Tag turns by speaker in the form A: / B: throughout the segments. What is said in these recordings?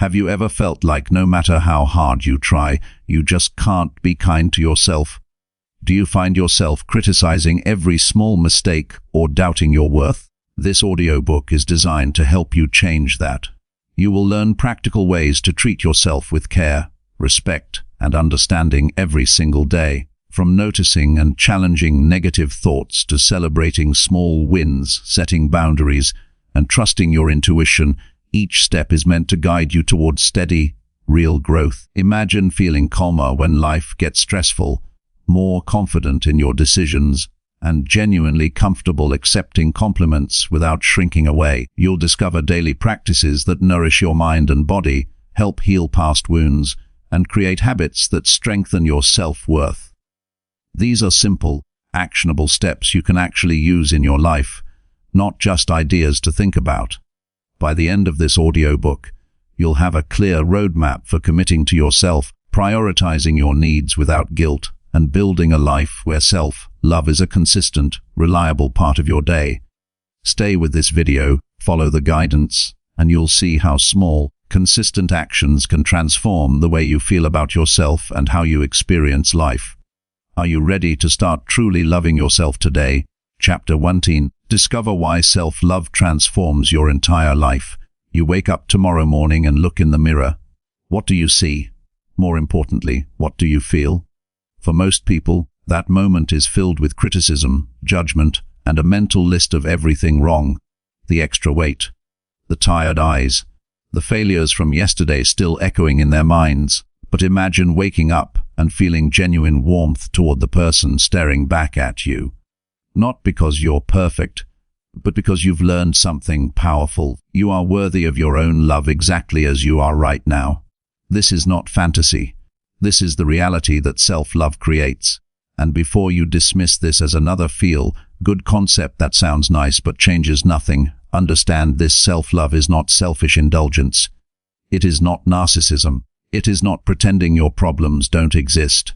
A: Have you ever felt like no matter how hard you try, you just can't be kind to yourself? Do you find yourself criticizing every small mistake or doubting your worth? This audiobook is designed to help you change that. You will learn practical ways to treat yourself with care, respect, and understanding every single day. From noticing and challenging negative thoughts to celebrating small wins, setting boundaries, and trusting your intuition, each step is meant to guide you towards steady, real growth. Imagine feeling calmer when life gets stressful, more confident in your decisions, and genuinely comfortable accepting compliments without shrinking away. You'll discover daily practices that nourish your mind and body, help heal past wounds, and create habits that strengthen your self-worth. These are simple, actionable steps you can actually use in your life, not just ideas to think about. By the end of this audiobook, you'll have a clear roadmap for committing to yourself, prioritizing your needs without guilt, and building a life where self-love is a consistent, reliable part of your day. Stay with this video, follow the guidance, and you'll see how small, consistent actions can transform the way you feel about yourself and how you experience life. Are you ready to start truly loving yourself today? Chapter 1. Discover why self-love transforms your entire life. You wake up tomorrow morning and look in the mirror. What do you see? More importantly, what do you feel? For most people, that moment is filled with criticism, judgment, and a mental list of everything wrong. The extra weight, the tired eyes, the failures from yesterday still echoing in their minds. But imagine waking up and feeling genuine warmth toward the person staring back at you. Not because you're perfect, but because you've learned something powerful. You are worthy of your own love exactly as you are right now. This is not fantasy. This is the reality that self-love creates. And before you dismiss this as another feel-good concept that sounds nice but changes nothing, understand this: self-love is not selfish indulgence. It is not narcissism. It is not pretending your problems don't exist.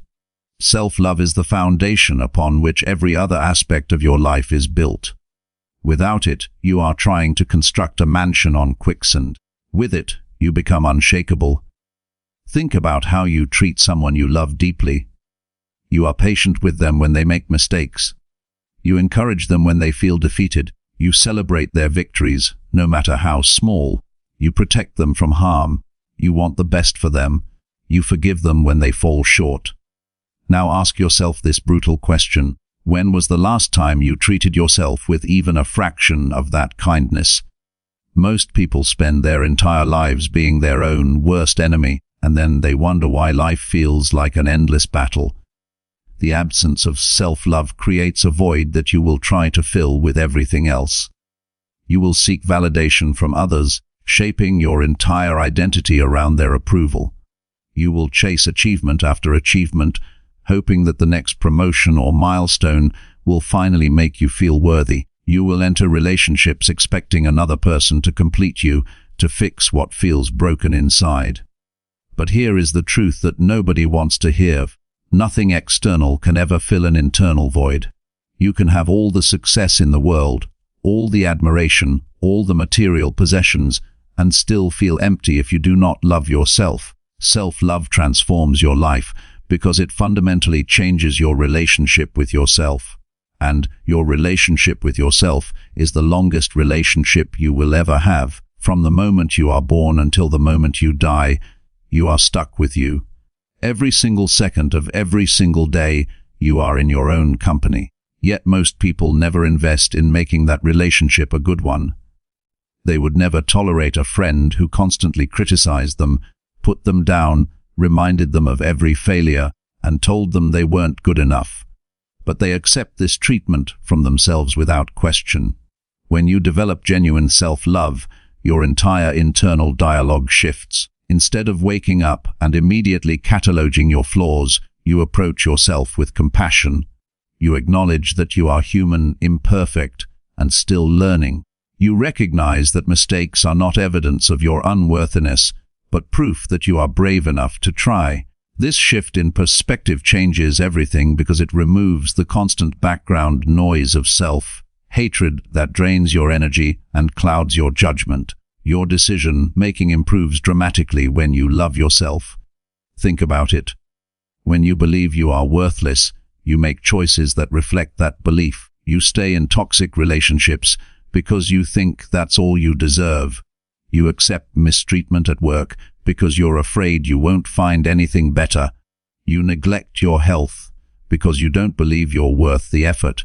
A: Self-love is the foundation upon which every other aspect of your life is built. Without it, you are trying to construct a mansion on quicksand. With it, you become unshakable. Think about how you treat someone you love deeply. You are patient with them when they make mistakes. You encourage them when they feel defeated. You celebrate their victories, no matter how small. You protect them from harm. You want the best for them. You forgive them when they fall short. Now ask yourself this brutal question: when was the last time you treated yourself with even a fraction of that kindness? Most people spend their entire lives being their own worst enemy, and then they wonder why life feels like an endless battle. The absence of self-love creates a void that you will try to fill with everything else. You will seek validation from others, shaping your entire identity around their approval. You will chase achievement after achievement, hoping that the next promotion or milestone will finally make you feel worthy. You will enter relationships expecting another person to complete you, to fix what feels broken inside. But here is the truth that nobody wants to hear. Nothing external can ever fill an internal void. You can have all the success in the world, all the admiration, all the material possessions, and still feel empty if you do not love yourself. Self-love transforms your life because it fundamentally changes your relationship with yourself. And your relationship with yourself is the longest relationship you will ever have. From the moment you are born until the moment you die, you are stuck with you. Every single second of every single day, you are in your own company. Yet most people never invest in making that relationship a good one. They would never tolerate a friend who constantly criticized them, put them down, reminded them of every failure, and told them they weren't good enough. But they accept this treatment from themselves without question. When you develop genuine self-love, your entire internal dialogue shifts. Instead of waking up and immediately cataloging your flaws, you approach yourself with compassion. You acknowledge that you are human, imperfect, and still learning. You recognize that mistakes are not evidence of your unworthiness, but proof that you are brave enough to try. This shift in perspective changes everything because it removes the constant background noise of self-hatred that drains your energy and clouds your judgment. Your decision-making improves dramatically when you love yourself. Think about it. When you believe you are worthless, you make choices that reflect that belief. You stay in toxic relationships because you think that's all you deserve. You accept mistreatment at work because you're afraid you won't find anything better. You neglect your health because you don't believe you're worth the effort.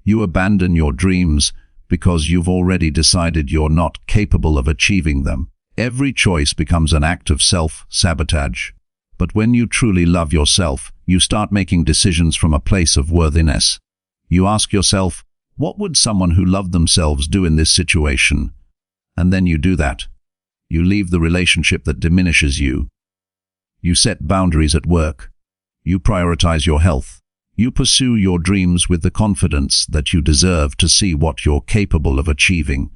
A: You abandon your dreams because you've already decided you're not capable of achieving them. Every choice becomes an act of self-sabotage. But when you truly love yourself, you start making decisions from a place of worthiness. You ask yourself, what would someone who loved themselves do in this situation? And then you do that. You leave the relationship that diminishes you. You set boundaries at work. You prioritize your health. You pursue your dreams with the confidence that you deserve to see what you're capable of achieving.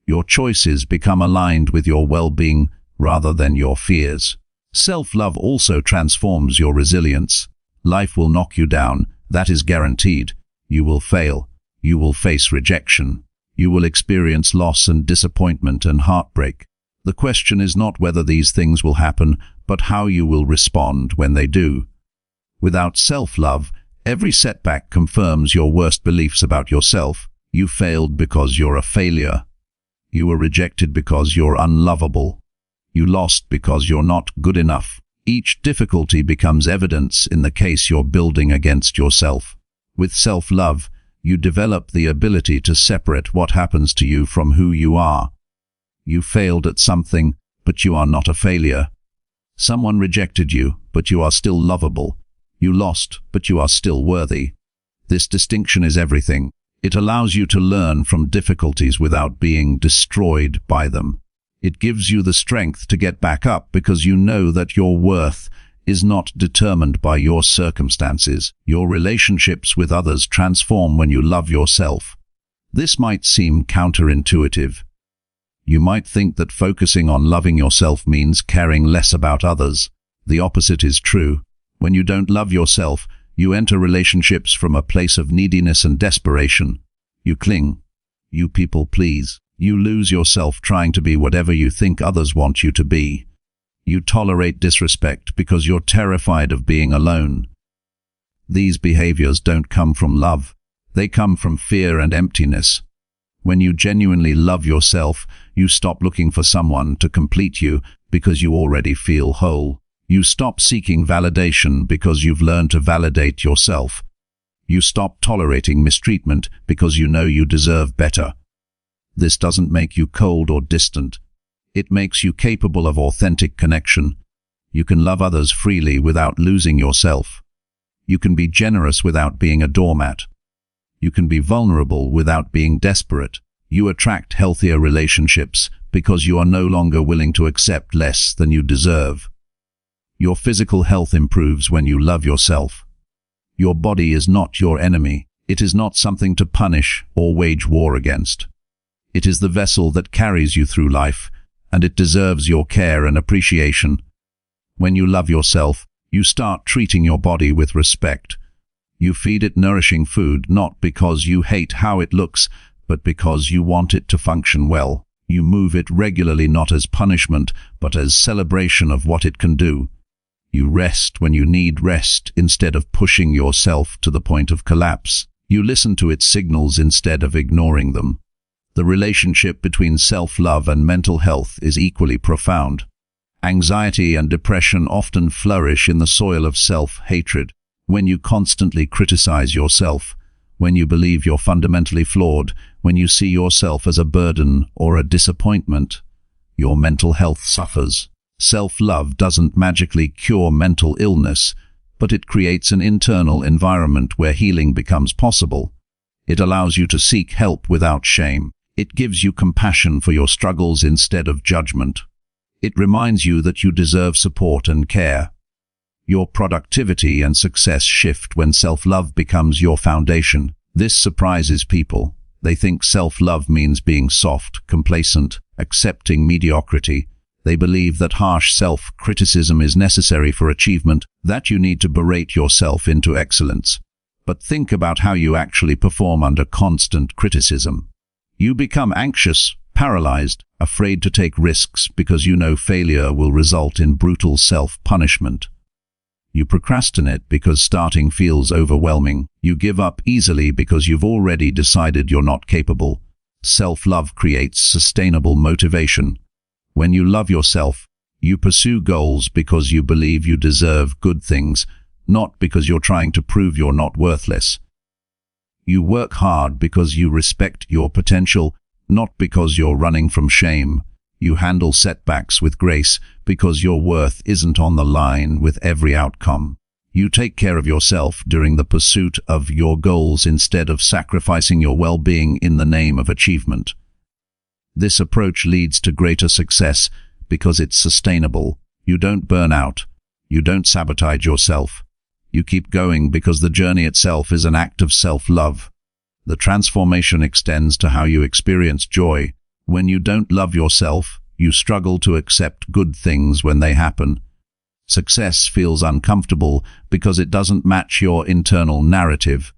A: Your choices become aligned with your well-being rather than your fears. Self-love also transforms your resilience. Life will knock you down, that is guaranteed. You will fail. You will face rejection. You will experience loss and disappointment and heartbreak. The question is not whether these things will happen, but how you will respond when they do. Without self-love, every setback confirms your worst beliefs about yourself. You failed because you're a failure. You were rejected because you're unlovable. You lost because you're not good enough. Each difficulty becomes evidence in the case you're building against yourself. With self-love, you develop the ability to separate what happens to you from who you are. You failed at something, but you are not a failure. Someone rejected you, but you are still lovable. You lost, but you are still worthy. This distinction is everything. It allows you to learn from difficulties without being destroyed by them. It gives you the strength to get back up because you know that your worth is not determined by your circumstances. Your relationships with others transform when you love yourself. This might seem counterintuitive. You might think that focusing on loving yourself means caring less about others. The opposite is true. When you don't love yourself, you enter relationships from a place of neediness and desperation. You cling. You people please. You lose yourself trying to be whatever you think others want you to be. You tolerate disrespect because you're terrified of being alone. These behaviors don't come from love. They come from fear and emptiness. When you genuinely love yourself, you stop looking for someone to complete you because you already feel whole. You stop seeking validation because you've learned to validate yourself. You stop tolerating mistreatment because you know you deserve better. This doesn't make you cold or distant. It makes you capable of authentic connection. You can love others freely without losing yourself. You can be generous without being a doormat. You can be vulnerable without being desperate. You attract healthier relationships because you are no longer willing to accept less than you deserve. Your physical health improves when you love yourself. Your body is not your enemy. It is not something to punish or wage war against. It is the vessel that carries you through life, and it deserves your care and appreciation. When you love yourself, you start treating your body with respect. You feed it nourishing food not because you hate how it looks, but because you want it to function well. You move it regularly not as punishment, but as celebration of what it can do. You rest when you need rest instead of pushing yourself to the point of collapse. You listen to its signals instead of ignoring them. The relationship between self-love and mental health is equally profound. Anxiety and depression often flourish in the soil of self-hatred. When you constantly criticize yourself, when you believe you're fundamentally flawed, when you see yourself as a burden or a disappointment, your mental health suffers. Self-love doesn't magically cure mental illness, but it creates an internal environment where healing becomes possible. It allows you to seek help without shame. It gives you compassion for your struggles instead of judgment. It reminds you that you deserve support and care. Your productivity and success shift when self-love becomes your foundation. This surprises people. They think self-love means being soft, complacent, accepting mediocrity. They believe that harsh self-criticism is necessary for achievement, that you need to berate yourself into excellence. But think about how you actually perform under constant criticism. You become anxious, paralyzed, afraid to take risks because you know failure will result in brutal self-punishment. You procrastinate because starting feels overwhelming. You give up easily because you've already decided you're not capable. Self-love creates sustainable motivation. When you love yourself, you pursue goals because you believe you deserve good things, not because you're trying to prove you're not worthless. You work hard because you respect your potential, not because you're running from shame. You handle setbacks with grace because your worth isn't on the line with every outcome. You take care of yourself during the pursuit of your goals instead of sacrificing your well-being in the name of achievement. This approach leads to greater success because it's sustainable. You don't burn out. You don't sabotage yourself. You keep going because the journey itself is an act of self-love. The transformation extends to how you experience joy. When you don't love yourself, you struggle to accept good things when they happen. Success feels uncomfortable because it doesn't match your internal narrative.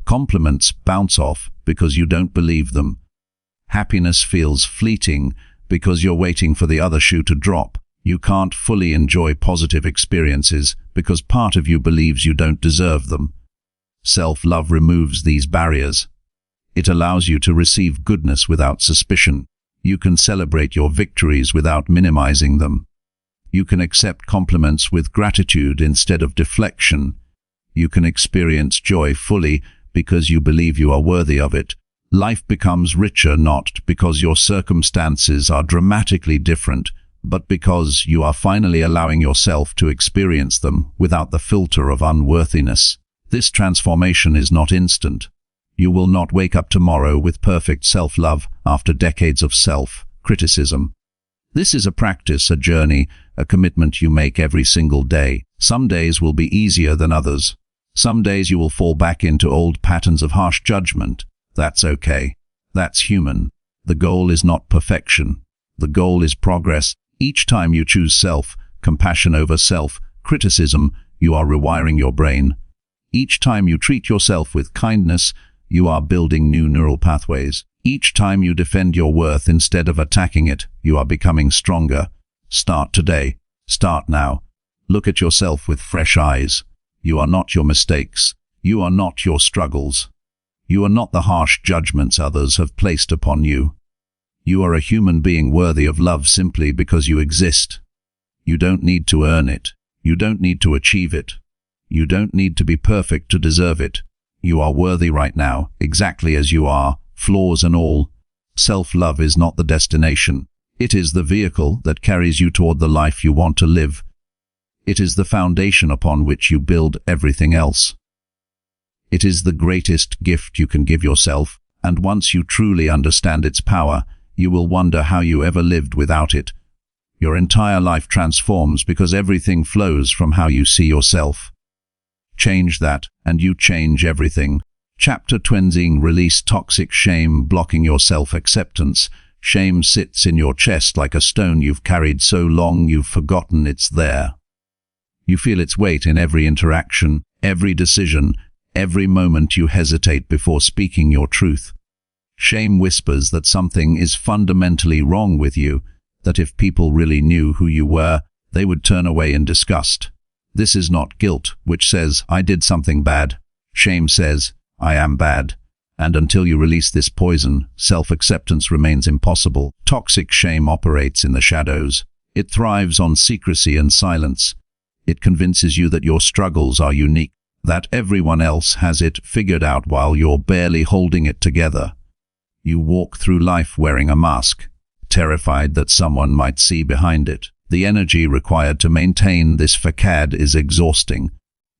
A: Compliments bounce off because you don't believe them. Happiness feels fleeting because you're waiting for the other shoe to drop. You can't fully enjoy positive experiences because part of you believes you don't deserve them. Self-love removes these barriers. It allows you to receive goodness without suspicion. You can celebrate your victories without minimizing them. You can accept compliments with gratitude instead of deflection. You can experience joy fully because you believe you are worthy of it. Life becomes richer not because your circumstances are dramatically different, but because you are finally allowing yourself to experience them without the filter of unworthiness. This transformation is not instant. You will not wake up tomorrow with perfect self-love after decades of self-criticism. This is a practice, a journey, a commitment you make every single day. Some days will be easier than others. Some days you will fall back into old patterns of harsh judgment. That's okay. That's human. The goal is not perfection. The goal is progress. Each time you choose self-compassion over self-criticism, you are rewiring your brain. Each time you treat yourself with kindness, you are building new neural pathways. Each time you defend your worth instead of attacking it, you are becoming stronger. Start today. Start now. Look at yourself with fresh eyes. You are not your mistakes. You are not your struggles. You are not the harsh judgments others have placed upon you. You are a human being worthy of love simply because you exist. You don't need to earn it. You don't need to achieve it. You don't need to be perfect to deserve it. You are worthy right now, exactly as you are, flaws and all. Self-love is not the destination. It is the vehicle that carries you toward the life you want to live. It is the foundation upon which you build everything else. It is the greatest gift you can give yourself, and once you truly understand its power, you will wonder how you ever lived without it. Your entire life transforms because everything flows from how you see yourself. Change that, and you change everything. Chapter 20. Release toxic shame blocking your self-acceptance. Shame sits in your chest like a stone you've carried so long you've forgotten it's there. You feel its weight in every interaction, every decision, every moment you hesitate before speaking your truth. Shame whispers that something is fundamentally wrong with you, that if people really knew who you were, they would turn away in disgust. This is not guilt, which says, I did something bad. Shame says, I am bad. And until you release this poison, self-acceptance remains impossible. Toxic shame operates in the shadows. It thrives on secrecy and silence. It convinces you that your struggles are unique, that everyone else has it figured out while you're barely holding it together. You walk through life wearing a mask, terrified that someone might see behind it. The energy required to maintain this facade is exhausting.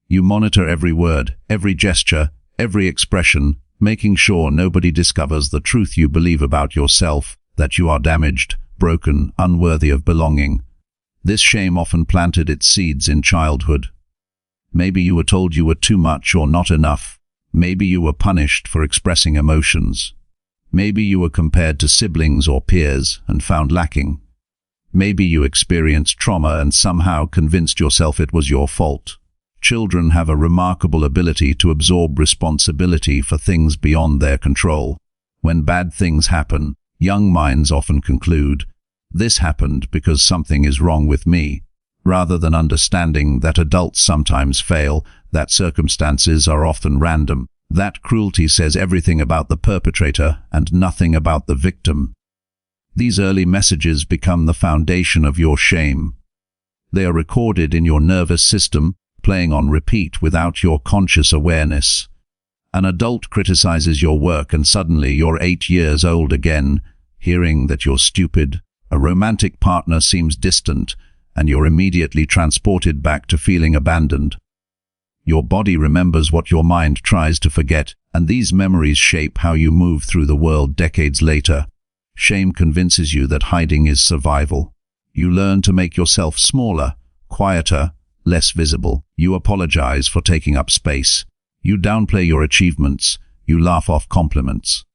A: You monitor every word, every gesture, every expression, making sure nobody discovers the truth you believe about yourself, that you are damaged, broken, unworthy of belonging. This shame often planted its seeds in childhood. Maybe you were told you were too much or not enough. Maybe you were punished for expressing emotions. Maybe you were compared to siblings or peers and found lacking. Maybe you experienced trauma and somehow convinced yourself it was your fault. Children have a remarkable ability to absorb responsibility for things beyond their control. When bad things happen, Young minds often conclude, "This happened because something is wrong with me," rather than understanding that adults sometimes fail, that circumstances are often random. That cruelty says everything about the perpetrator and nothing about the victim. These early messages become the foundation of your shame. They are recorded in your nervous system, playing on repeat without your conscious awareness. An adult criticizes your work and suddenly you're 8 years old again, hearing that you're stupid. A romantic partner seems distant, and you're immediately transported back to feeling abandoned. Your body remembers what your mind tries to forget, and these memories shape how you move through the world decades later. Shame convinces you that hiding is survival. You learn to make yourself smaller, quieter, less visible. You apologize for taking up space. You downplay your achievements. You laugh off compliments.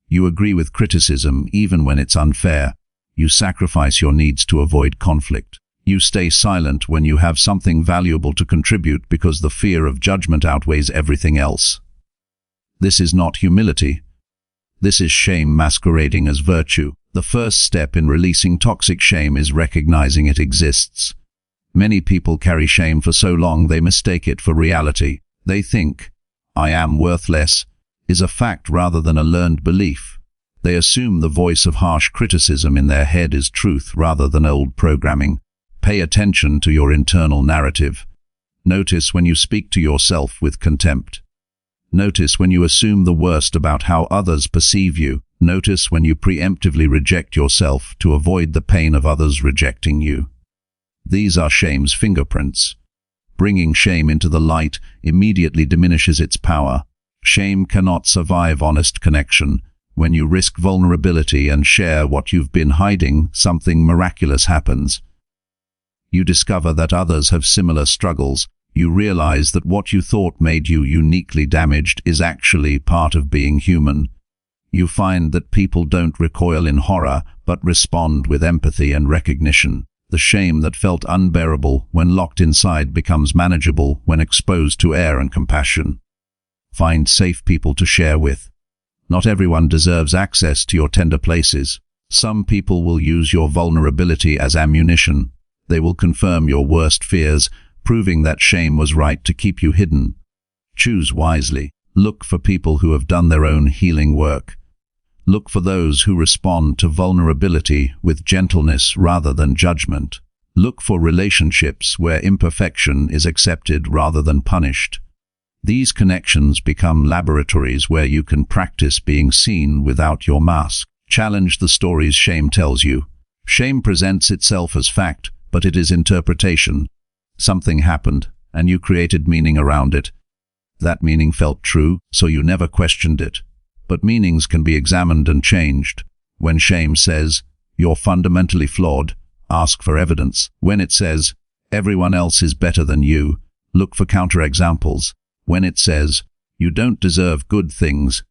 A: You agree with criticism even when it's unfair. You sacrifice your needs to avoid conflict. You stay silent when you have something valuable to contribute because the fear of judgment outweighs everything else. This is not humility. This is shame masquerading as virtue. The first step in releasing toxic shame is recognizing it exists. Many people carry shame for so long they mistake it for reality. They think, "I am worthless," is a fact rather than a learned belief. They assume the voice of harsh criticism in their head is truth rather than old programming. Pay attention to your internal narrative. Notice when you speak to yourself with contempt. Notice when you assume the worst about how others perceive you. Notice when you preemptively reject yourself to avoid the pain of others rejecting you. These are shame's fingerprints. Bringing shame into the light immediately diminishes its power. Shame cannot survive honest connection. When you risk vulnerability and share what you've been hiding, something miraculous happens. You discover that others have similar struggles. You realize that what you thought made you uniquely damaged is actually part of being human. You find that people don't recoil in horror, but respond with empathy and recognition. The shame that felt unbearable when locked inside becomes manageable when exposed to air and compassion. Find safe people to share with. Not everyone deserves access to your tender places. Some people will use your vulnerability as ammunition. They will confirm your worst fears, proving that shame was right to keep you hidden. Choose wisely. Look for people who have done their own healing work. Look for those who respond to vulnerability with gentleness rather than judgment. Look for relationships where imperfection is accepted rather than punished. These connections become laboratories where you can practice being seen without your mask. Challenge the stories shame tells you. Shame presents itself as fact, but it is interpretation. Something happened, and you created meaning around it. That meaning felt true, so you never questioned it. But meanings can be examined and changed. When shame says, "You're fundamentally flawed," ask for evidence. When it says, "Everyone else is better than you," look for counterexamples. When it says, "You don't deserve good things,"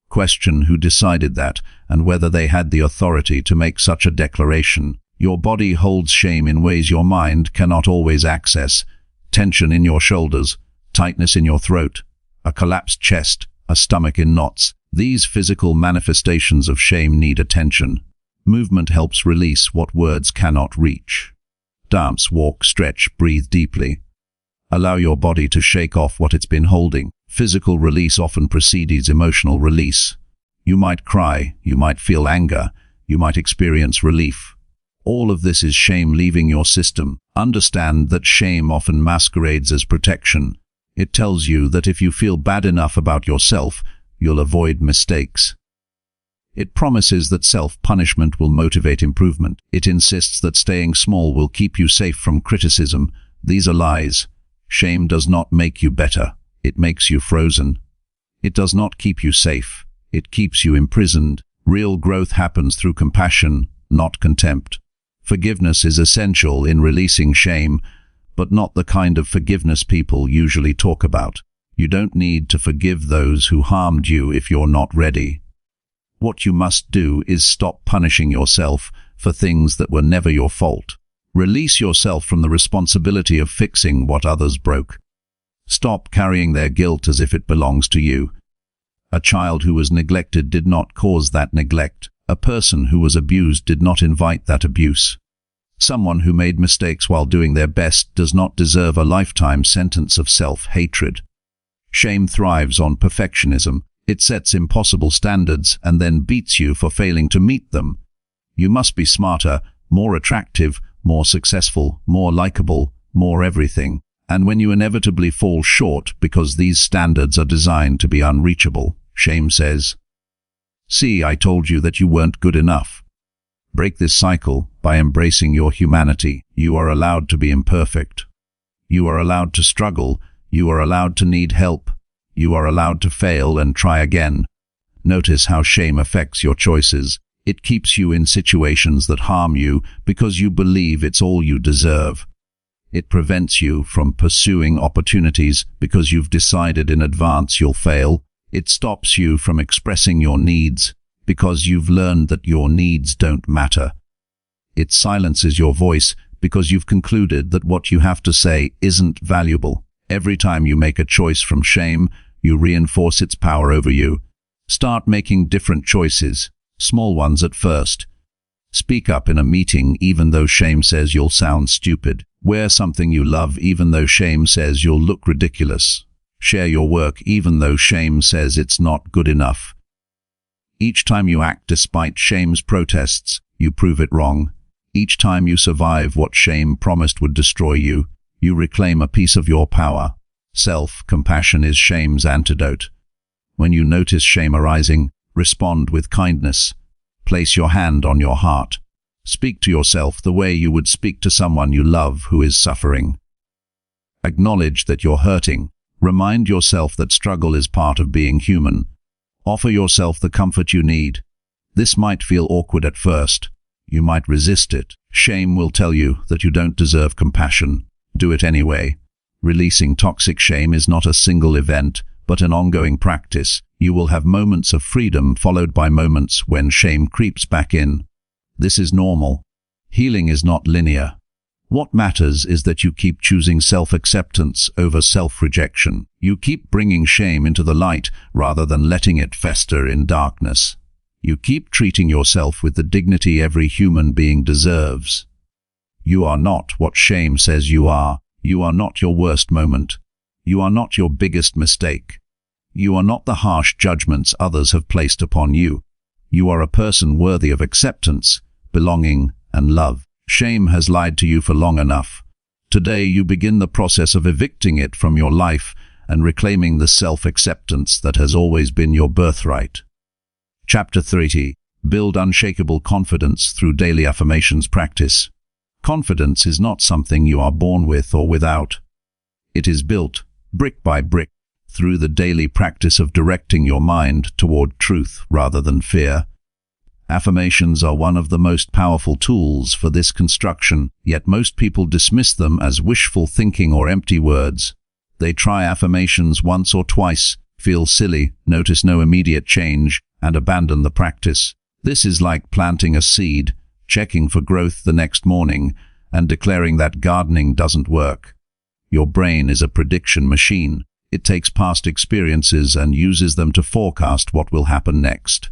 A: question who decided that and whether they had the authority to make such a declaration. Your body holds shame in ways your mind cannot always access. Tension in your shoulders, tightness in your throat, a collapsed chest, a stomach in knots. These physical manifestations of shame need attention. Movement helps release what words cannot reach. Dance, walk, stretch, breathe deeply. Allow your body to shake off what it's been holding. Physical release often precedes emotional release. You might cry, you might feel anger, you might experience relief. All of this is shame leaving your system. Understand that shame often masquerades as protection. It tells you that if you feel bad enough about yourself, you'll avoid mistakes. It promises that self-punishment will motivate improvement. It insists that staying small will keep you safe from criticism. These are lies. Shame does not make you better. It makes you frozen. It does not keep you safe. It keeps you imprisoned. Real growth happens through compassion, not contempt. Forgiveness is essential in releasing shame, but not the kind of forgiveness people usually talk about. You don't need to forgive those who harmed you if you're not ready. What you must do is stop punishing yourself for things that were never your fault. Release yourself from the responsibility of fixing what others broke. Stop carrying their guilt as if it belongs to you. A child who was neglected did not cause that neglect. A person who was abused did not invite that abuse. Someone who made mistakes while doing their best does not deserve a lifetime sentence of self-hatred. Shame thrives on perfectionism. It sets impossible standards and then beats you for failing to meet them. You must be smarter, more attractive, more successful, more likable, more everything. And when you inevitably fall short because these standards are designed to be unreachable, shame says, "See, I told you that you weren't good enough." Break this cycle by embracing your humanity. You are allowed to be imperfect. You are allowed to struggle. You are allowed to need help. You are allowed to fail and try again. Notice how shame affects your choices. It keeps you in situations that harm you because you believe it's all you deserve. It prevents you from pursuing opportunities because you've decided in advance you'll fail. It stops you from expressing your needs because you've learned that your needs don't matter. It silences your voice because you've concluded that what you have to say isn't valuable. Every time you make a choice from shame, you reinforce its power over you. Start making different choices, small ones at first. Speak up in a meeting even though shame says you'll sound stupid. Wear something you love even though shame says you'll look ridiculous. Share your work even though shame says it's not good enough. Each time you act despite shame's protests, you prove it wrong. Each time you survive what shame promised would destroy you, you reclaim a piece of your power. Self-compassion is shame's antidote. When you notice shame arising, respond with kindness. Place your hand on your heart. Speak to yourself the way you would speak to someone you love who is suffering. Acknowledge that you're hurting. Remind yourself that struggle is part of being human. Offer yourself the comfort you need. This might feel awkward at first. You might resist it. Shame will tell you that you don't deserve compassion. Do it anyway. Releasing toxic shame is not a single event, but an ongoing practice. You will have moments of freedom followed by moments when shame creeps back in. This is normal. Healing is not linear. What matters is that you keep choosing self-acceptance over self-rejection. You keep bringing shame into the light rather than letting it fester in darkness. You keep treating yourself with the dignity every human being deserves. You are not what shame says you are. You are not your worst moment. You are not your biggest mistake. You are not the harsh judgments others have placed upon you. You are a person worthy of acceptance, belonging, and love. Shame has lied to you for long enough. Today you begin the process of evicting it from your life and reclaiming the self-acceptance that has always been your birthright. Chapter 30. Build unshakable confidence through daily affirmations practice. Confidence is not something you are born with or without. It is built, brick by brick, through the daily practice of directing your mind toward truth rather than fear. Affirmations are one of the most powerful tools for this construction, yet most people dismiss them as wishful thinking or empty words. They try affirmations once or twice, feel silly, notice no immediate change, and abandon the practice. This is like planting a seed, checking for growth the next morning, and declaring that gardening doesn't work. Your brain is a prediction machine. It takes past experiences and uses them to forecast what will happen next.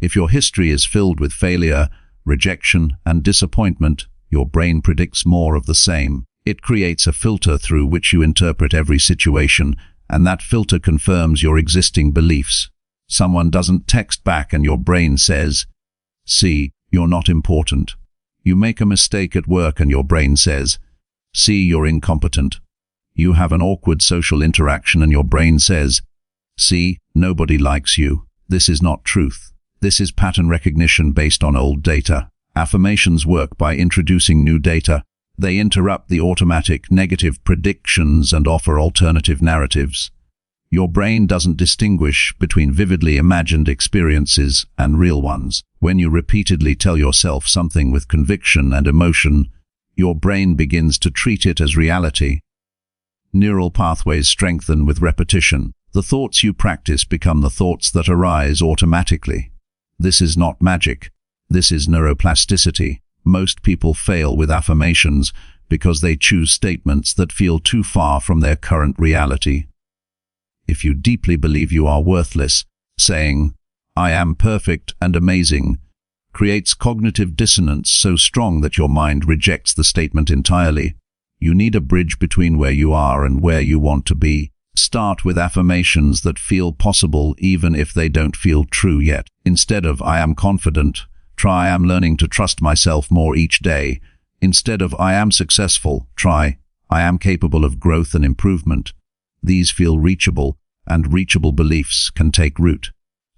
A: If your history is filled with failure, rejection, and disappointment, your brain predicts more of the same. It creates a filter through which you interpret every situation, and that filter confirms your existing beliefs. Someone doesn't text back and your brain says, "See, you're not important." You make a mistake at work and your brain says, "See, you're incompetent." You have an awkward social interaction and your brain says, "See, nobody likes you." This is not truth. This is pattern recognition based on old data. Affirmations work by introducing new data. They interrupt the automatic negative predictions and offer alternative narratives. Your brain doesn't distinguish between vividly imagined experiences and real ones. When you repeatedly tell yourself something with conviction and emotion, your brain begins to treat it as reality. Neural pathways strengthen with repetition. The thoughts you practice become the thoughts that arise automatically. This is not magic. This is neuroplasticity. Most people fail with affirmations because they choose statements that feel too far from their current reality. If you deeply believe you are worthless, saying, "I am perfect and amazing," creates cognitive dissonance so strong that your mind rejects the statement entirely. You need a bridge between where you are and where you want to be. Start with affirmations that feel possible even if they don't feel true yet. Instead of "I am confident," try "I am learning to trust myself more each day." Instead of "I am successful," try "I am capable of growth and improvement." These feel reachable, and reachable beliefs can take root.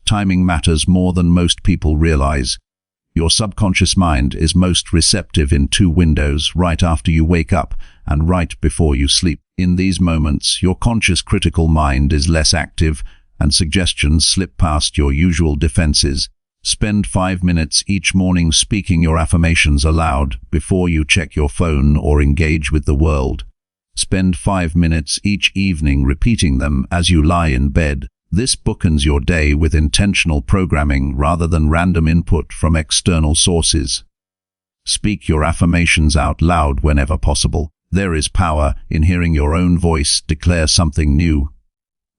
A: Timing matters more than most people realize. Your subconscious mind is most receptive in 2 windows: right after you wake up and right before you sleep. In these moments, your conscious critical mind is less active and suggestions slip past your usual defenses. Spend 5 minutes each morning speaking your affirmations aloud before you check your phone or engage with the world. Spend 5 minutes each evening repeating them as you lie in bed. This bookends your day with intentional programming rather than random input from external sources. Speak your affirmations out loud whenever possible. There is power in hearing your own voice declare something new.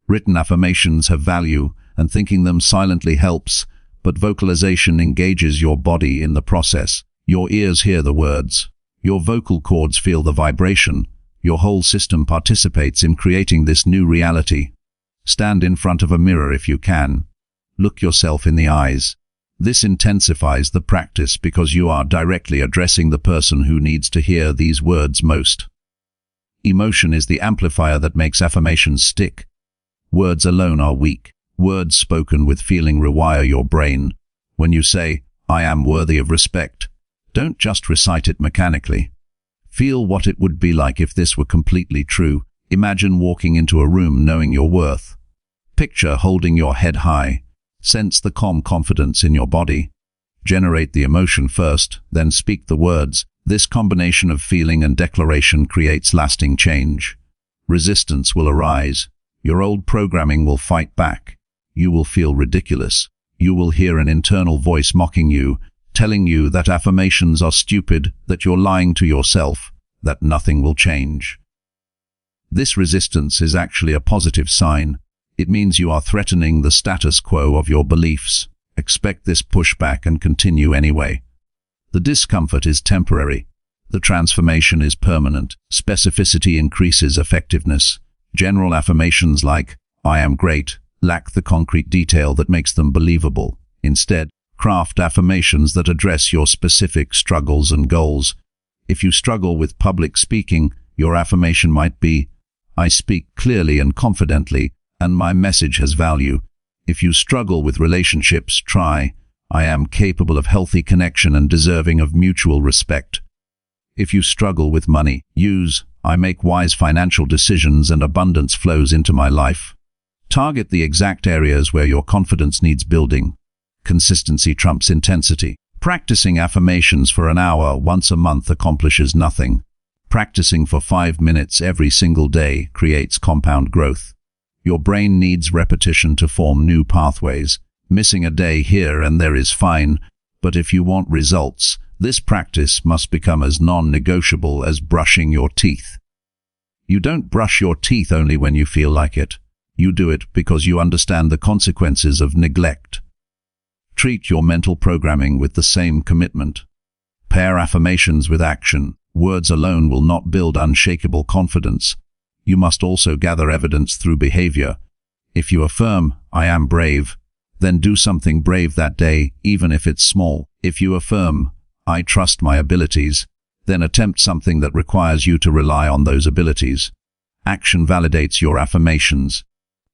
A: Written affirmations have value, and thinking them silently helps, but vocalization engages your body in the process. Your ears hear the words. Your vocal cords feel the vibration. Your whole system participates in creating this new reality. Stand in front of a mirror if you can. Look yourself in the eyes. This intensifies the practice because you are directly addressing the person who needs to hear these words most. Emotion is the amplifier that makes affirmations stick. Words alone are weak. Words spoken with feeling rewire your brain. When you say, "I am worthy of respect," don't just recite it mechanically. Feel what it would be like if this were completely true. Imagine walking into a room knowing your worth. Picture holding your head high. Sense the calm confidence in your body. Generate the emotion first, then speak the words. This combination of feeling and declaration creates lasting change. Resistance will arise. Your old programming will fight back. You will feel ridiculous. You will hear an internal voice mocking you, telling you that affirmations are stupid, that you're lying to yourself, that nothing will change. This resistance is actually a positive sign. It means you are threatening the status quo of your beliefs. Expect this pushback and continue anyway. The discomfort is temporary. The transformation is permanent. Specificity increases effectiveness. General affirmations like "I am great" lack the concrete detail that makes them believable. Instead, craft affirmations that address your specific struggles and goals. If you struggle with public speaking, your affirmation might be, "I speak clearly and confidently, and my message has value." If you struggle with relationships, try, "I am capable of healthy connection and deserving of mutual respect." If you struggle with money, use, "I make wise financial decisions and abundance flows into my life." Target the exact areas where your confidence needs building. Consistency trumps intensity. Practicing affirmations for an hour once a month accomplishes nothing. Practicing for 5 minutes every single day creates compound growth. Your brain needs repetition to form new pathways. Missing a day here and there is fine, but if you want results, this practice must become as non-negotiable as brushing your teeth. You don't brush your teeth only when you feel like it. You do it because you understand the consequences of neglect. Treat your mental programming with the same commitment. Pair affirmations with action. Words alone will not build unshakable confidence. You must also gather evidence through behavior. If you affirm, "I am brave," then do something brave that day, even if it's small. If you affirm, "I trust my abilities," then attempt something that requires you to rely on those abilities. Action validates your affirmations.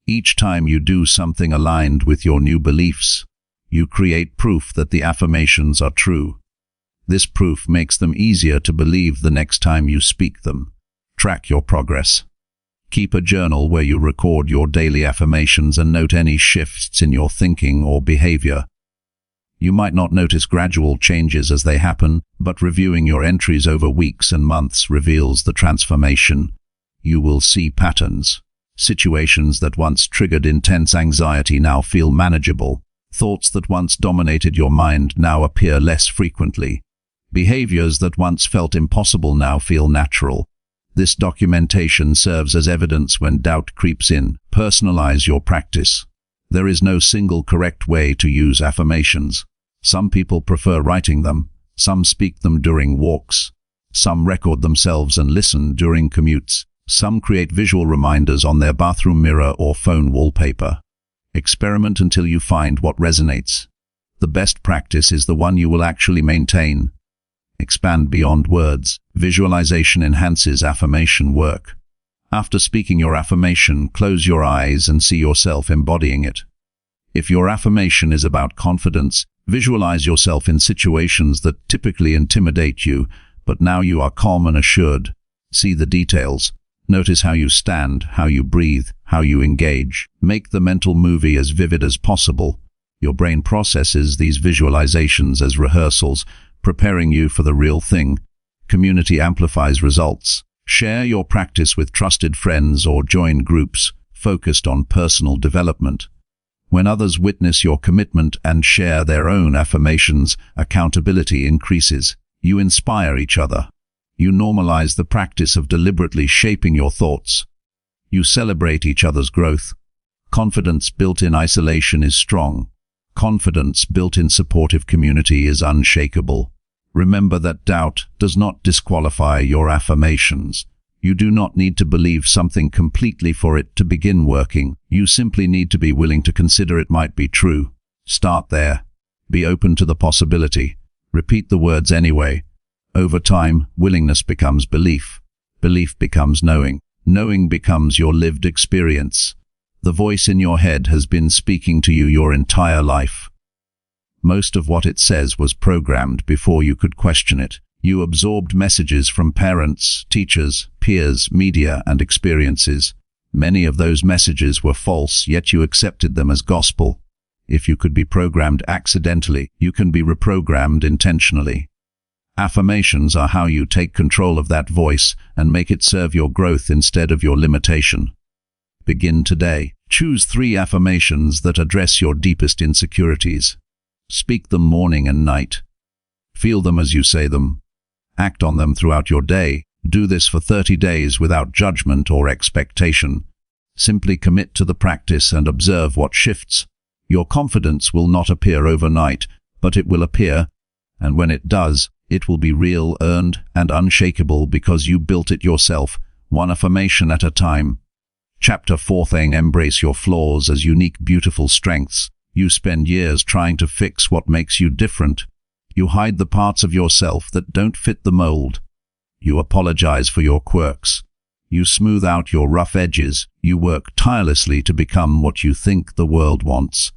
A: Each time you do something aligned with your new beliefs, you create proof that the affirmations are true. This proof makes them easier to believe the next time you speak them. Track your progress. Keep a journal where you record your daily affirmations and note any shifts in your thinking or behavior. You might not notice gradual changes as they happen, but reviewing your entries over weeks and months reveals the transformation. You will see patterns. Situations that once triggered intense anxiety now feel manageable. Thoughts that once dominated your mind now appear less frequently. Behaviors that once felt impossible now feel natural. This documentation serves as evidence when doubt creeps in. Personalize your practice. There is no single correct way to use affirmations. Some people prefer writing them, some speak them during walks, some record themselves and listen during commutes, some create visual reminders on their bathroom mirror or phone wallpaper. Experiment until you find what resonates. The best practice is the one you will actually maintain. Expand beyond words. Visualization enhances affirmation work. After speaking your affirmation, close your eyes and see yourself embodying it. If your affirmation is about confidence, visualize yourself in situations that typically intimidate you, but now you are calm and assured. See the details. Notice how you stand, how you breathe, how you engage. Make the mental movie as vivid as possible. Your brain processes these visualizations as rehearsals, preparing you for the real thing. Community amplifies results. Share your practice with trusted friends or join groups focused on personal development. When others witness your commitment and share their own affirmations, accountability increases. You inspire each other. You normalize the practice of deliberately shaping your thoughts. You celebrate each other's growth. Confidence built in isolation is strong. Confidence built in supportive community is unshakable. Remember that doubt does not disqualify your affirmations. You do not need to believe something completely for it to begin working. You simply need to be willing to consider it might be true. Start there. Be open to the possibility. Repeat the words anyway. Over time, willingness becomes belief. Belief becomes knowing. Knowing becomes your lived experience. The voice in your head has been speaking to you your entire life. Most of what it says was programmed before you could question it. You absorbed messages from parents, teachers, peers, media, and experiences. Many of those messages were false, yet you accepted them as gospel. If you could be programmed accidentally, you can be reprogrammed intentionally. Affirmations are how you take control of that voice and make it serve your growth instead of your limitation. Begin today. Choose 3 affirmations that address your deepest insecurities. Speak them morning and night. Feel them as you say them. Act on them throughout your day. Do this for 30 days without judgment or expectation. Simply commit to the practice and observe what shifts. Your confidence will not appear overnight, but it will appear, and when it does, it will be real, earned, and unshakable because you built it yourself, one affirmation at a time. Chapter 4. Embrace your flaws as unique, beautiful strengths. You spend years trying to fix what makes you different. You hide the parts of yourself that don't fit the mold. You apologize for your quirks. You smooth out your rough edges. You work tirelessly to become what you think the world wants.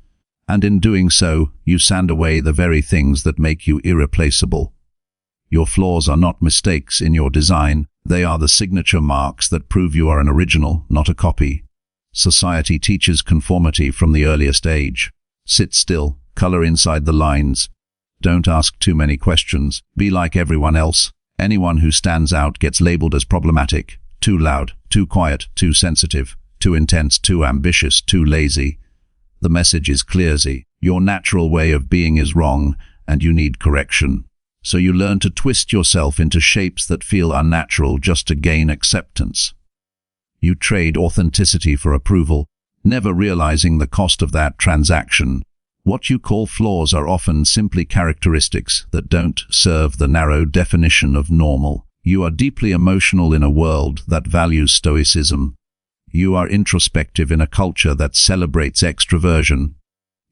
A: And in doing so, you sand away the very things that make you irreplaceable. Your flaws are not mistakes in your design. They are the signature marks that prove you are an original, not a copy. Society teaches conformity from the earliest age. Sit still, color inside the lines. Don't ask too many questions. Be like everyone else. Anyone who stands out gets labeled as problematic, too loud, too quiet, too sensitive, too intense, too ambitious, too lazy. The message is clear: your natural way of being is wrong, and you need correction. So you learn to twist yourself into shapes that feel unnatural just to gain acceptance. You trade authenticity for approval, never realizing the cost of that transaction. What you call flaws are often simply characteristics that don't serve the narrow definition of normal. You are deeply emotional in a world that values stoicism. You are introspective in a culture that celebrates extroversion.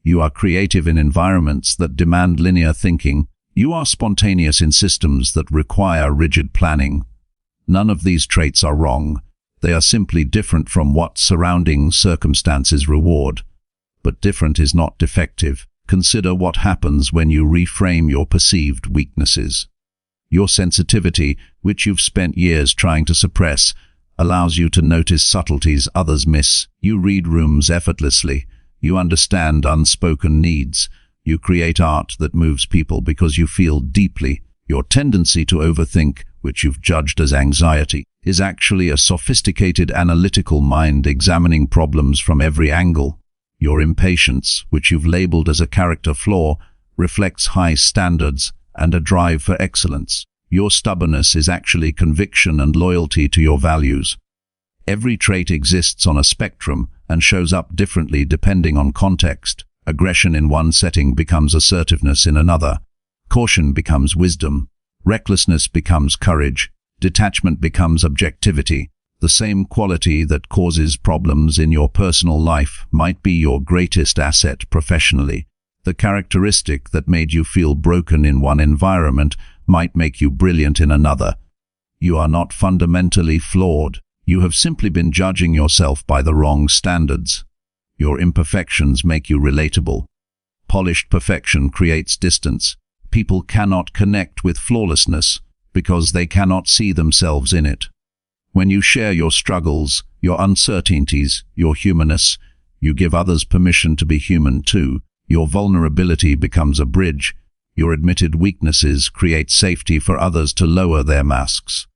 A: You are creative in environments that demand linear thinking. You are spontaneous in systems that require rigid planning. None of these traits are wrong. They are simply different from what surrounding circumstances reward. But different is not defective. Consider what happens when you reframe your perceived weaknesses. Your sensitivity, which you've spent years trying to suppress, allows you to notice subtleties others miss. You read rooms effortlessly. You understand unspoken needs. You create art that moves people because you feel deeply. Your tendency to overthink, which you've judged as anxiety, is actually a sophisticated analytical mind examining problems from every angle. Your impatience, which you've labeled as a character flaw, reflects high standards and a drive for excellence. Your stubbornness is actually conviction and loyalty to your values. Every trait exists on a spectrum and shows up differently depending on context. Aggression in one setting becomes assertiveness in another. Caution becomes wisdom. Recklessness becomes courage. Detachment becomes objectivity. The same quality that causes problems in your personal life might be your greatest asset professionally. The characteristic that made you feel broken in one environment might make you brilliant in another. You are not fundamentally flawed. You have simply been judging yourself by the wrong standards. Your imperfections make you relatable. Polished perfection creates distance. People cannot connect with flawlessness because they cannot see themselves in it. When you share your struggles, your uncertainties, your humanness, you give others permission to be human too. Your vulnerability becomes a bridge. Your admitted weaknesses create safety for others to lower their masks.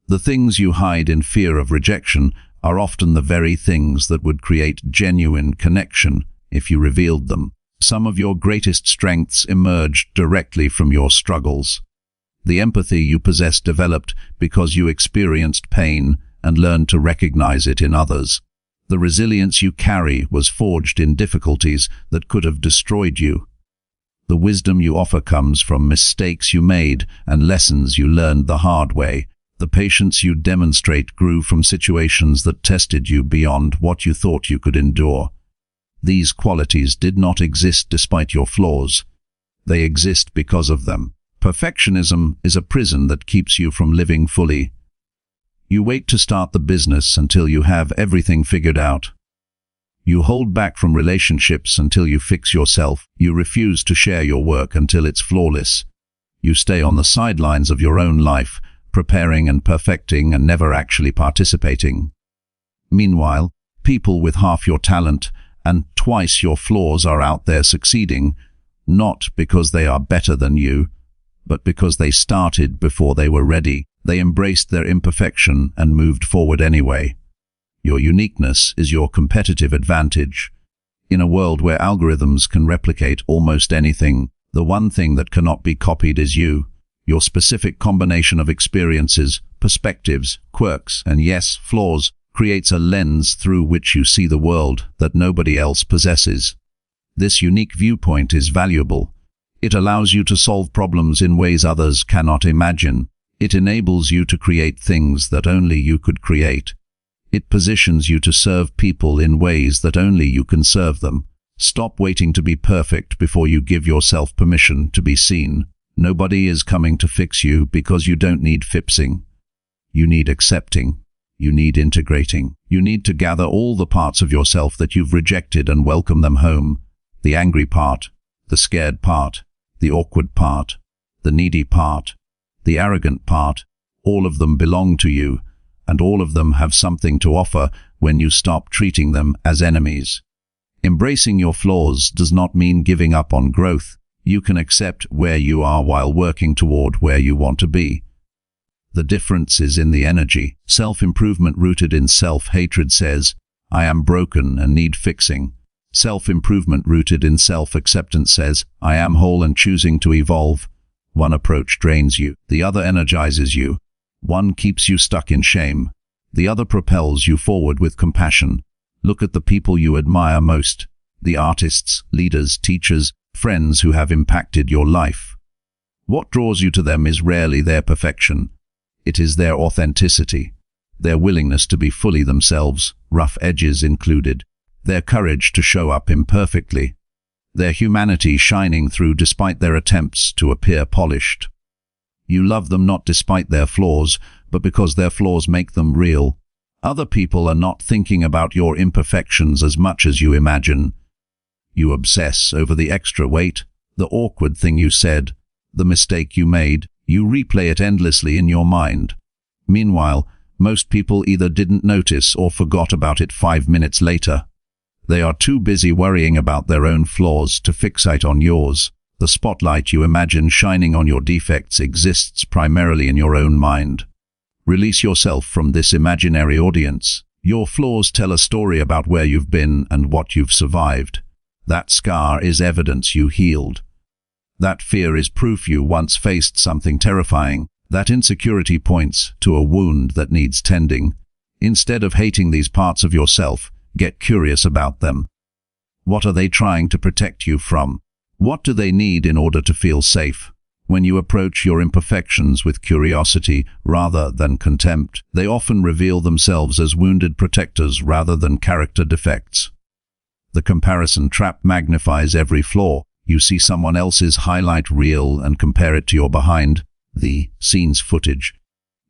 A: The things you hide in fear of rejection are often the very things that would create genuine connection if you revealed them. Some of your greatest strengths emerged directly from your struggles. The empathy you possess developed because you experienced pain and learned to recognize it in others. The resilience you carry was forged in difficulties that could have destroyed you. The wisdom you offer comes from mistakes you made and lessons you learned the hard way. The patience you demonstrate grew from situations that tested you beyond what you thought you could endure. These qualities did not exist despite your flaws. They exist because of them. Perfectionism is a prison that keeps you from living fully. You wait to start the business until you have everything figured out. You hold back from relationships until you fix yourself. You refuse to share your work until it's flawless. You stay on the sidelines of your own life, preparing and perfecting and never actually participating. Meanwhile, people with half your talent and twice your flaws are out there succeeding, not because they are better than you, but because they started before they were ready. They embraced their imperfection and moved forward anyway. Your uniqueness is your competitive advantage. In a world where algorithms can replicate almost anything, the one thing that cannot be copied is you. Your specific combination of experiences, perspectives, quirks, and yes, flaws, creates a lens through which you see the world that nobody else possesses. This unique viewpoint is valuable. It allows you to solve problems in ways others cannot imagine. It enables you to create things that only you could create. It positions you to serve people in ways that only you can serve them. Stop waiting to be perfect before you give yourself permission to be seen. Nobody is coming to fix you because you don't need fixing. You need accepting. You need integrating. You need to gather all the parts of yourself that you've rejected and welcome them home. The angry part, the scared part, the awkward part, the needy part, the arrogant part, all of them belong to you, and all of them have something to offer when you stop treating them as enemies. Embracing your flaws does not mean giving up on growth. You can accept where you are while working toward where you want to be. The difference is in the energy. Self-improvement rooted in self-hatred says, I am broken and need fixing. Self-improvement rooted in self-acceptance says, I am whole and choosing to evolve. One approach drains you, the other energizes you. One keeps you stuck in shame. The other propels you forward with compassion. Look at the people you admire most, the artists, leaders, teachers, friends who have impacted your life. What draws you to them is rarely their perfection. It is their authenticity, their willingness to be fully themselves, rough edges included, their courage to show up imperfectly, their humanity shining through despite their attempts to appear polished. You love them not despite their flaws, but because their flaws make them real. Other people are not thinking about your imperfections as much as you imagine. You obsess over the extra weight, the awkward thing you said, the mistake you made. You replay it endlessly in your mind. Meanwhile, most people either didn't notice or forgot about it 5 minutes later. They are too busy worrying about their own flaws to fixate on yours. The spotlight you imagine shining on your defects exists primarily in your own mind. Release yourself from this imaginary audience. Your flaws tell a story about where you've been and what you've survived. That scar is evidence you healed. That fear is proof you once faced something terrifying. That insecurity points to a wound that needs tending. Instead of hating these parts of yourself, get curious about them. What are they trying to protect you from? What do they need in order to feel safe? When you approach your imperfections with curiosity rather than contempt, they often reveal themselves as wounded protectors rather than character defects. The comparison trap magnifies every flaw. You see someone else's highlight reel and compare it to your behind the scenes footage.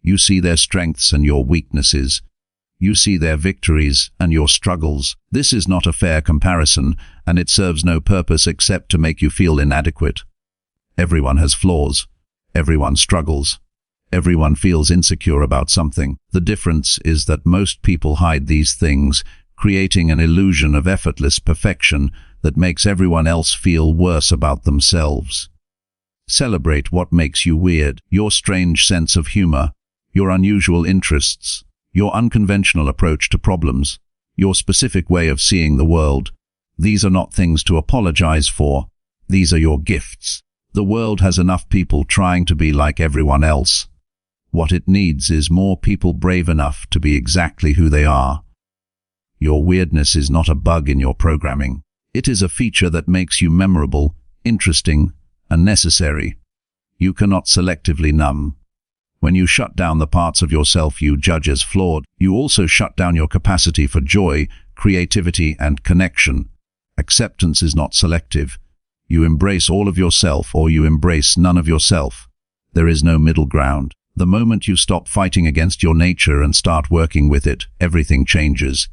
A: You see their strengths and your weaknesses. You see their victories and your struggles. This is not a fair comparison, and it serves no purpose except to make you feel inadequate. Everyone has flaws. Everyone struggles. Everyone feels insecure about something. The difference is that most people hide these things, creating an illusion of effortless perfection that makes everyone else feel worse about themselves. Celebrate what makes you weird, your strange sense of humor, your unusual interests, your unconventional approach to problems, your specific way of seeing the world. These are not things to apologize for. These are your gifts. The world has enough people trying to be like everyone else. What it needs is more people brave enough to be exactly who they are. Your weirdness is not a bug in your programming. It is a feature that makes you memorable, interesting, and necessary. You cannot selectively numb. When you shut down the parts of yourself you judge as flawed, you also shut down your capacity for joy, creativity, and connection. Acceptance is not selective. You embrace all of yourself or you embrace none of yourself. There is no middle ground. The moment you stop fighting against your nature and start working with it, everything changes.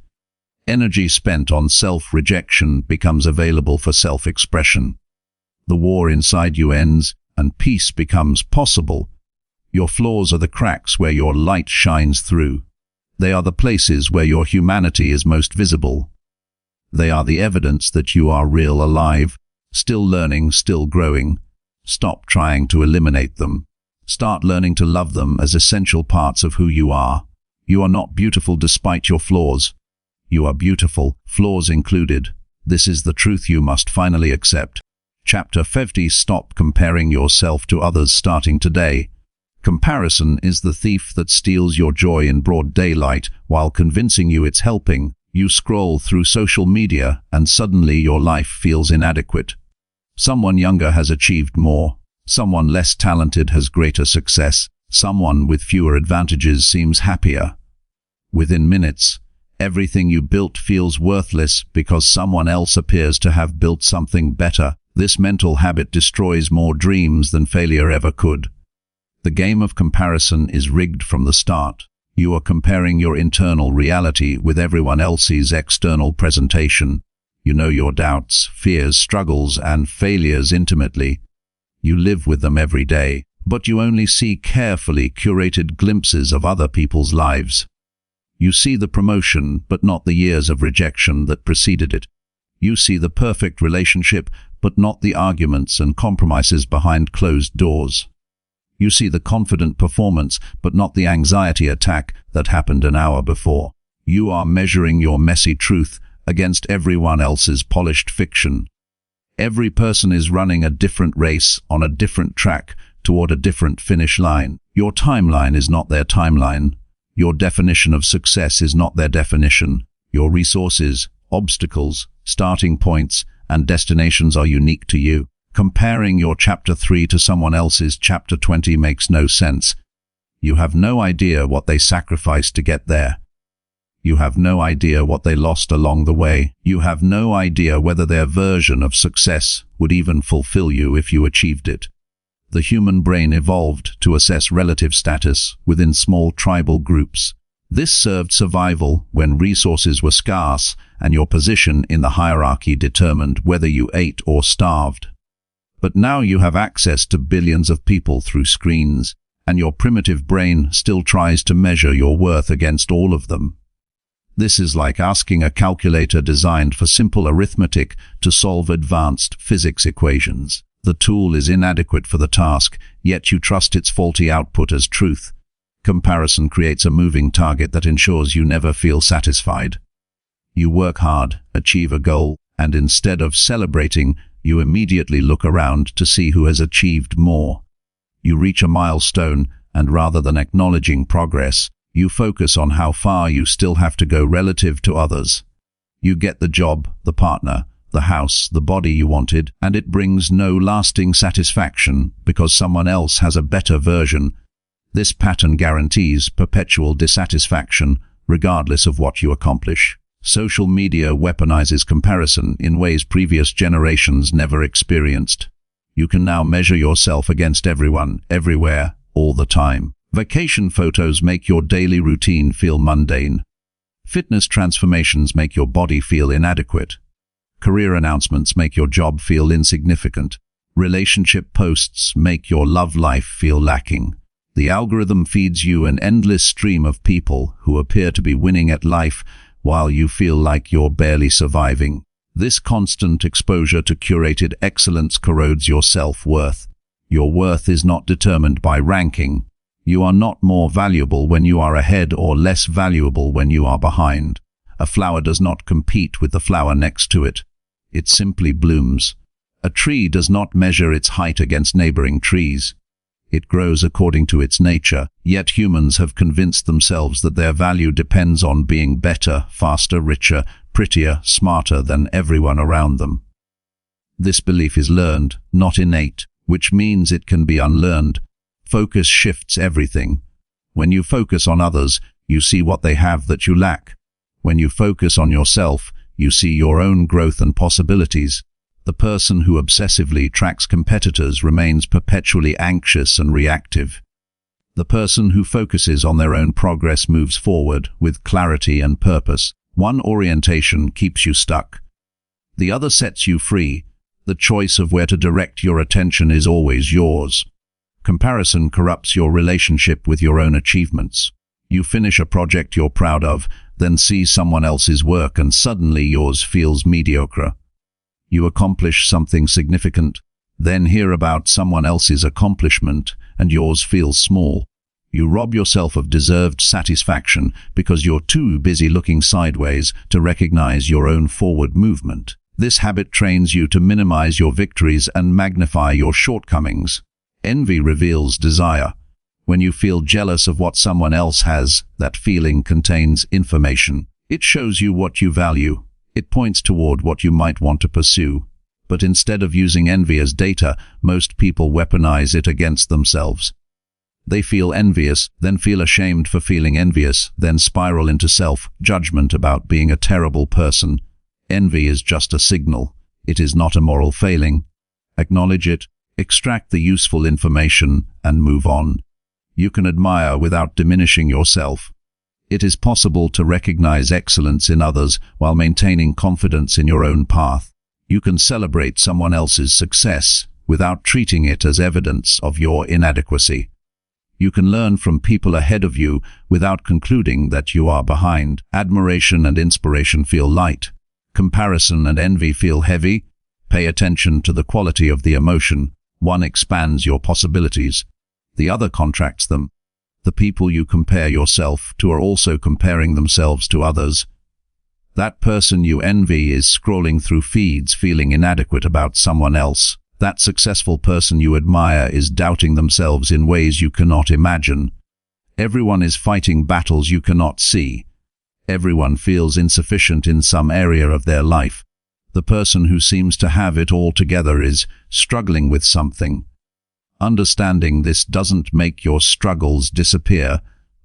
A: Energy spent on self-rejection becomes available for self-expression. The war inside you ends, and peace becomes possible. Your flaws are the cracks where your light shines through. They are the places where your humanity is most visible. They are the evidence that you are real, alive, still learning, still growing. Stop trying to eliminate them. Start learning to love them as essential parts of who you are. You are not beautiful despite your flaws. You are beautiful, flaws included. This is the truth you must finally accept. Chapter 50. Stop comparing yourself to others starting today. Comparison is the thief that steals your joy in broad daylight while convincing you it's helping. You scroll through social media and suddenly your life feels inadequate. Someone younger has achieved more. Someone less talented has greater success. Someone with fewer advantages seems happier. Within minutes, everything you built feels worthless because someone else appears to have built something better. This mental habit destroys more dreams than failure ever could. The game of comparison is rigged from the start. You are comparing your internal reality with everyone else's external presentation. You know your doubts, fears, struggles, and failures intimately. You live with them every day, but you only see carefully curated glimpses of other people's lives. You see the promotion, but not the years of rejection that preceded it. You see the perfect relationship, but not the arguments and compromises behind closed doors. You see the confident performance, but not the anxiety attack that happened an hour before. You are measuring your messy truth against everyone else's polished fiction. Every person is running a different race on a different track toward a different finish line. Your timeline is not their timeline. Your definition of success is not their definition. Your resources, obstacles, starting points, and destinations are unique to you. Comparing your Chapter 3 to someone else's Chapter 20 makes no sense. You have no idea what they sacrificed to get there. You have no idea what they lost along the way. You have no idea whether their version of success would even fulfill you if you achieved it. The human brain evolved to assess relative status within small tribal groups. This served survival when resources were scarce and your position in the hierarchy determined whether you ate or starved. But now you have access to billions of people through screens, and your primitive brain still tries to measure your worth against all of them. This is like asking a calculator designed for simple arithmetic to solve advanced physics equations. The tool is inadequate for the task, yet you trust its faulty output as truth. Comparison creates a moving target that ensures you never feel satisfied. You work hard, achieve a goal, and instead of celebrating, you immediately look around to see who has achieved more. You reach a milestone, and rather than acknowledging progress, you focus on how far you still have to go relative to others. You get the job, the partner, the house, the body you wanted, and it brings no lasting satisfaction because someone else has a better version. This pattern guarantees perpetual dissatisfaction, regardless of what you accomplish. Social media weaponizes comparison in ways previous generations never experienced. You can now measure yourself against everyone, everywhere, all the time. Vacation photos make your daily routine feel mundane. Fitness transformations make your body feel inadequate. Career announcements make your job feel insignificant. Relationship posts make your love life feel lacking. The algorithm feeds you an endless stream of people who appear to be winning at life while you feel like you're barely surviving. This constant exposure to curated excellence corrodes your self-worth. Your worth is not determined by ranking. You are not more valuable when you are ahead or less valuable when you are behind. A flower does not compete with the flower next to it. It simply blooms. A tree does not measure its height against neighboring trees. It grows according to its nature, yet humans have convinced themselves that their value depends on being better, faster, richer, prettier, smarter than everyone around them. This belief is learned, not innate, which means it can be unlearned. Focus shifts everything. When you focus on others, you see what they have that you lack. When you focus on yourself, you see your own growth and possibilities. The person who obsessively tracks competitors remains perpetually anxious and reactive. The person who focuses on their own progress moves forward with clarity and purpose. One orientation keeps you stuck. The other sets you free. The choice of where to direct your attention is always yours. Comparison corrupts your relationship with your own achievements. You finish a project you're proud of, then see someone else's work and suddenly yours feels mediocre. You accomplish something significant, then hear about someone else's accomplishment and yours feels small. You rob yourself of deserved satisfaction because you're too busy looking sideways to recognize your own forward movement. This habit trains you to minimize your victories and magnify your shortcomings. Envy reveals desire. When you feel jealous of what someone else has, that feeling contains information. It shows you what you value. It points toward what you might want to pursue. But instead of using envy as data, most people weaponize it against themselves. They feel envious, then feel ashamed for feeling envious, then spiral into self-judgment about being a terrible person. Envy is just a signal. It is not a moral failing. Acknowledge it, extract the useful information, and move on. You can admire without diminishing yourself. It is possible to recognize excellence in others while maintaining confidence in your own path. You can celebrate someone else's success without treating it as evidence of your inadequacy. You can learn from people ahead of you without concluding that you are behind. Admiration and inspiration feel light. Comparison and envy feel heavy. Pay attention to the quality of the emotion. One expands your possibilities. The other contracts them. The people you compare yourself to are also comparing themselves to others. That person you envy is scrolling through feeds feeling inadequate about someone else. That successful person you admire is doubting themselves in ways you cannot imagine. Everyone is fighting battles you cannot see. Everyone feels insufficient in some area of their life. The person who seems to have it all together is struggling with something. Understanding this doesn't make your struggles disappear,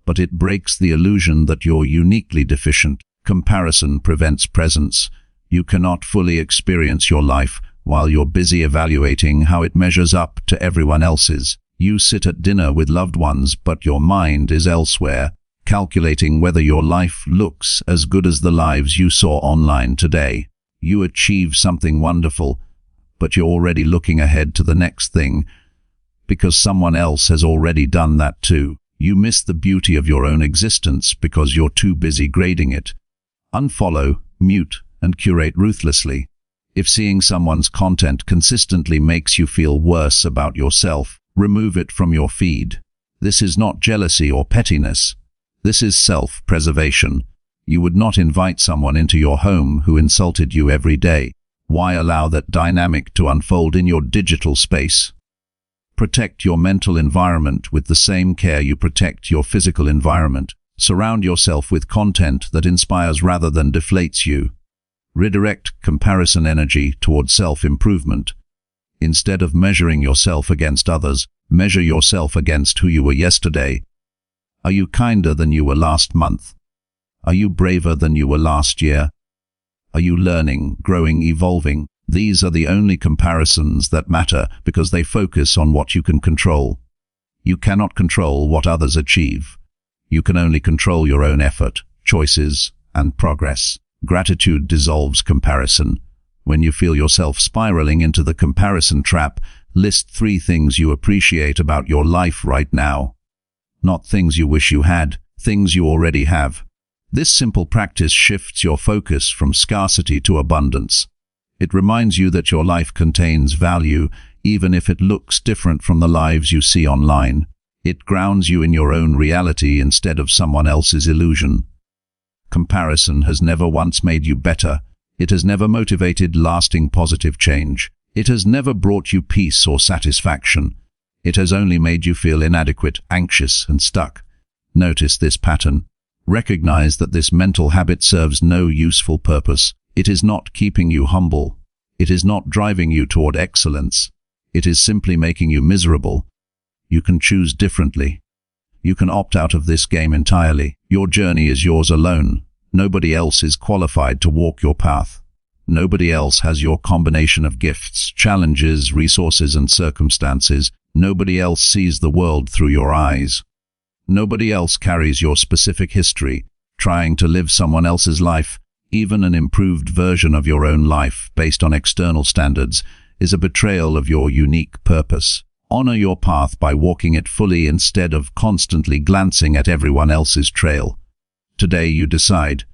A: but it breaks the illusion that you're uniquely deficient. Comparison prevents presence. You cannot fully experience your life while you're busy evaluating how it measures up to everyone else's. You sit at dinner with loved ones, but your mind is elsewhere, calculating whether your life looks as good as the lives you saw online today. You achieve something wonderful, but you're already looking ahead to the next thing, because someone else has already done that too. You miss the beauty of your own existence because you're too busy grading it. Unfollow, mute, and curate ruthlessly. If seeing someone's content consistently makes you feel worse about yourself, remove it from your feed. This is not jealousy or pettiness. This is self-preservation. You would not invite someone into your home who insulted you every day. Why allow that dynamic to unfold in your digital space? Protect your mental environment with the same care you protect your physical environment. Surround yourself with content that inspires rather than deflates you. Redirect comparison energy toward self-improvement. Instead of measuring yourself against others, measure yourself against who you were yesterday. Are you kinder than you were last month? Are you braver than you were last year? Are you learning, growing, evolving? These are the only comparisons that matter because they focus on what you can control. You cannot control what others achieve. You can only control your own effort, choices, and progress. Gratitude dissolves comparison. When you feel yourself spiraling into the comparison trap, list 3 things you appreciate about your life right now. Not things you wish you had, things you already have. This simple practice shifts your focus from scarcity to abundance. It reminds you that your life contains value, even if it looks different from the lives you see online. It grounds you in your own reality instead of someone else's illusion. Comparison has never once made you better. It has never motivated lasting positive change. It has never brought you peace or satisfaction. It has only made you feel inadequate, anxious, and stuck. Notice this pattern. Recognize that this mental habit serves no useful purpose. It is not keeping you humble. It is not driving you toward excellence. It is simply making you miserable. You can choose differently. You can opt out of this game entirely. Your journey is yours alone. Nobody else is qualified to walk your path. Nobody else has your combination of gifts, challenges, resources, and circumstances. Nobody else sees the world through your eyes. Nobody else carries your specific history. Trying to live someone else's life, even an improved version of your own life based on external standards, is a betrayal of your unique purpose. Honor your path by walking it fully instead of constantly glancing at everyone else's trail. Today you decide.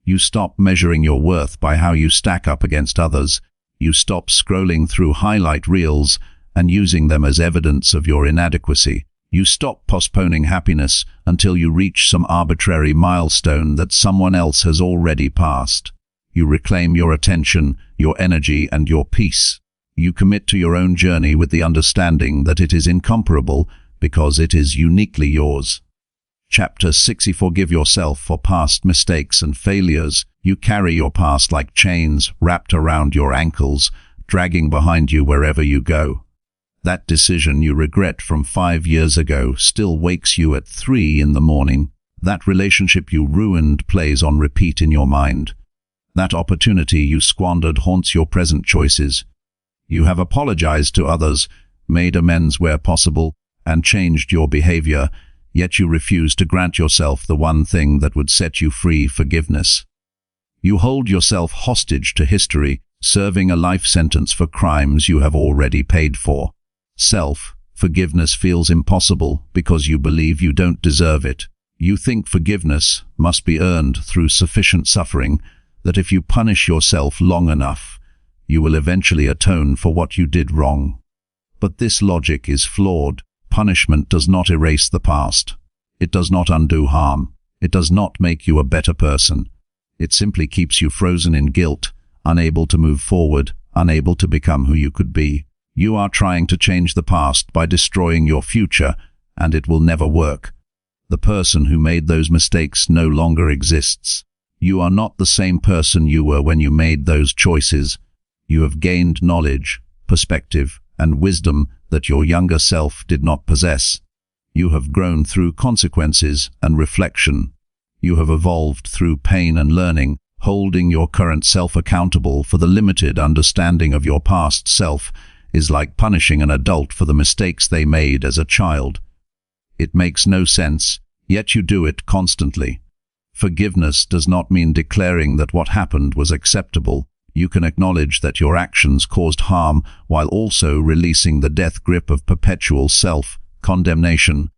A: You stop measuring your worth by how you stack up against others. You stop scrolling through highlight reels and using them as evidence of your inadequacy. You stop postponing happiness until you reach some arbitrary milestone that someone else has already passed. You reclaim your attention, your energy, and your peace. You commit to your own journey with the understanding that it is incomparable because it is uniquely yours. Chapter 60. Forgive yourself for past mistakes and failures. You carry your past like chains wrapped around your ankles, dragging behind you wherever you go. That decision you regret from 5 years ago still wakes you at 3 in the morning. That relationship you ruined plays on repeat in your mind. That opportunity you squandered haunts your present choices. You have apologized to others, made amends where possible, and changed your behavior, yet you refuse to grant yourself the one thing that would set you free: forgiveness. You hold yourself hostage to history, serving a life sentence for crimes you have already paid for. Self-forgiveness feels impossible because you believe you don't deserve it. You think forgiveness must be earned through sufficient suffering, that if you punish yourself long enough, you will eventually atone for what you did wrong. But this logic is flawed. Punishment does not erase the past. It does not undo harm. It does not make you a better person. It simply keeps you frozen in guilt, unable to move forward, unable to become who you could be. You are trying to change the past by destroying your future, and it will never work. The person who made those mistakes no longer exists. You are not the same person you were when you made those choices. You have gained knowledge, perspective, and wisdom that your younger self did not possess. You have grown through consequences and reflection. You have evolved through pain and learning, holding your current self accountable for the limited understanding of your past self is like punishing an adult for the mistakes they made as a child. It makes no sense, yet you do it constantly. Forgiveness does not mean declaring that what happened was acceptable. You can acknowledge that your actions caused harm while also releasing the death grip of perpetual self-condemnation.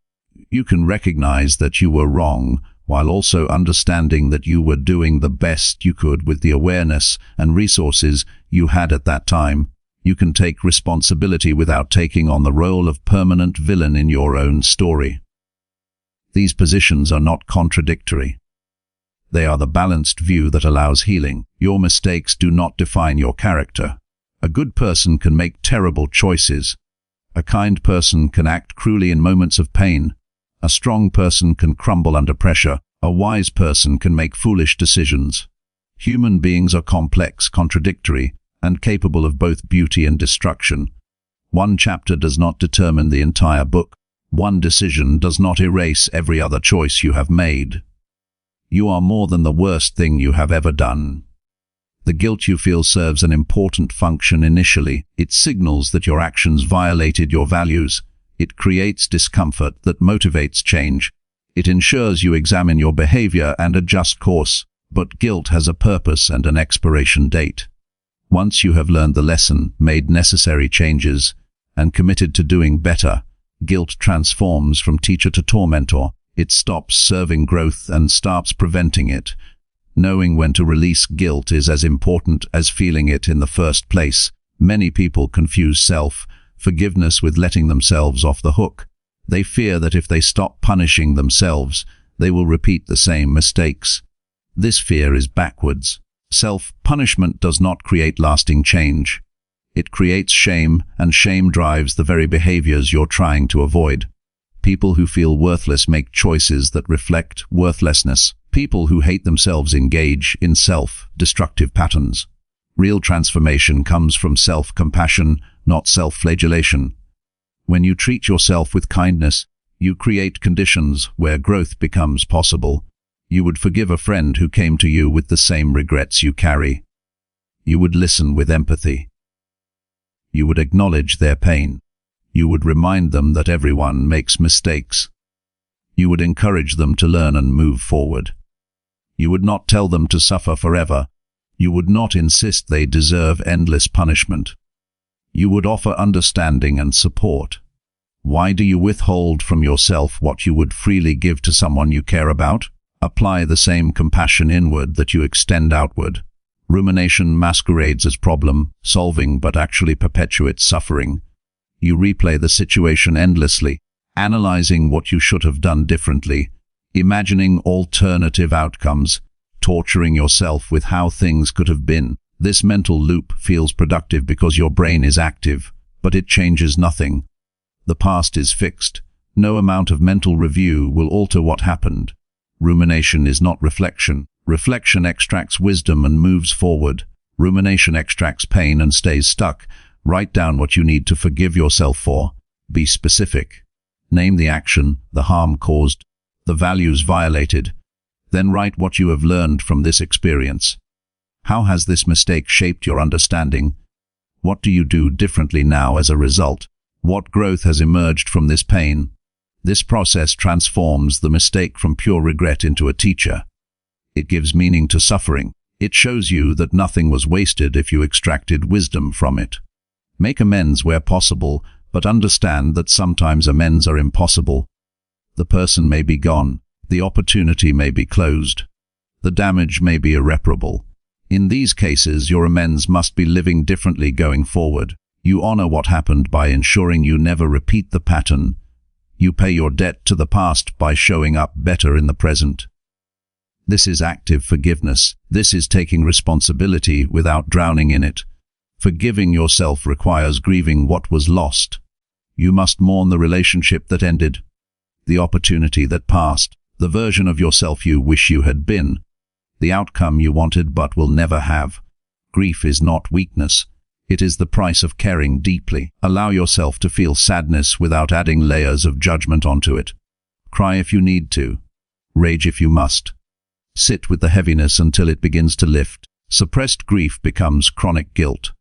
A: You can recognize that you were wrong while also understanding that you were doing the best you could with the awareness and resources you had at that time. You can take responsibility without taking on the role of permanent villain in your own story. These positions are not contradictory. They are the balanced view that allows healing. Your mistakes do not define your character. A good person can make terrible choices. A kind person can act cruelly in moments of pain. A strong person can crumble under pressure. A wise person can make foolish decisions. Human beings are complex, contradictory, and capable of both beauty and destruction. One chapter does not determine the entire book. One decision does not erase every other choice you have made. You are more than the worst thing you have ever done. The guilt you feel serves an important function initially. It signals that your actions violated your values. It creates discomfort that motivates change. It ensures you examine your behavior and adjust course. But guilt has a purpose and an expiration date. Once you have learned the lesson, made necessary changes, and committed to doing better, guilt transforms from teacher to tormentor. It stops serving growth and starts preventing it. Knowing when to release guilt is as important as feeling it in the first place. Many people confuse self-forgiveness with letting themselves off the hook. They fear that if they stop punishing themselves, they will repeat the same mistakes. This fear is backwards. Self-punishment does not create lasting change. It creates shame, and shame drives the very behaviors you're trying to avoid. People who feel worthless make choices that reflect worthlessness. People who hate themselves engage in self-destructive patterns. Real transformation comes from self-compassion, not self-flagellation. When you treat yourself with kindness, you create conditions where growth becomes possible. You would forgive a friend who came to you with the same regrets you carry. You would listen with empathy. You would acknowledge their pain. You would remind them that everyone makes mistakes. You would encourage them to learn and move forward. You would not tell them to suffer forever. You would not insist they deserve endless punishment. You would offer understanding and support. Why do you withhold from yourself what you would freely give to someone you care about? Apply the same compassion inward that you extend outward. Rumination masquerades as problem-solving but actually perpetuates suffering. You replay the situation endlessly, analyzing what you should have done differently, imagining alternative outcomes, torturing yourself with how things could have been. This mental loop feels productive because your brain is active, but it changes nothing. The past is fixed. No amount of mental review will alter what happened. Rumination is not reflection. Reflection extracts wisdom and moves forward. Rumination extracts pain and stays stuck. Write down what you need to forgive yourself for. Be specific. Name the action, the harm caused, the values violated. Then write what you have learned from this experience. How has this mistake shaped your understanding? What do you do differently now as a result? What growth has emerged from this pain? This process transforms the mistake from pure regret into a teacher. It gives meaning to suffering. It shows you that nothing was wasted if you extracted wisdom from it. Make amends where possible, but understand that sometimes amends are impossible. The person may be gone. The opportunity may be closed. The damage may be irreparable. In these cases, your amends must be living differently going forward. You honor what happened by ensuring you never repeat the pattern. You pay your debt to the past by showing up better in the present. This is active forgiveness. This is taking responsibility without drowning in it. Forgiving yourself requires grieving what was lost. You must mourn the relationship that ended, the opportunity that passed, the version of yourself you wish you had been, the outcome you wanted but will never have. Grief is not weakness. It is the price of caring deeply. Allow yourself to feel sadness without adding layers of judgment onto it. Cry if you need to. Rage if you must. Sit with the heaviness until it begins to lift. Suppressed grief becomes chronic guilt.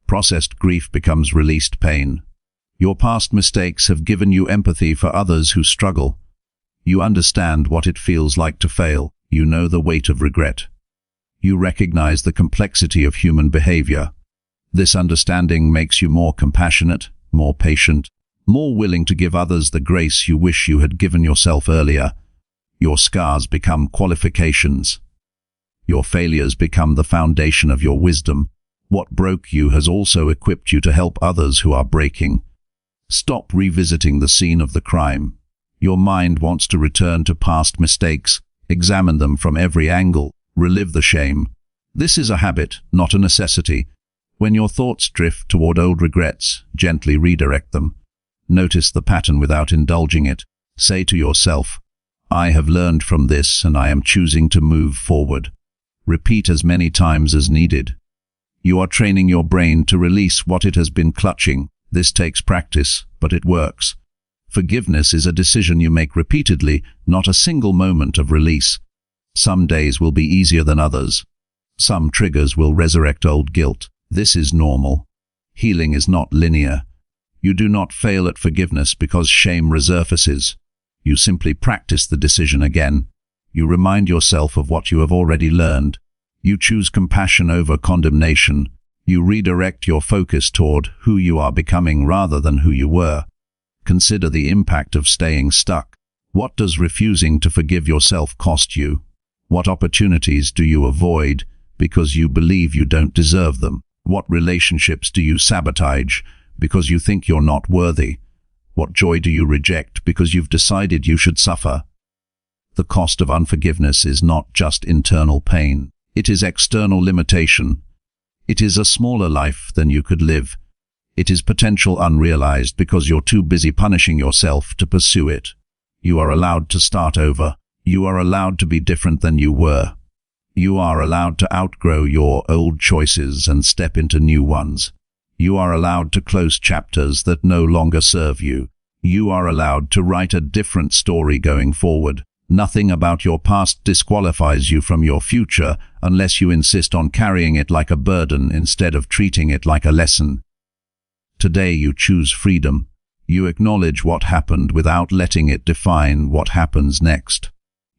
A: Processed grief becomes released pain. Your past mistakes have given you empathy for others who struggle. You understand what it feels like to fail. You know the weight of regret. You recognize the complexity of human behavior. This understanding makes you more compassionate, more patient, more willing to give others the grace you wish you had given yourself earlier. Your scars become qualifications. Your failures become the foundation of your wisdom. What broke you has also equipped you to help others who are breaking. Stop revisiting the scene of the crime. Your mind wants to return to past mistakes. Examine them from every angle. Relive the shame. This is a habit, not a necessity. When your thoughts drift toward old regrets, gently redirect them. Notice the pattern without indulging it. Say to yourself, I have learned from this and I am choosing to move forward. Repeat as many times as needed. You are training your brain to release what it has been clutching. This takes practice, but it works. Forgiveness is a decision you make repeatedly, not a single moment of release. Some days will be easier than others. Some triggers will resurrect old guilt. This is normal. Healing is not linear. You do not fail at forgiveness because shame resurfaces. You simply practice the decision again. You remind yourself of what you have already learned. You choose compassion over condemnation. You redirect your focus toward who you are becoming rather than who you were. Consider the impact of staying stuck. What does refusing to forgive yourself cost you? What opportunities do you avoid because you believe you don't deserve them? What relationships do you sabotage because you think you're not worthy? What joy do you reject because you've decided you should suffer? The cost of unforgiveness is not just internal pain. It is external limitation. It is a smaller life than you could live. It is potential unrealized because you're too busy punishing yourself to pursue it. You are allowed to start over. You are allowed to be different than you were. You are allowed to outgrow your old choices and step into new ones. You are allowed to close chapters that no longer serve you. You are allowed to write a different story going forward. Nothing about your past disqualifies you from your future unless you insist on carrying it like a burden instead of treating it like a lesson. Today you choose freedom. You acknowledge what happened without letting it define what happens next.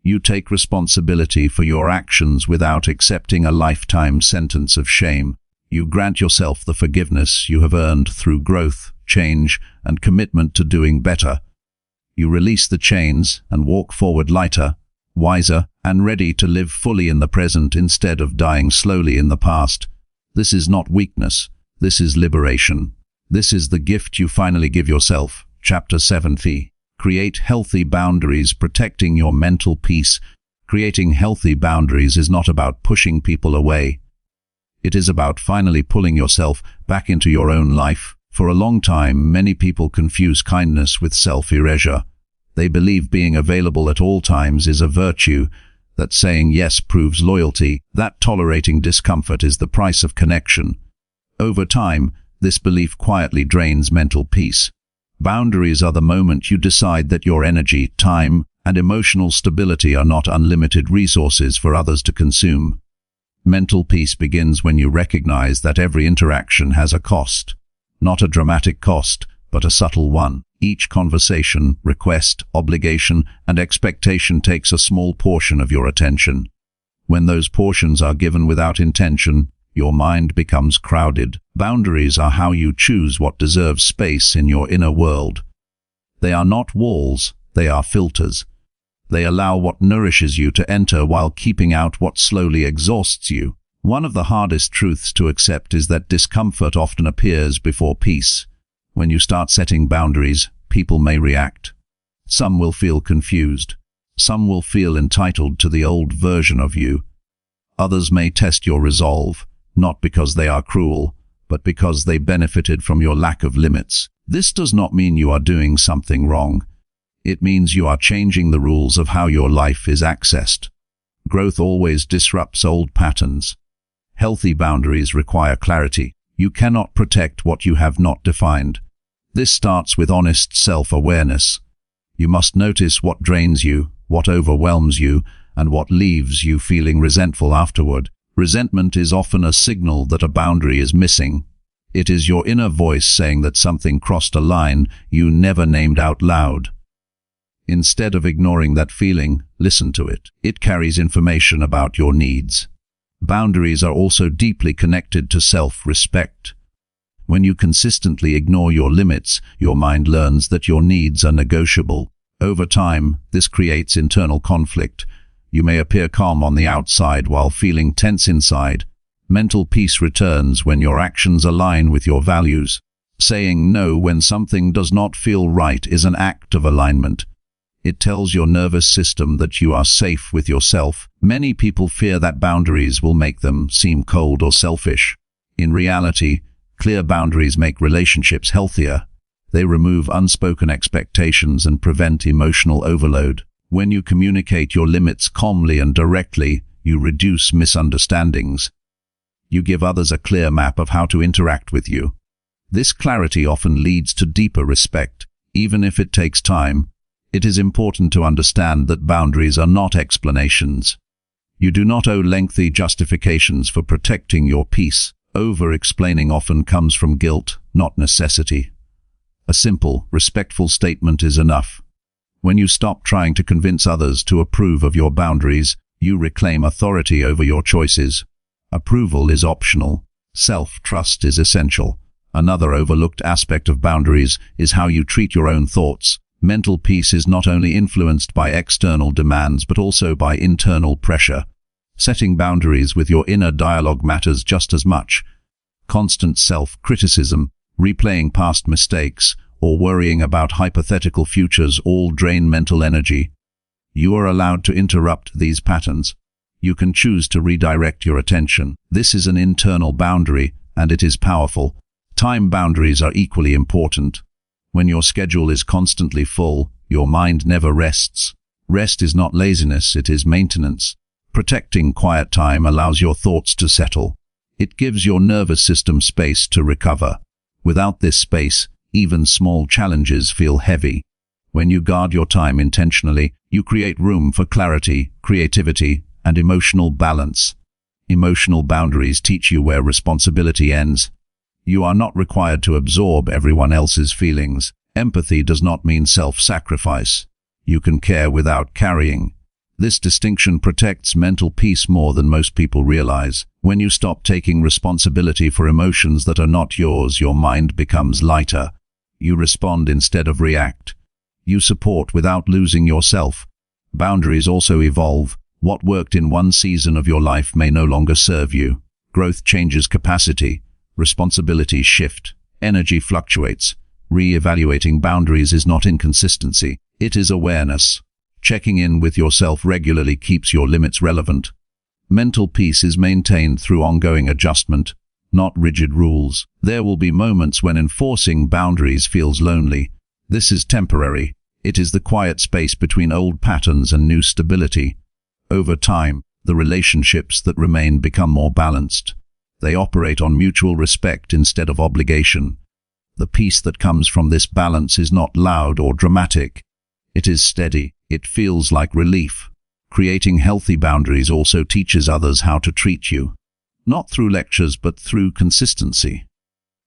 A: You take responsibility for your actions without accepting a lifetime sentence of shame. You grant yourself the forgiveness you have earned through growth, change, and commitment to doing better. You release the chains and walk forward lighter, wiser, and ready to live fully in the present instead of dying slowly in the past. This is not weakness. This is liberation. This is the gift you finally give yourself. Chapter 70. Create healthy boundaries, protecting your mental peace. Creating healthy boundaries is not about pushing people away. It is about finally pulling yourself back into your own life. For a long time, many people confuse kindness with self-erasure. They believe being available at all times is a virtue, that saying yes proves loyalty, that tolerating discomfort is the price of connection. Over time, this belief quietly drains mental peace. Boundaries are the moment you decide that your energy, time, and emotional stability are not unlimited resources for others to consume. Mental peace begins when you recognize that every interaction has a cost. Not a dramatic cost, but a subtle one. Each conversation, request, obligation, and expectation takes a small portion of your attention. When those portions are given without intention, your mind becomes crowded. Boundaries are how you choose what deserves space in your inner world. They are not walls, they are filters. They allow what nourishes you to enter while keeping out what slowly exhausts you. One of the hardest truths to accept is that discomfort often appears before peace. When you start setting boundaries, people may react. Some will feel confused. Some will feel entitled to the old version of you. Others may test your resolve, not because they are cruel, but because they benefited from your lack of limits. This does not mean you are doing something wrong. It means you are changing the rules of how your life is accessed. Growth always disrupts old patterns. Healthy boundaries require clarity. You cannot protect what you have not defined. This starts with honest self-awareness. You must notice what drains you, what overwhelms you, and what leaves you feeling resentful afterward. Resentment is often a signal that a boundary is missing. It is your inner voice saying that something crossed a line you never named out loud. Instead of ignoring that feeling, listen to it. It carries information about your needs. Boundaries are also deeply connected to self-respect. When you consistently ignore your limits, your mind learns that your needs are negotiable. Over time, this creates internal conflict. You may appear calm on the outside while feeling tense inside. Mental peace returns when your actions align with your values. Saying no when something does not feel right is an act of alignment. It tells your nervous system that you are safe with yourself. Many people fear that boundaries will make them seem cold or selfish. In reality, clear boundaries make relationships healthier. They remove unspoken expectations and prevent emotional overload. When you communicate your limits calmly and directly, You reduce misunderstandings. You give others a clear map of how to interact with you. This clarity often leads to deeper respect, even if it takes time. It is important to understand that boundaries are not explanations. You do not owe lengthy justifications for protecting your peace. Over-explaining often comes from guilt, not necessity. A simple, respectful statement is enough. When you stop trying to convince others to approve of your boundaries, you reclaim authority over your choices. Approval is optional. Self-trust is essential. Another overlooked aspect of boundaries is how you treat your own thoughts. Mental peace is not only influenced by external demands but also by internal pressure. Setting boundaries with your inner dialogue matters just as much. Constant self-criticism, replaying past mistakes, or worrying about hypothetical futures all drain mental energy. You are allowed to interrupt these patterns. You can choose to redirect your attention. This is an internal boundary, and it is powerful. Time boundaries are equally important. When your schedule is constantly full, your mind never rests. Rest is not laziness, it is maintenance. Protecting quiet time allows your thoughts to settle. It gives your nervous system space to recover. Without this space, even small challenges feel heavy. When you guard your time intentionally, you create room for clarity, creativity, and emotional balance. Emotional boundaries teach you where responsibility ends. You are not required to absorb everyone else's feelings. Empathy does not mean self-sacrifice. You can care without carrying. This distinction protects mental peace more than most people realize. When you stop taking responsibility for emotions that are not yours, your mind becomes lighter. You respond instead of react. You support without losing yourself. Boundaries also evolve. What worked in one season of your life may no longer serve you. Growth changes capacity. Responsibilities shift. Energy fluctuates. Re-evaluating boundaries is not inconsistency. It is awareness. Checking in with yourself regularly keeps your limits relevant. Mental peace is maintained through ongoing adjustment, not rigid rules. There will be moments when enforcing boundaries feels lonely. This is temporary. It is the quiet space between old patterns and new stability. Over time, the relationships that remain become more balanced. They operate on mutual respect instead of obligation. The peace that comes from this balance is not loud or dramatic. It is steady. It feels like relief. Creating healthy boundaries also teaches others how to treat you. Not through lectures, but through consistency.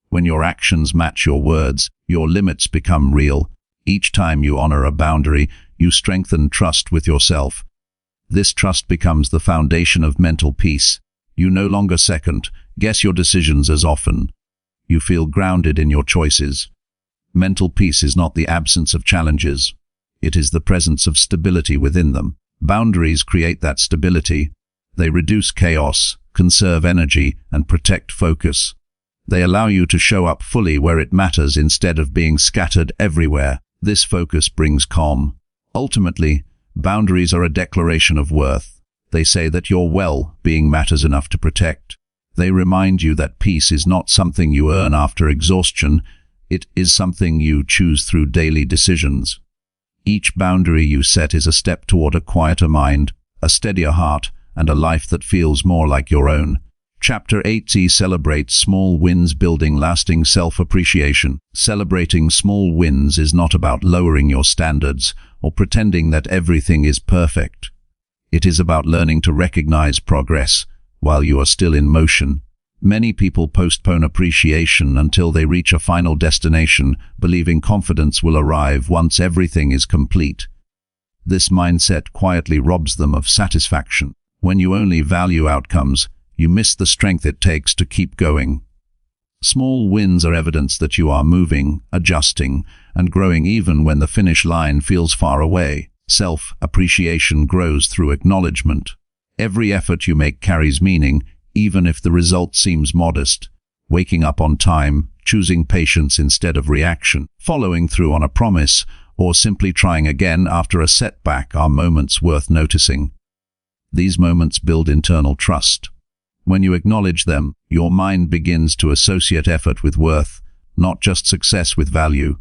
A: When your actions match your words, your limits become real. Each time you honor a boundary, you strengthen trust with yourself. This trust becomes the foundation of mental peace. You no longer second-guess your decisions as often. You feel grounded in your choices. Mental peace is not the absence of challenges. It is the presence of stability within them. Boundaries create that stability. They reduce chaos, conserve energy, and protect focus. They allow you to show up fully where it matters instead of being scattered everywhere. This focus brings calm. Ultimately, boundaries are a declaration of worth. They say that your well-being matters enough to protect. They remind you that peace is not something you earn after exhaustion. It is something you choose through daily decisions. Each boundary you set is a step toward a quieter mind, a steadier heart, and a life that feels more like your own. Chapter 80 celebrates small wins, building lasting self-appreciation. Celebrating small wins is not about lowering your standards or pretending that everything is perfect. It is about learning to recognize progress while you are still in motion. Many people postpone appreciation until they reach a final destination, believing confidence will arrive once everything is complete. This mindset quietly robs them of satisfaction. When you only value outcomes, you miss the strength it takes to keep going. Small wins are evidence that you are moving, adjusting, and growing even when the finish line feels far away. Self-appreciation grows through acknowledgement. Every effort you make carries meaning, even if the result seems modest. Waking up on time, choosing patience instead of reaction, following through on a promise, or simply trying again after a setback are moments worth noticing. These moments build internal trust. When you acknowledge them, your mind begins to associate effort with worth, not just success with value.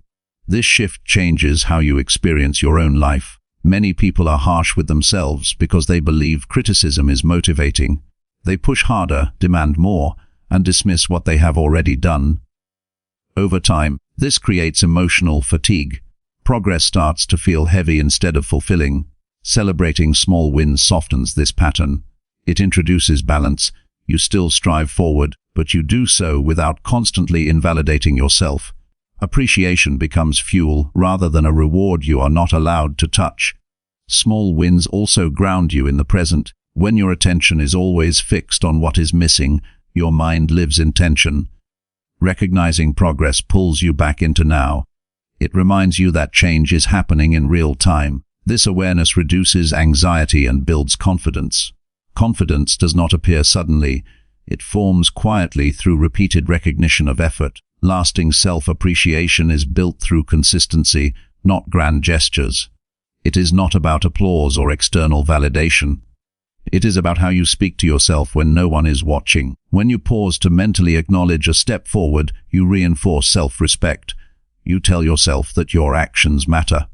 A: This shift changes how you experience your own life. Many people are harsh with themselves because they believe criticism is motivating. They push harder, demand more, and dismiss what they have already done. Over time, this creates emotional fatigue. Progress starts to feel heavy instead of fulfilling. Celebrating small wins softens this pattern. It introduces balance. You still strive forward, but you do so without constantly invalidating yourself. Appreciation becomes fuel rather than a reward you are not allowed to touch. Small wins also ground you in the present. When your attention is always fixed on what is missing, your mind lives in tension. Recognizing progress pulls you back into now. It reminds you that change is happening in real time. This awareness reduces anxiety and builds confidence. Confidence does not appear suddenly. It forms quietly through repeated recognition of effort. Lasting self-appreciation is built through consistency, not grand gestures. It is not about applause or external validation. It is about how you speak to yourself when no one is watching. When you pause to mentally acknowledge a step forward, you reinforce self-respect. You tell yourself that your actions matter.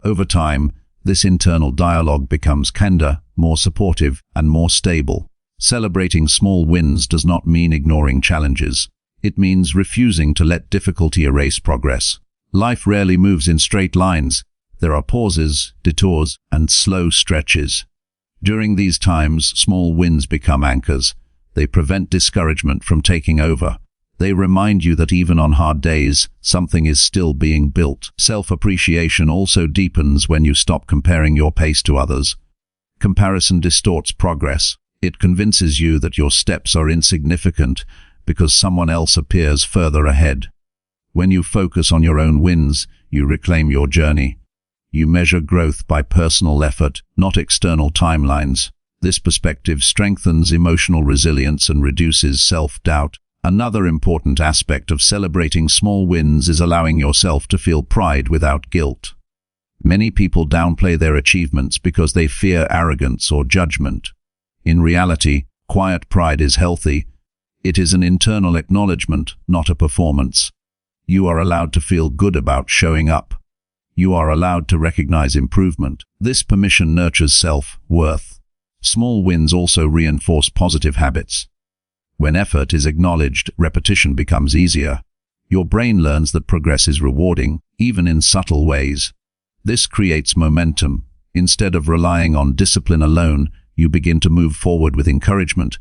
A: Over time, this internal dialogue becomes kinder, more supportive, and more stable. Celebrating small wins does not mean ignoring challenges. It means refusing to let difficulty erase progress. Life rarely moves in straight lines. There are pauses, detours, and slow stretches. During these times, small wins become anchors. They prevent discouragement from taking over. They remind you that even on hard days, something is still being built. Self-appreciation also deepens when you stop comparing your pace to others. Comparison distorts progress. It convinces you that your steps are insignificant because someone else appears further ahead. When you focus on your own wins, you reclaim your journey. You measure growth by personal effort, not external timelines. This perspective strengthens emotional resilience and reduces self-doubt. Another important aspect of celebrating small wins is allowing yourself to feel pride without guilt. Many people downplay their achievements because they fear arrogance or judgment. In reality, quiet pride is healthy. It is an internal acknowledgement, not a performance. You are allowed to feel good about showing up. You are allowed to recognize improvement. This permission nurtures self-worth. Small wins also reinforce positive habits. When effort is acknowledged, repetition becomes easier. Your brain learns that progress is rewarding, even in subtle ways. This creates momentum. Instead of relying on discipline alone, you begin to move forward with encouragement.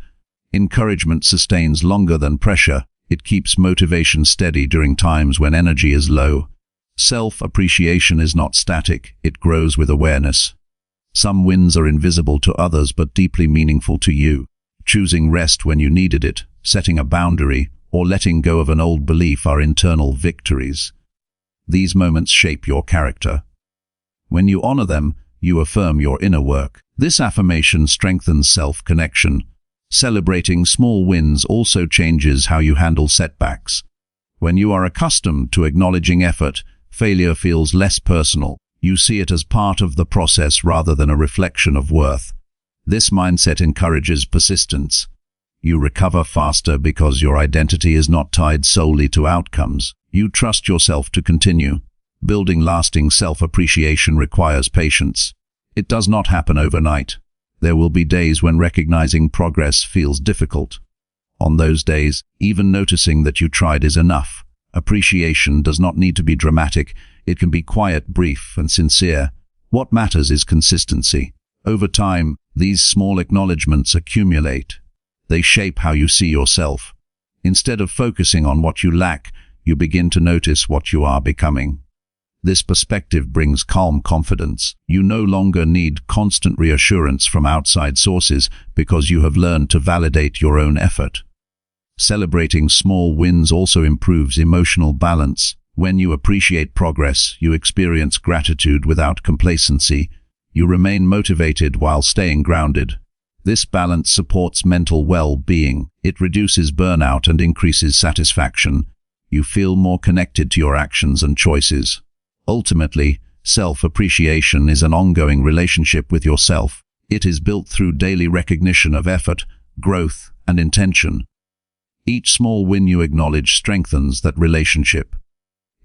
A: Encouragement sustains longer than pressure. It keeps motivation steady during times when energy is low. Self-appreciation is not static. It grows with awareness. Some wins are invisible to others but deeply meaningful to you. Choosing rest when you needed it, setting a boundary, or letting go of an old belief are internal victories. These moments shape your character. When you honor them, you affirm your inner work. This affirmation strengthens self-connection. Celebrating small wins also changes how you handle setbacks. When you are accustomed to acknowledging effort, failure feels less personal. You see it as part of the process rather than a reflection of worth. This mindset encourages persistence. You recover faster because your identity is not tied solely to outcomes. You trust yourself to continue. Building lasting self-appreciation requires patience. It does not happen overnight. There will be days when recognizing progress feels difficult. On those days, even noticing that you tried is enough. Appreciation does not need to be dramatic. It can be quiet, brief, and sincere. What matters is consistency. Over time, these small acknowledgements accumulate. They shape how you see yourself. Instead of focusing on what you lack, you begin to notice what you are becoming. This perspective brings calm confidence. You no longer need constant reassurance from outside sources because you have learned to validate your own effort. Celebrating small wins also improves emotional balance. When you appreciate progress, you experience gratitude without complacency. You remain motivated while staying grounded. This balance supports mental well-being. It reduces burnout and increases satisfaction. You feel more connected to your actions and choices. Ultimately, self-appreciation is an ongoing relationship with yourself. It is built through daily recognition of effort, growth, and intention. Each small win you acknowledge strengthens that relationship.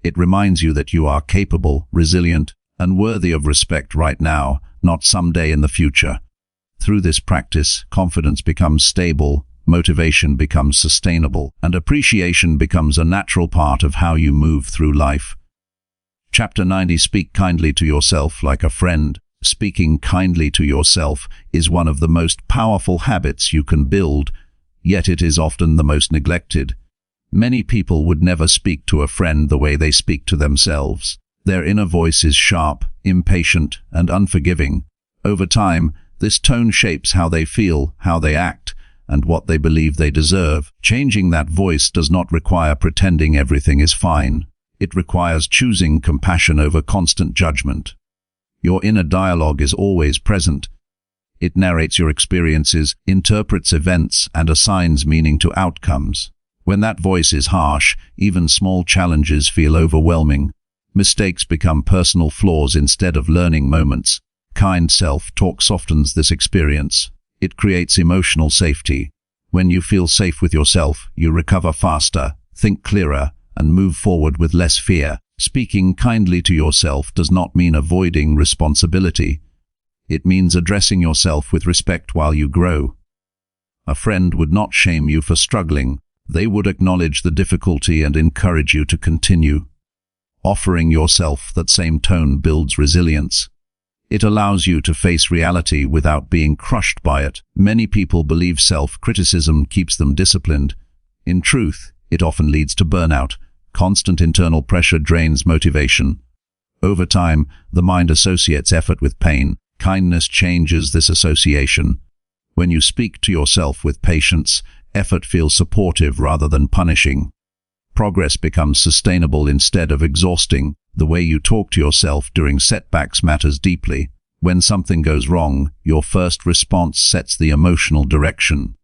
A: It reminds you that you are capable, resilient, and worthy of respect right now, not someday in the future. Through this practice, confidence becomes stable, motivation becomes sustainable, and appreciation becomes a natural part of how you move through life. Chapter 90. Speak kindly to yourself like a friend. Speaking kindly to yourself is one of the most powerful habits you can build, yet it is often the most neglected. Many people would never speak to a friend the way they speak to themselves. Their inner voice is sharp, impatient, and unforgiving. Over time, this tone shapes how they feel, how they act, and what they believe they deserve. Changing that voice does not require pretending everything is fine. It requires choosing compassion over constant judgment. Your inner dialogue is always present. It narrates your experiences, interprets events, and assigns meaning to outcomes. When that voice is harsh, even small challenges feel overwhelming. Mistakes become personal flaws instead of learning moments. Kind self-talk softens this experience. It creates emotional safety. When you feel safe with yourself, you recover faster, think clearer, and move forward with less fear. Speaking kindly to yourself does not mean avoiding responsibility. It means addressing yourself with respect while you grow. A friend would not shame you for struggling. They would acknowledge the difficulty and encourage you to continue. Offering yourself that same tone builds resilience. It allows you to face reality without being crushed by it. Many people believe self-criticism keeps them disciplined. In truth, it often leads to burnout. Constant internal pressure drains motivation. Over time, the mind associates effort with pain. Kindness changes this association. When you speak to yourself with patience, effort feels supportive rather than punishing. Progress becomes sustainable instead of exhausting. The way you talk to yourself during setbacks matters deeply. When something goes wrong, your first response sets the emotional direction.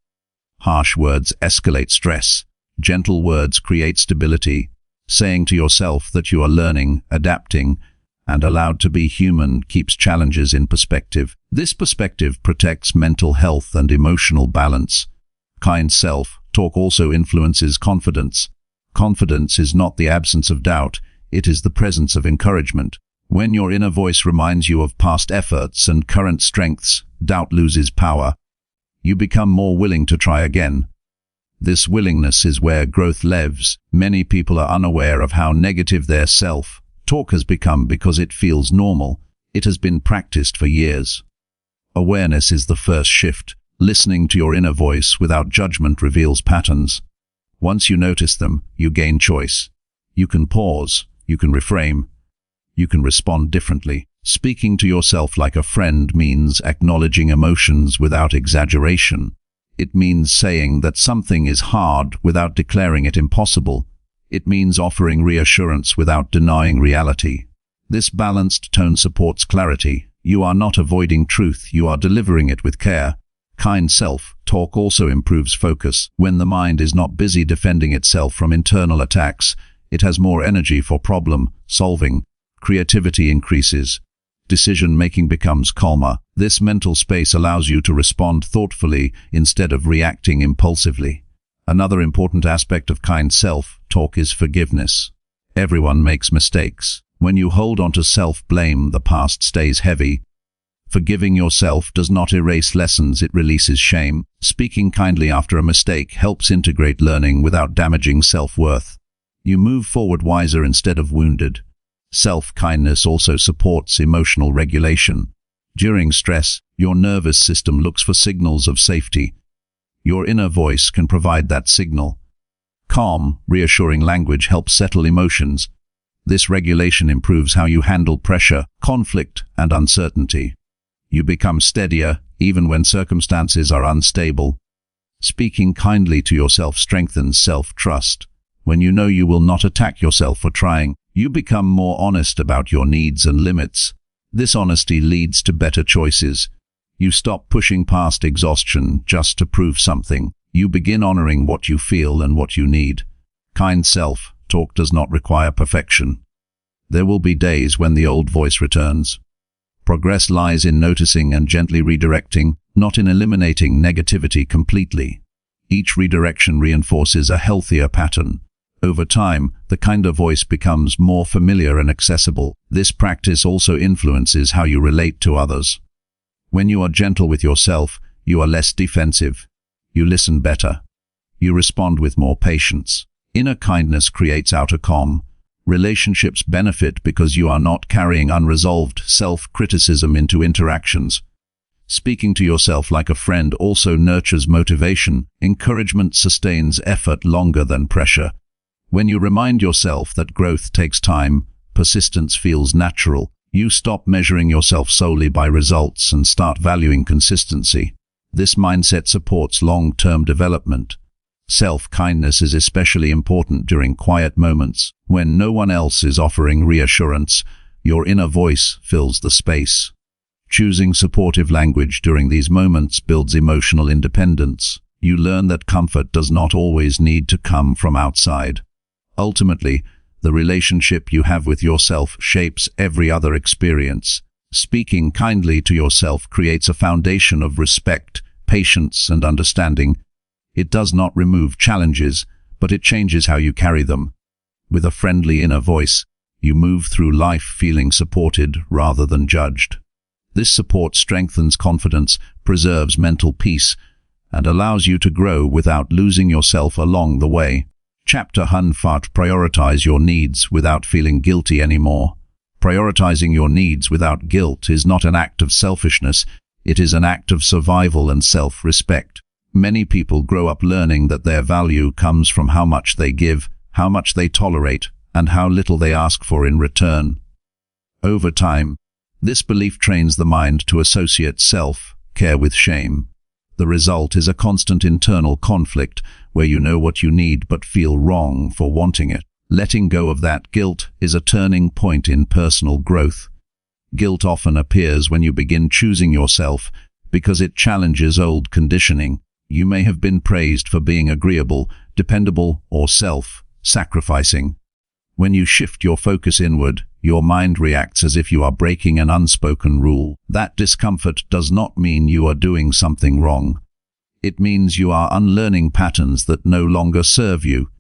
A: Harsh words escalate stress. Gentle words create stability. Saying to yourself that you are learning, adapting, and allowed to be human keeps challenges in perspective. This perspective protects mental health and emotional balance. Kind self-talk also influences confidence. Confidence is not the absence of doubt, it is the presence of encouragement. When your inner voice reminds you of past efforts and current strengths, doubt loses power. You become more willing to try again. This willingness is where growth lives. Many people are unaware of how negative their self-talk has become because it feels normal. It has been practiced for years. Awareness is the first shift. Listening to your inner voice without judgment reveals patterns. Once you notice them, you gain choice. You can pause, you can reframe, you can respond differently. Speaking to yourself like a friend means acknowledging emotions without exaggeration. It means saying that something is hard without declaring it impossible. It means offering reassurance without denying reality. This balanced tone supports clarity. You are not avoiding truth, you are delivering it with care. Kind self-talk also improves focus. When the mind is not busy defending itself from internal attacks, it has more energy for problem-solving. Creativity increases. Decision-making becomes calmer. This mental space allows you to respond thoughtfully instead of reacting impulsively. Another important aspect of kind self-talk is forgiveness. Everyone makes mistakes. When you hold on to self-blame, the past stays heavy. Forgiving yourself does not erase lessons, it releases shame. Speaking kindly after a mistake helps integrate learning without damaging self-worth. You move forward wiser instead of wounded. Self-kindness also supports emotional regulation. During stress, your nervous system looks for signals of safety. Your inner voice can provide that signal. Calm, reassuring language helps settle emotions. This regulation improves how you handle pressure, conflict, and uncertainty. You become steadier, even when circumstances are unstable. Speaking kindly to yourself strengthens self-trust. When you know you will not attack yourself for trying, you become more honest about your needs and limits. This honesty leads to better choices. You stop pushing past exhaustion just to prove something. You begin honoring what you feel and what you need. Kind self-talk does not require perfection. There will be days when the old voice returns. Progress lies in noticing and gently redirecting, not in eliminating negativity completely. Each redirection reinforces a healthier pattern. Over time, the kinder voice becomes more familiar and accessible. This practice also influences how you relate to others. When you are gentle with yourself, you are less defensive. You listen better. You respond with more patience. Inner kindness creates outer calm. Relationships benefit because you are not carrying unresolved self-criticism into interactions. Speaking to yourself like a friend also nurtures motivation. Encouragement sustains effort longer than pressure. When you remind yourself that growth takes time, persistence feels natural. You stop measuring yourself solely by results and start valuing consistency. This mindset supports long-term development. Self-kindness is especially important during quiet moments. When no one else is offering reassurance, your inner voice fills the space. Choosing supportive language during these moments builds emotional independence. You learn that comfort does not always need to come from outside. Ultimately, the relationship you have with yourself shapes every other experience. Speaking kindly to yourself creates a foundation of respect, patience, and understanding. It does not remove challenges, but it changes how you carry them. With a friendly inner voice, you move through life feeling supported rather than judged. This support strengthens confidence, preserves mental peace, and allows you to grow without losing yourself along the way. Chapter 1: Prioritize your needs without feeling guilty anymore. Prioritizing your needs without guilt is not an act of selfishness, it is an act of survival and self-respect. Many people grow up learning that their value comes from how much they give, how much they tolerate, and how little they ask for in return. Over time, this belief trains the mind to associate self-care with shame. The result is a constant internal conflict where you know what you need but feel wrong for wanting it. Letting go of that guilt is a turning point in personal growth. Guilt often appears when you begin choosing yourself because it challenges old conditioning. You may have been praised for being agreeable, dependable, or self-sacrificing. When you shift your focus inward, your mind reacts as if you are breaking an unspoken rule. That discomfort does not mean you are doing something wrong. It means you are unlearning patterns that no longer serve you.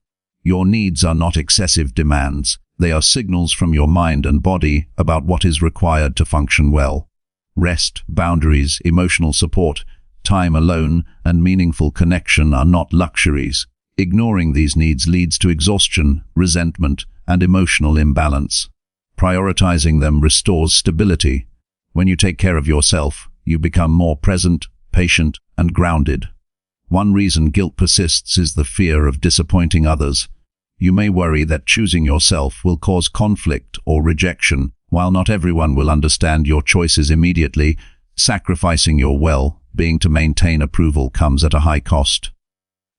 A: Your needs are not excessive demands. They are signals from your mind and body about what is required to function well. Rest, boundaries, emotional support, time alone, and meaningful connection are not luxuries. Ignoring these needs leads to exhaustion, resentment, and emotional imbalance. Prioritizing them restores stability. When you take care of yourself, you become more present, patient, and grounded. One reason guilt persists is the fear of disappointing others. You may worry that choosing yourself will cause conflict or rejection. While not everyone will understand your choices immediately, sacrificing your well-being to maintain approval comes at a high cost.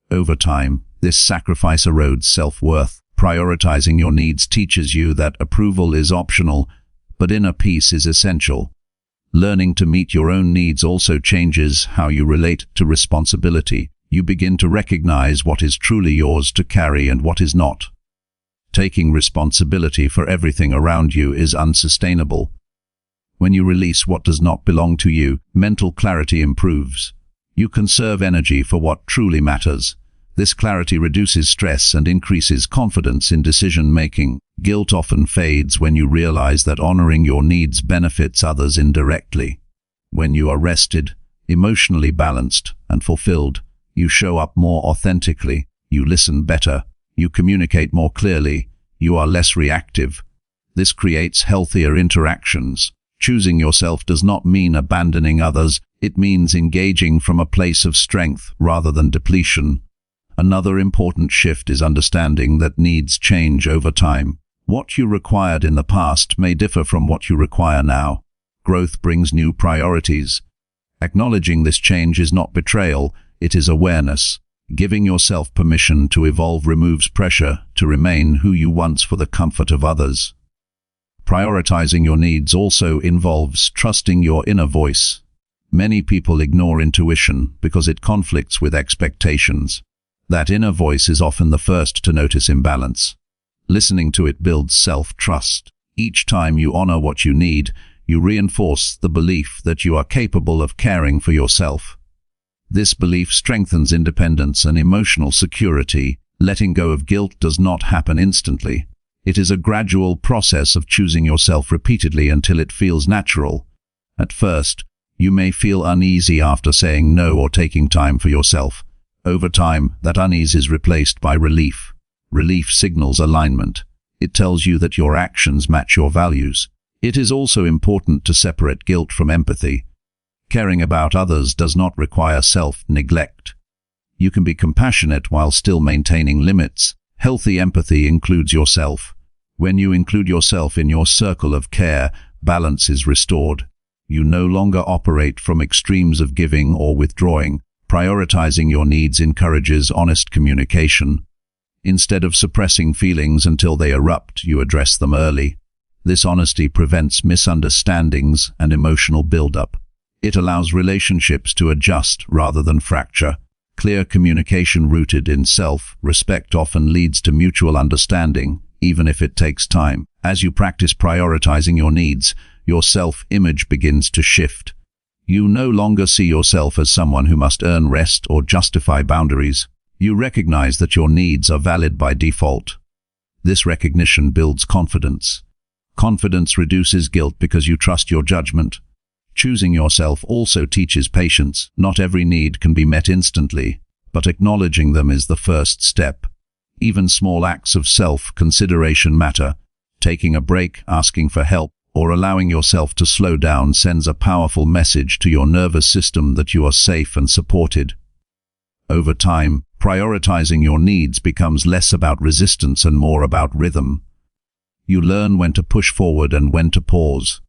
A: Over time, this sacrifice erodes self-worth. Prioritizing your needs teaches you that approval is optional, but inner peace is essential. Learning to meet your own needs also changes how you relate to responsibility. You begin to recognize what is truly yours to carry and what is not. Taking responsibility for everything around you is unsustainable. When you release what does not belong to you, mental clarity improves. You conserve energy for what truly matters. This clarity reduces stress and increases confidence in decision-making. Guilt often fades when you realize that honoring your needs benefits others indirectly. When you are rested, emotionally balanced, and fulfilled, you show up more authentically, you listen better, you communicate more clearly, you are less reactive. This creates healthier interactions. Choosing yourself does not mean abandoning others, it means engaging from a place of strength rather than depletion. Another important shift is understanding that needs change over time. What you required in the past may differ from what you require now. Growth brings new priorities. Acknowledging this change is not betrayal, it is awareness. Giving yourself permission to evolve removes pressure to remain who you once for the comfort of others. Prioritizing your needs also involves trusting your inner voice. Many people ignore intuition because it conflicts with expectations. That inner voice is often the first to notice imbalance. Listening to it builds self-trust. Each time you honor what you need, you reinforce the belief that you are capable of caring for yourself. This belief strengthens independence and emotional security, Letting go of guilt does not happen instantly. It is a gradual process of choosing yourself repeatedly until it feels natural. At first, you may feel uneasy after saying no or taking time for yourself. Over time, that unease is replaced by relief. Relief signals alignment. It tells you that your actions match your values. It is also important to separate guilt from empathy. Caring about others does not require self-neglect. You can be compassionate while still maintaining limits. Healthy empathy includes yourself. When you include yourself in your circle of care, balance is restored. You no longer operate from extremes of giving or withdrawing. Prioritizing your needs encourages honest communication. Instead of suppressing feelings until they erupt, you address them early. This honesty prevents misunderstandings and emotional buildup. It allows relationships to adjust rather than fracture. Clear communication rooted in self-respect often leads to mutual understanding, even if it takes time. As you practice prioritizing your needs, your self-image begins to shift. You no longer see yourself as someone who must earn rest or justify boundaries. You recognize that your needs are valid by default. This recognition builds confidence. Confidence reduces guilt because you trust your judgment. Choosing yourself also teaches patience. Not every need can be met instantly, but acknowledging them is the first step. Even small acts of self-consideration matter. Taking a break, asking for help, or allowing yourself to slow down sends a powerful message to your nervous system that you are safe and supported. Over time, prioritizing your needs becomes less about resistance and more about rhythm. You learn when to push forward and when to pause.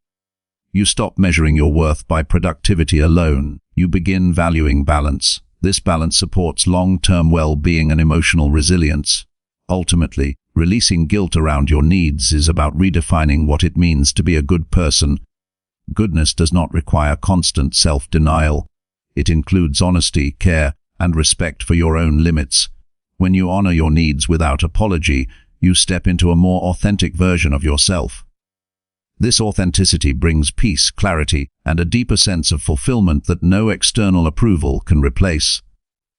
A: You stop measuring your worth by productivity alone. You begin valuing balance. This balance supports long-term well-being and emotional resilience. Ultimately, releasing guilt around your needs is about redefining what it means to be a good person. Goodness does not require constant self-denial. It includes honesty, care, and respect for your own limits. When you honor your needs without apology, you step into a more authentic version of yourself. This authenticity brings peace, clarity, and a deeper sense of fulfillment that no external approval can replace.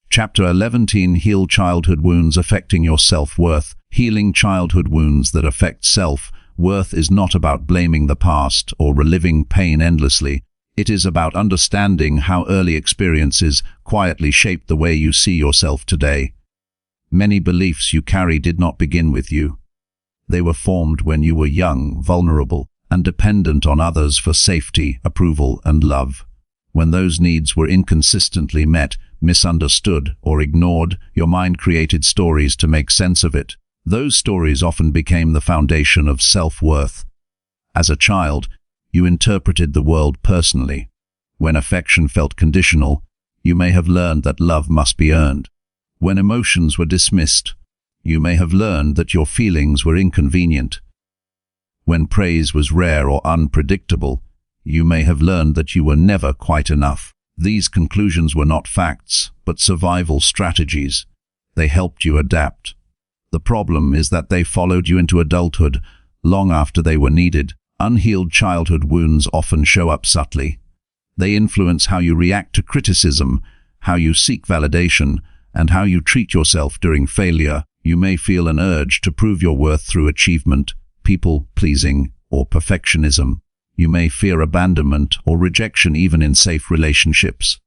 A: Chapter 11. Heal childhood wounds affecting your self-worth. Healing childhood wounds that affect self-worth is not about blaming the past or reliving pain endlessly. It is about understanding how early experiences quietly shape the way you see yourself today. Many beliefs you carry did not begin with you. They were formed when you were young, vulnerable, and dependent on others for safety, approval, and love. When those needs were inconsistently met, misunderstood, or ignored, your mind created stories to make sense of it. Those stories often became the foundation of self-worth. As a child, you interpreted the world personally. When affection felt conditional, you may have learned that love must be earned. When emotions were dismissed, you may have learned that your feelings were inconvenient. When praise was rare or unpredictable, you may have learned that you were never quite enough. These conclusions were not facts, but survival strategies. They helped you adapt. The problem is that they followed you into adulthood, long after they were needed. Unhealed childhood wounds often show up subtly. They influence how you react to criticism, how you seek validation, and how you treat yourself during failure. You may feel an urge to prove your worth through achievement, people-pleasing, or perfectionism. You may fear abandonment or rejection even in safe relationships.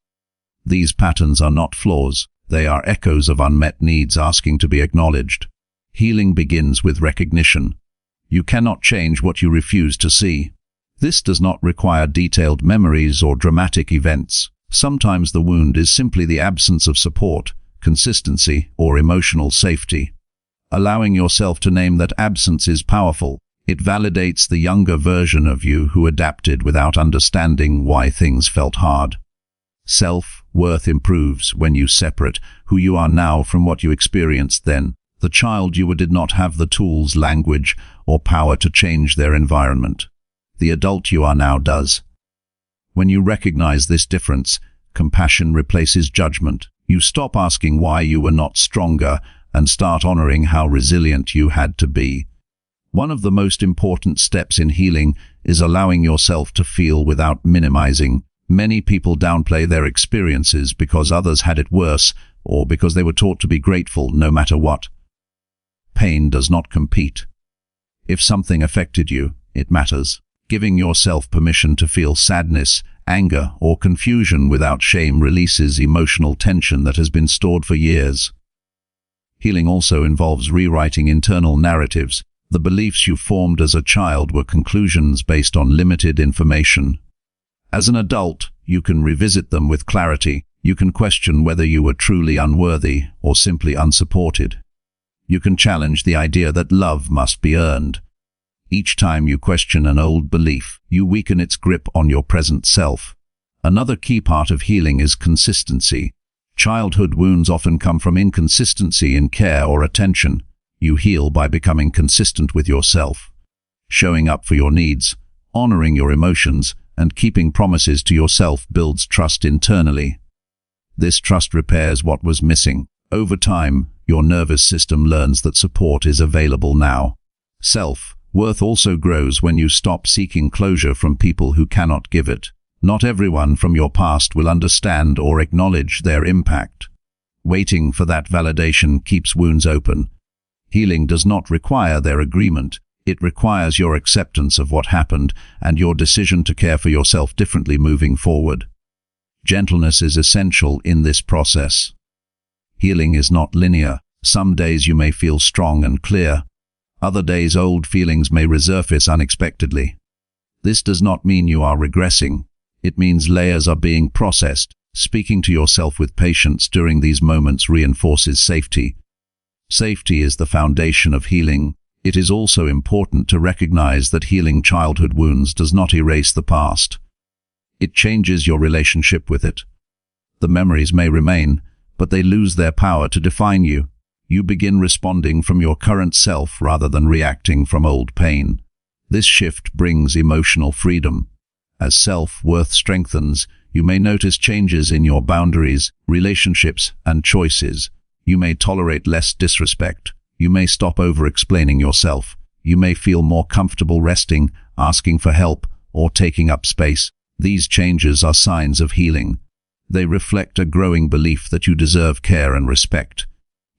A: These patterns are not flaws. They are echoes of unmet needs asking to be acknowledged. Healing begins with recognition. You cannot change what you refuse to see. This does not require detailed memories or dramatic events. Sometimes the wound is simply the absence of support, consistency, or emotional safety. Allowing yourself to name that absence is powerful. It validates the younger version of you who adapted without understanding why things felt hard. Self-worth improves when you separate who you are now from what you experienced then. The child you were did not have the tools, language, or power to change their environment. The adult you are now does. When you recognize this difference, compassion replaces judgment. You stop asking why you were not stronger and start honoring how resilient you had to be. One of the most important steps in healing is allowing yourself to feel without minimizing. Many people downplay their experiences because others had it worse, or because they were taught to be grateful no matter what. pain does not compete. If something affected you, it matters. Giving yourself permission to feel sadness, anger, or confusion without shame releases emotional tension that has been stored for years. Healing also involves rewriting internal narratives. The beliefs you formed as a child were conclusions based on limited information. As an adult, you can revisit them with clarity. You can question whether you were truly unworthy or simply unsupported. You can challenge the idea that love must be earned. Each time you question an old belief, you weaken its grip on your present self. Another key part of healing is consistency. Childhood wounds often come from inconsistency in care or attention. You heal by becoming consistent with yourself, showing up for your needs, honoring your emotions, and keeping promises to yourself builds trust internally. This trust repairs what was missing. Over time, your nervous system learns that support is available now. Self-worth also grows when you stop seeking closure from people who cannot give it. Not everyone from your past will understand or acknowledge their impact. Waiting for that validation keeps wounds open. Healing does not require their agreement. It requires your acceptance of what happened and your decision to care for yourself differently moving forward. Gentleness is essential in this process. Healing is not linear. Some days you may feel strong and clear. Other days old feelings may resurface unexpectedly. This does not mean you are regressing. It means layers are being processed. Speaking to yourself with patience during these moments reinforces safety. Safety is the foundation of healing. It is also important to recognize that healing childhood wounds does not erase the past. It changes your relationship with it. The memories may remain, but they lose their power to define you. You begin responding from your current self rather than reacting from old pain. This shift brings emotional freedom. As self-worth strengthens, you may notice changes in your boundaries, relationships, and choices. You may tolerate less disrespect. You may stop over-explaining yourself. You may feel more comfortable resting, asking for help, or taking up space. These changes are signs of healing. They reflect a growing belief that you deserve care and respect.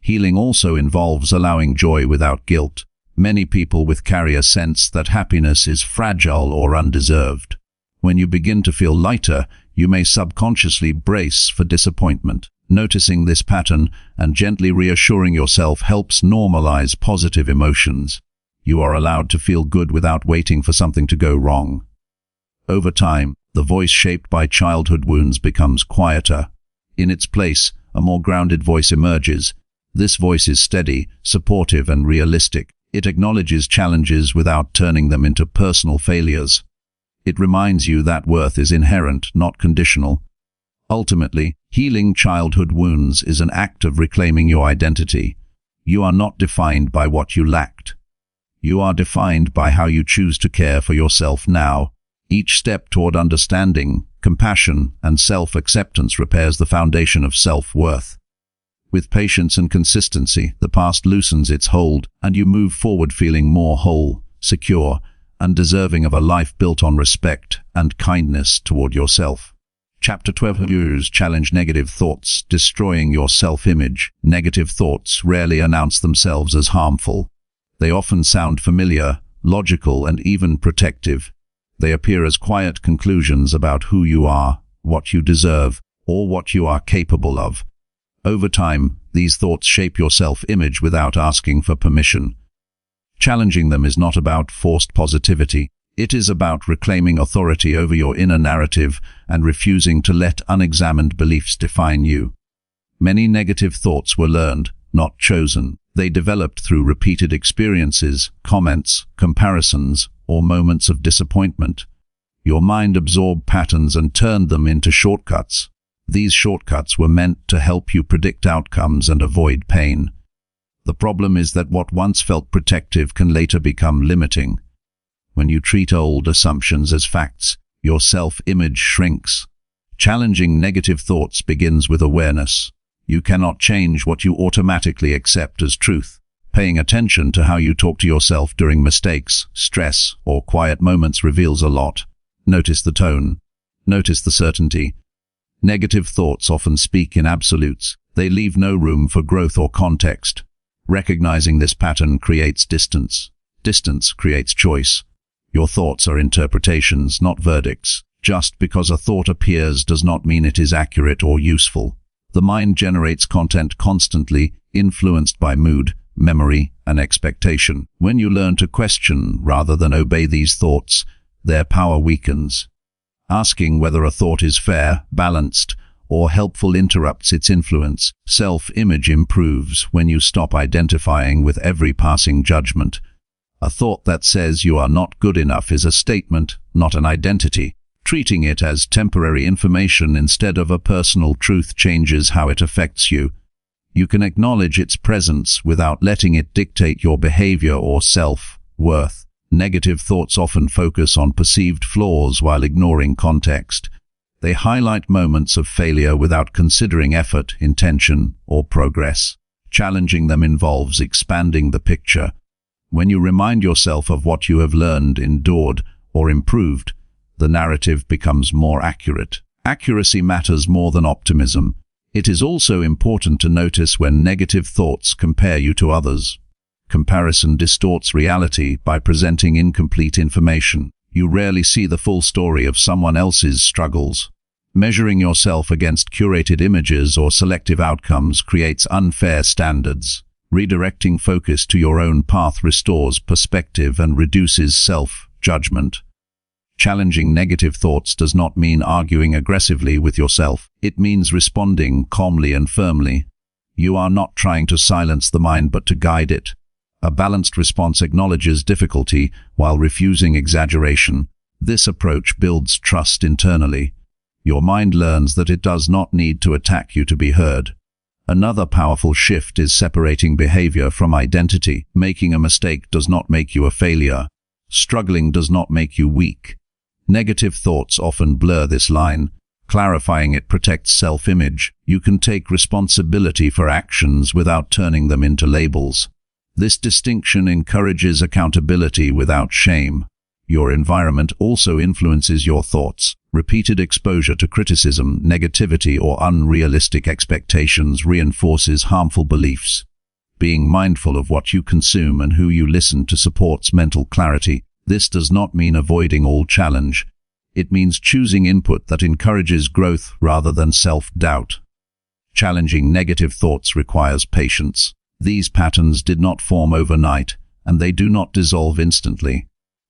A: Healing also involves allowing joy without guilt. Many people carry a sense that happiness is fragile or undeserved. When you begin to feel lighter, you may subconsciously brace for disappointment. Noticing this pattern and gently reassuring yourself helps normalize positive emotions. You are allowed to feel good without waiting for something to go wrong. Over time, the voice shaped by childhood wounds becomes quieter. In its place, a more grounded voice emerges. This voice is steady, supportive, and realistic. It acknowledges challenges without turning them into personal failures. It reminds you that worth is inherent, not conditional. Ultimately, healing childhood wounds is an act of reclaiming your identity. You are not defined by what you lacked. You are defined by how you choose to care for yourself now. Each step toward understanding, compassion, and self-acceptance repairs the foundation of self-worth. With patience and consistency, the past loosens its hold, and you move forward feeling more whole, secure, and deserving of a life built on respect and kindness toward yourself. Chapter 12 Use challenge negative thoughts, destroying your self-image. Negative thoughts rarely announce themselves as harmful. They often sound familiar, logical, and even protective. They appear as quiet conclusions about who you are, what you deserve, or what you are capable of. Over time, these thoughts shape your self-image without asking for permission. Challenging them is not about forced positivity. It is about reclaiming authority over your inner narrative and refusing to let unexamined beliefs define you. Many negative thoughts were learned, not chosen. They developed through repeated experiences, comments, comparisons, or moments of disappointment. Your mind absorbed patterns and turned them into shortcuts. These shortcuts were meant to help you predict outcomes and avoid pain. The problem is that what once felt protective can later become limiting. When you treat old assumptions as facts, your self-image shrinks. Challenging negative thoughts begins with awareness. You cannot change what you automatically accept as truth. Paying attention to how you talk to yourself during mistakes, stress, or quiet moments reveals a lot. Notice the tone. Notice the certainty. Negative thoughts often speak in absolutes. They leave no room for growth or context. Recognizing this pattern creates distance. Distance creates choice. Your thoughts are interpretations, not verdicts. Just because a thought appears does not mean it is accurate or useful. The mind generates content constantly, influenced by mood, memory, and expectation. When you learn to question rather than obey these thoughts, their power weakens. Asking whether a thought is fair, balanced, or helpful interrupts its influence. Self-image improves when you stop identifying with every passing judgment. A thought that says you are not good enough is a statement, not an identity. Treating it as temporary information instead of a personal truth changes how it affects you. You can acknowledge its presence without letting it dictate your behavior or self-worth. Negative thoughts often focus on perceived flaws while ignoring context. They highlight moments of failure without considering effort, intention, or progress. Challenging them involves expanding the picture. When you remind yourself of what you have learned, endured, or improved, the narrative becomes more accurate. Accuracy matters more than optimism. It is also important to notice when negative thoughts compare you to others. Comparison distorts reality by presenting incomplete information. You rarely see the full story of someone else's struggles. Measuring yourself against curated images or selective outcomes creates unfair standards. Redirecting focus to your own path restores perspective and reduces self-judgment. Challenging negative thoughts does not mean arguing aggressively with yourself. It means responding calmly and firmly. You are not trying to silence the mind but to guide it. A balanced response acknowledges difficulty while refusing exaggeration. This approach builds trust internally. Your mind learns that it does not need to attack you to be heard. Another powerful shift is separating behavior from identity. Making a mistake does not make you a failure. Struggling does not make you weak. Negative thoughts often blur this line. Clarifying it protects self-image. You can take responsibility for actions without turning them into labels. This distinction encourages accountability without shame. Your environment also influences your thoughts. Repeated exposure to criticism, negativity, or unrealistic expectations reinforces harmful beliefs. Being mindful of what you consume and who you listen to supports mental clarity. This does not mean avoiding all challenge. It means choosing input that encourages growth rather than self-doubt. Challenging negative thoughts requires patience. These patterns did not form overnight, and they do not dissolve instantly.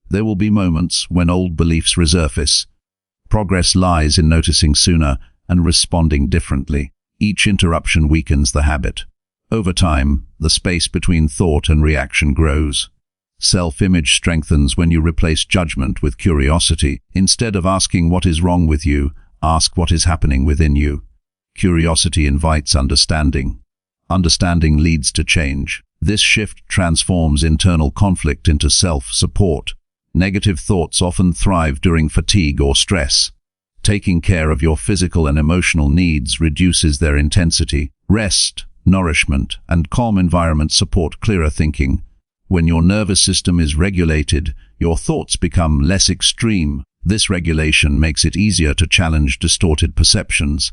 A: There will be moments when old beliefs resurface. Progress lies in noticing sooner and responding differently. Each interruption weakens the habit. Over time, the space between thought and reaction grows. Self-image strengthens when you replace judgment with curiosity. Instead of asking what is wrong with you, ask what is happening within you. Curiosity invites understanding. Understanding leads to change. This shift transforms internal conflict into self-support. Negative thoughts often thrive during fatigue or stress. Taking care of your physical and emotional needs reduces their intensity. Rest, nourishment, and calm environments support clearer thinking. When your nervous system is regulated, your thoughts become less extreme. This regulation makes it easier to challenge distorted perceptions.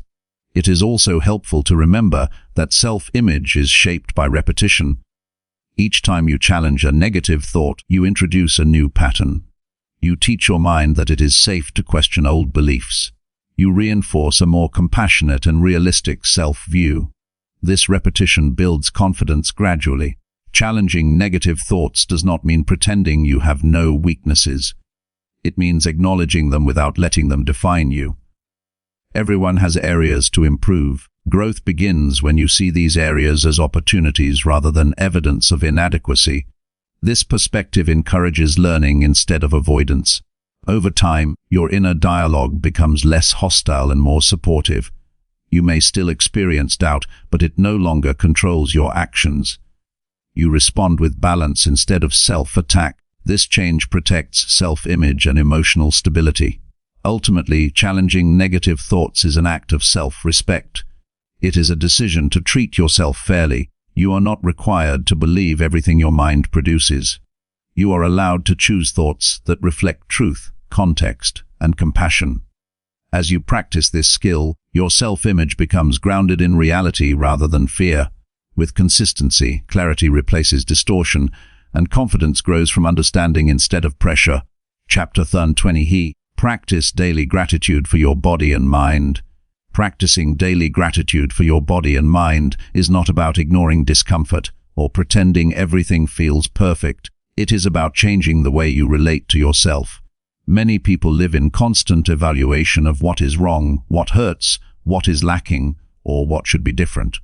A: It is also helpful to remember that self-image is shaped by repetition. Each time you challenge a negative thought, you introduce a new pattern. You teach your mind that it is safe to question old beliefs. You reinforce a more compassionate and realistic self-view. This repetition builds confidence gradually. Challenging negative thoughts does not mean pretending you have no weaknesses. It means acknowledging them without letting them define you. Everyone has areas to improve. Growth begins when you see these areas as opportunities rather than evidence of inadequacy. This perspective encourages learning instead of avoidance. Over time, your inner dialogue becomes less hostile and more supportive. You may still experience doubt, but it no longer controls your actions. You respond with balance instead of self-attack. This change protects self-image and emotional stability. Ultimately, challenging negative thoughts is an act of self-respect. It is a decision to treat yourself fairly. You are not required to believe everything your mind produces. You are allowed to choose thoughts that reflect truth, context, and compassion. As you practice this skill, your self-image becomes grounded in reality rather than fear. With consistency, clarity replaces distortion, and confidence grows from understanding instead of pressure. Chapter 20. Practice daily gratitude for your body and mind. Practicing daily gratitude for your body and mind is not about ignoring discomfort or pretending everything feels perfect. It is about changing the way you relate to yourself. Many people live in constant evaluation of what is wrong, what hurts, what is lacking, or what should be different.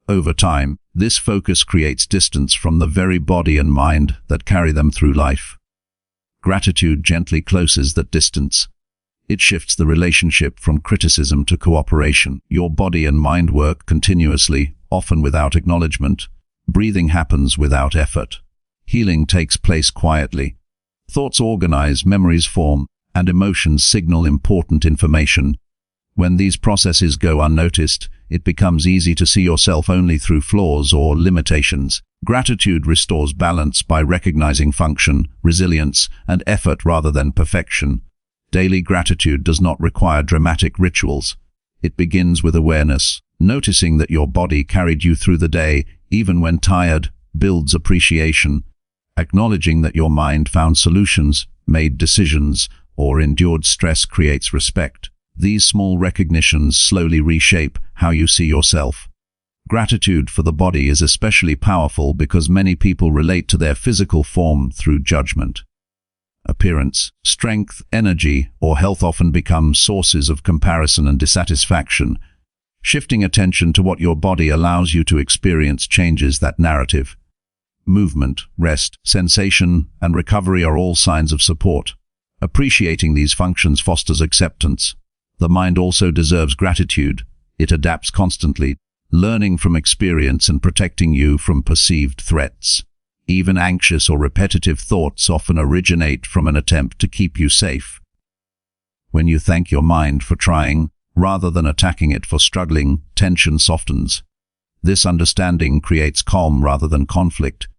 A: Over time, this focus creates distance from the very body and mind that carry them through life. Gratitude gently closes that distance. It shifts the relationship from criticism to cooperation. Your body and mind work continuously, often without acknowledgement. Breathing happens without effort. Healing takes place quietly. Thoughts organize, memories form, and emotions signal important information. When these processes go unnoticed, it becomes easy to see yourself only through flaws or limitations. Gratitude restores balance by recognizing function, resilience, and effort rather than perfection. Daily gratitude does not require dramatic rituals. It begins with awareness. Noticing that your body carried you through the day, even when tired, builds appreciation. Acknowledging that your mind found solutions, made decisions, or endured stress creates respect. These small recognitions slowly reshape how you see yourself. Gratitude for the body is especially powerful because many people relate to their physical form through judgment. Appearance, strength, energy, or health often become sources of comparison and dissatisfaction. Shifting attention to what your body allows you to experience changes that narrative. Movement, rest, sensation, and recovery are all signs of support. Appreciating these functions fosters acceptance. The mind also deserves gratitude. It adapts constantly, learning from experience and protecting you from perceived threats. Even anxious or repetitive thoughts often originate from an attempt to keep you safe. When you thank your mind for trying, rather than attacking it for struggling, tension softens. This understanding creates calm rather than conflict.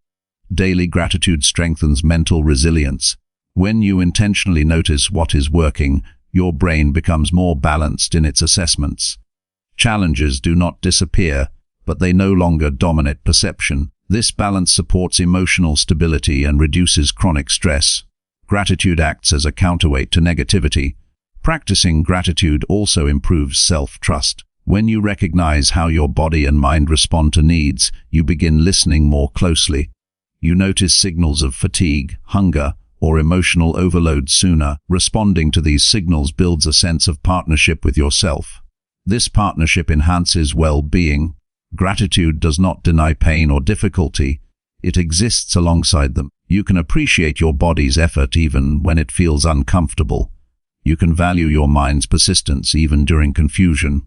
A: Daily gratitude strengthens mental resilience. When you intentionally notice what is working, your brain becomes more balanced in its assessments. Challenges do not disappear, but they no longer dominate perception. This balance supports emotional stability and reduces chronic stress. Gratitude acts as a counterweight to negativity. Practicing gratitude also improves self-trust. When you recognize how your body and mind respond to needs, you begin listening more closely. You notice signals of fatigue, hunger, or emotional overload sooner. Responding to these signals builds a sense of partnership with yourself. This partnership enhances well-being. Gratitude does not deny pain or difficulty. It exists alongside them. You can appreciate your body's effort even when it feels uncomfortable. You can value your mind's persistence even during confusion.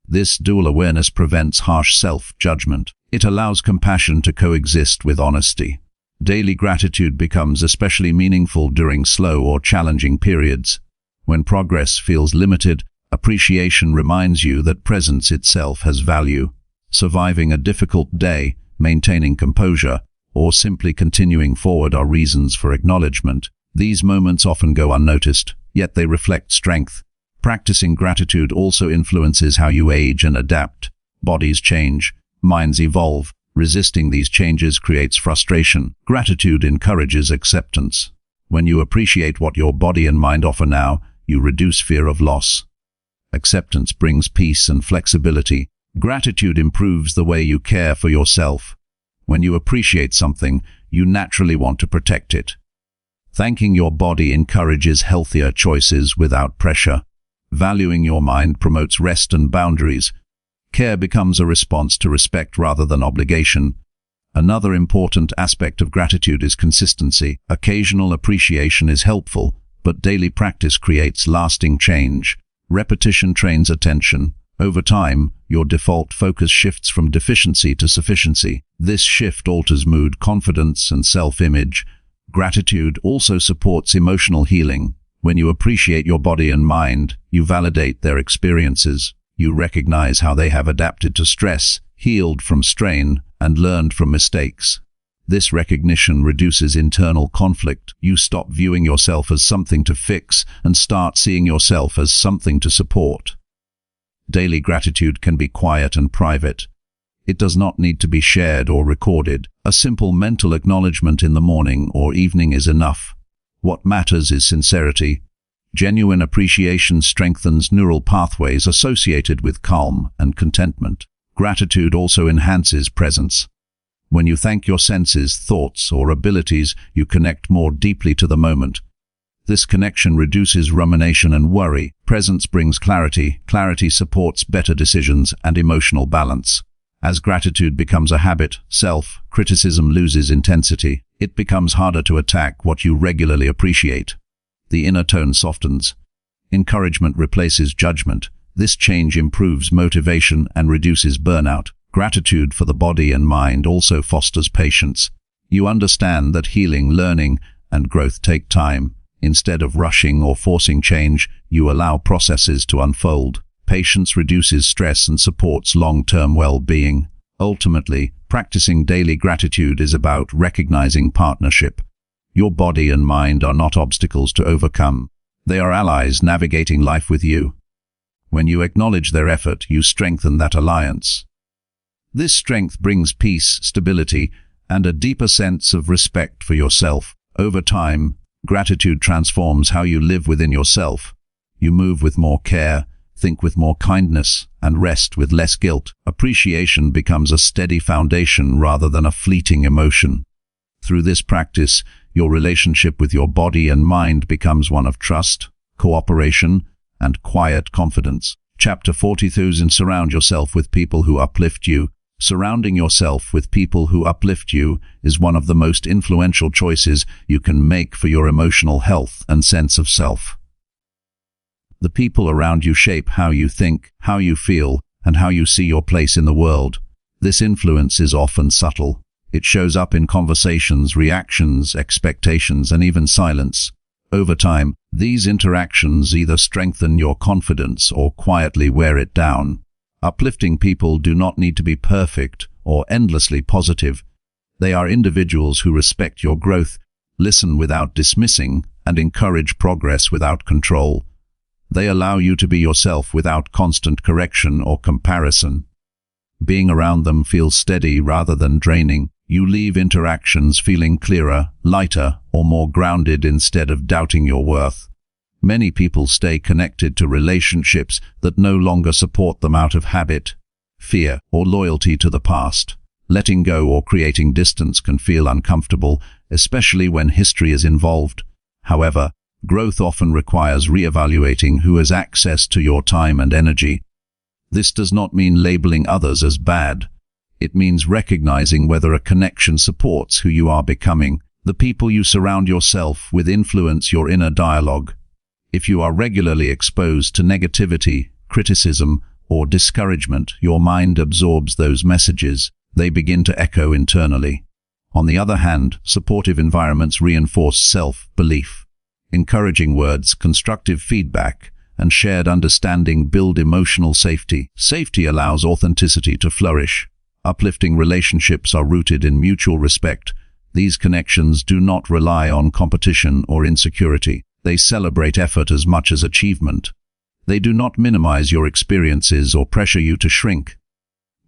A: This dual awareness prevents harsh self-judgment. It allows compassion to coexist with honesty. Daily gratitude becomes especially meaningful during slow or challenging periods. When progress feels limited, appreciation reminds you that presence itself has value. Surviving a difficult day, maintaining composure, or simply continuing forward are reasons for acknowledgement. These moments often go unnoticed, yet they reflect strength. Practicing gratitude also influences how you age and adapt. Bodies change, minds evolve. Resisting these changes creates frustration. Gratitude encourages acceptance. When you appreciate what your body and mind offer now, you reduce fear of loss. Acceptance brings peace and flexibility. Gratitude improves the way you care for yourself. When you appreciate something, you naturally want to protect it. Thanking your body encourages healthier choices without pressure. Valuing your mind promotes rest and boundaries. Care becomes a response to respect rather than obligation. Another important aspect of gratitude is consistency. Occasional appreciation is helpful, but daily practice creates lasting change. Repetition trains attention. Over time, your default focus shifts from deficiency to sufficiency. This shift alters mood, confidence, and self-image. Gratitude also supports emotional healing. When you appreciate your body and mind, you validate their experiences. You recognize how they have adapted to stress, healed from strain, and learned from mistakes. This recognition reduces internal conflict. You stop viewing yourself as something to fix and start seeing yourself as something to support. Daily gratitude can be quiet and private. It does not need to be shared or recorded. A simple mental acknowledgement in the morning or evening is enough. What matters is sincerity. Genuine appreciation strengthens neural pathways associated with calm and contentment. Gratitude also enhances presence. When you thank your senses, thoughts, or abilities, you connect more deeply to the moment. This connection reduces rumination and worry. Presence brings clarity. Clarity supports better decisions and emotional balance. As gratitude becomes a habit, self-criticism loses intensity. It becomes harder to attack what you regularly appreciate. The inner tone softens. Encouragement replaces judgment. This change improves motivation and reduces burnout. Gratitude for the body and mind also fosters patience. You understand that healing, learning, and growth take time. Instead of rushing or forcing change, you allow processes to unfold. Patience reduces stress and supports long-term well-being. Ultimately, practicing daily gratitude is about recognizing partnership. Your body and mind are not obstacles to overcome. They are allies navigating life with you. When you acknowledge their effort, you strengthen that alliance. This strength brings peace, stability, and a deeper sense of respect for yourself. Over time, gratitude transforms how you live within yourself. You move with more care, think with more kindness, and rest with less guilt. Appreciation becomes a steady foundation rather than a fleeting emotion. Through this practice, your relationship with your body and mind becomes one of trust, cooperation, and quiet confidence. Chapter 40,000. Surround yourself with people who uplift you. Surrounding yourself with people who uplift you is one of the most influential choices you can make for your emotional health and sense of self. The people around you shape how you think, how you feel, and how you see your place in the world. This influence is often subtle. It shows up in conversations, reactions, expectations, and even silence. Over time, these interactions either strengthen your confidence or quietly wear it down. Uplifting people do not need to be perfect or endlessly positive. They are individuals who respect your growth, listen without dismissing, and encourage progress without control. They allow you to be yourself without constant correction or comparison. Being around them feels steady rather than draining. You leave interactions feeling clearer, lighter, or more grounded instead of doubting your worth. Many people stay connected to relationships that no longer support them out of habit, fear, or loyalty to the past. Letting go or creating distance can feel uncomfortable, especially when history is involved. However, growth often requires reevaluating who has access to your time and energy. This does not mean labeling others as bad. It means recognizing whether a connection supports who you are becoming. The people you surround yourself with influence your inner dialogue. If you are regularly exposed to negativity, criticism, or discouragement, your mind absorbs those messages. They begin to echo internally. On the other hand, supportive environments reinforce self-belief. Encouraging words, constructive feedback, and shared understanding build emotional safety. Safety allows authenticity to flourish. Uplifting relationships are rooted in mutual respect. These connections do not rely on competition or insecurity. They celebrate effort as much as achievement. They do not minimize your experiences or pressure you to shrink.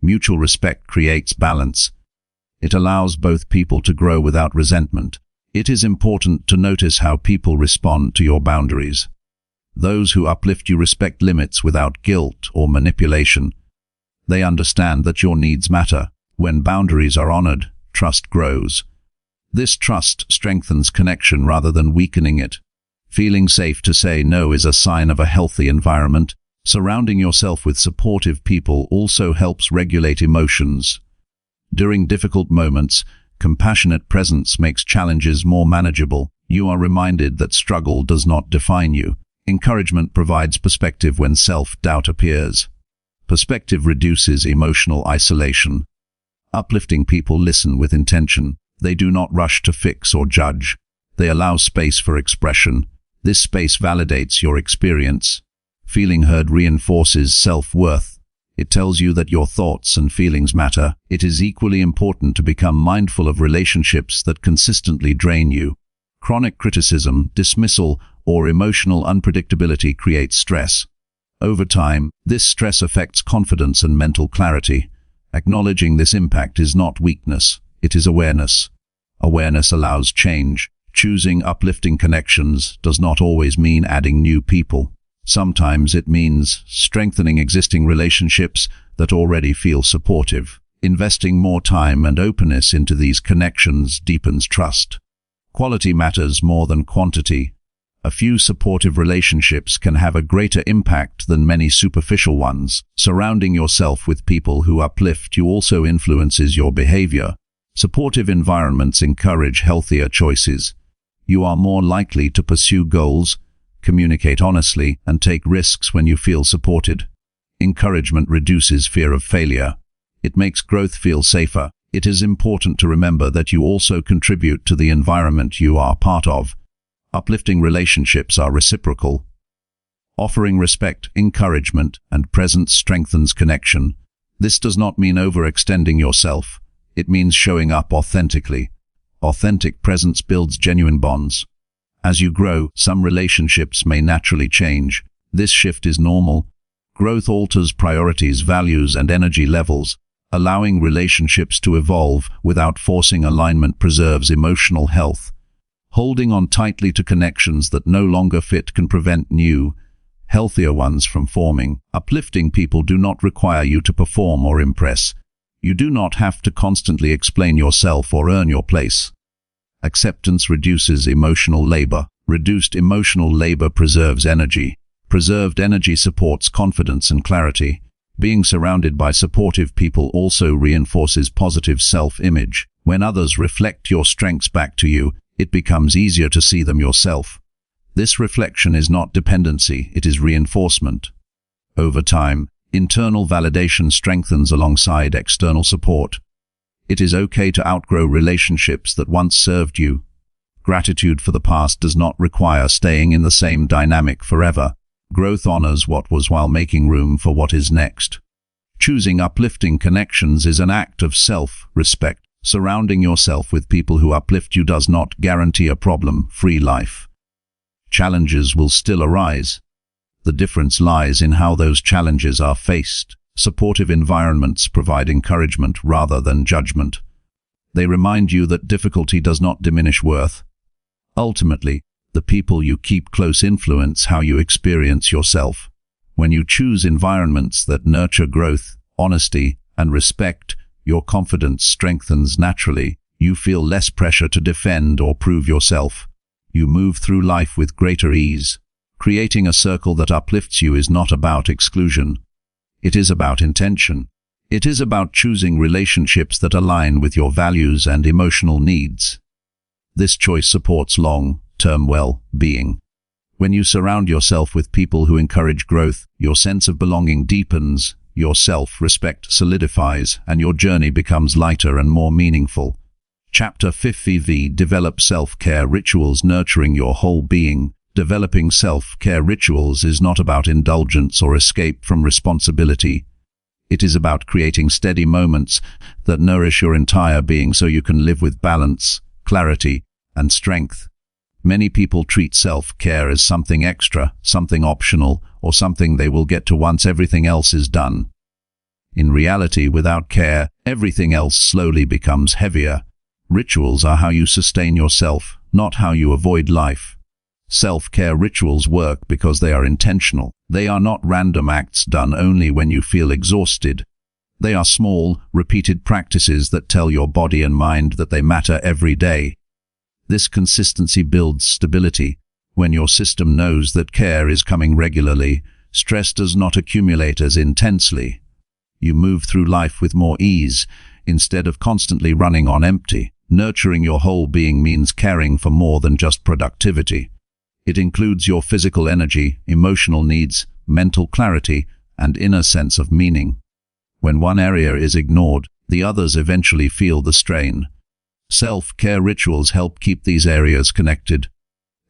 A: Mutual respect creates balance. It allows both people to grow without resentment. It is important to notice how people respond to your boundaries. Those who uplift you respect limits without guilt or manipulation. They understand that your needs matter. When boundaries are honored, trust grows. This trust strengthens connection rather than weakening it. Feeling safe to say no is a sign of a healthy environment. Surrounding yourself with supportive people also helps regulate emotions. During difficult moments, compassionate presence makes challenges more manageable. You are reminded that struggle does not define you. Encouragement provides perspective when self-doubt appears. Perspective reduces emotional isolation. Uplifting people listen with intention. They do not rush to fix or judge. They allow space for expression. This space validates your experience. Feeling heard reinforces self-worth. It tells you that your thoughts and feelings matter. It is equally important to become mindful of relationships that consistently drain you. Chronic criticism, dismissal, or emotional unpredictability creates stress. Over time, this stress affects confidence and mental clarity. Acknowledging this impact is not weakness, it is awareness. Awareness allows change. Choosing uplifting connections does not always mean adding new people. Sometimes it means strengthening existing relationships that already feel supportive. Investing more time and openness into these connections deepens trust. Quality matters more than quantity. A few supportive relationships can have a greater impact than many superficial ones. Surrounding yourself with people who uplift you also influences your behavior. Supportive environments encourage healthier choices. You are more likely to pursue goals, communicate honestly, and take risks when you feel supported. Encouragement reduces fear of failure. It makes growth feel safer. It is important to remember that you also contribute to the environment you are part of. Uplifting relationships are reciprocal. Offering respect, encouragement, and presence strengthens connection. This does not mean overextending yourself. It means showing up authentically. Authentic presence builds genuine bonds. As you grow, some relationships may naturally change. This shift is normal. Growth alters priorities, values, and energy levels. Allowing relationships to evolve without forcing alignment preserves emotional health. Holding on tightly to connections that no longer fit can prevent new, healthier ones from forming. Uplifting people do not require you to perform or impress. You do not have to constantly explain yourself or earn your place. Acceptance reduces emotional labor. Reduced emotional labor preserves energy. Preserved energy supports confidence and clarity. Being surrounded by supportive people also reinforces positive self-image. When others reflect your strengths back to you, it becomes easier to see them yourself. This reflection is not dependency, it is reinforcement. Over time, internal validation strengthens alongside external support. It is okay to outgrow relationships that once served you. Gratitude for the past does not require staying in the same dynamic forever. Growth honors what was while making room for what is next. Choosing uplifting connections is an act of self-respect. Surrounding yourself with people who uplift you does not guarantee a problem-free life. Challenges will still arise. The difference lies in how those challenges are faced. Supportive environments provide encouragement rather than judgment. They remind you that difficulty does not diminish worth. Ultimately, the people you keep close influence how you experience yourself. When you choose environments that nurture growth, honesty, and respect, your confidence strengthens naturally. You feel less pressure to defend or prove yourself. You move through life with greater ease. Creating a circle that uplifts you is not about exclusion. It is about intention. It is about choosing relationships that align with your values and emotional needs. This choice supports long-term well-being. When you surround yourself with people who encourage growth, your sense of belonging deepens, your self-respect solidifies, and your journey becomes lighter and more meaningful. Chapter 50. Develop self-care rituals nurturing your whole being. Developing self-care rituals is not about indulgence or escape from responsibility. It is about creating steady moments that nourish your entire being so you can live with balance, clarity, and strength. Many people treat self-care as something extra, something optional, or something they will get to once everything else is done. In reality, without care, everything else slowly becomes heavier. Rituals are how you sustain yourself, not how you avoid life. Self-care rituals work because they are intentional. They are not random acts done only when you feel exhausted. They are small, repeated practices that tell your body and mind that they matter every day. This consistency builds stability. When your system knows that care is coming regularly, stress does not accumulate as intensely. You move through life with more ease, instead of constantly running on empty. Nurturing your whole being means caring for more than just productivity. It includes your physical energy, emotional needs, mental clarity, and inner sense of meaning. When one area is ignored, the others eventually feel the strain. Self-care rituals help keep these areas connected.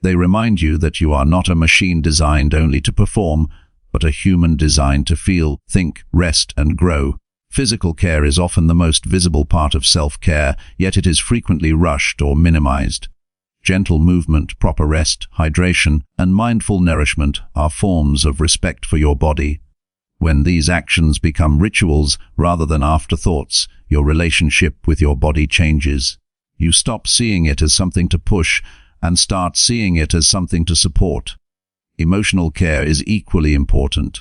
A: They remind you that you are not a machine designed only to perform, but a human designed to feel, think, rest, and grow. Physical care is often the most visible part of self-care, yet it is frequently rushed or minimized. Gentle movement, proper rest, hydration, and mindful nourishment are forms of respect for your body. When these actions become rituals rather than afterthoughts, your relationship with your body changes. You stop seeing it as something to push and start seeing it as something to support. Emotional care is equally important.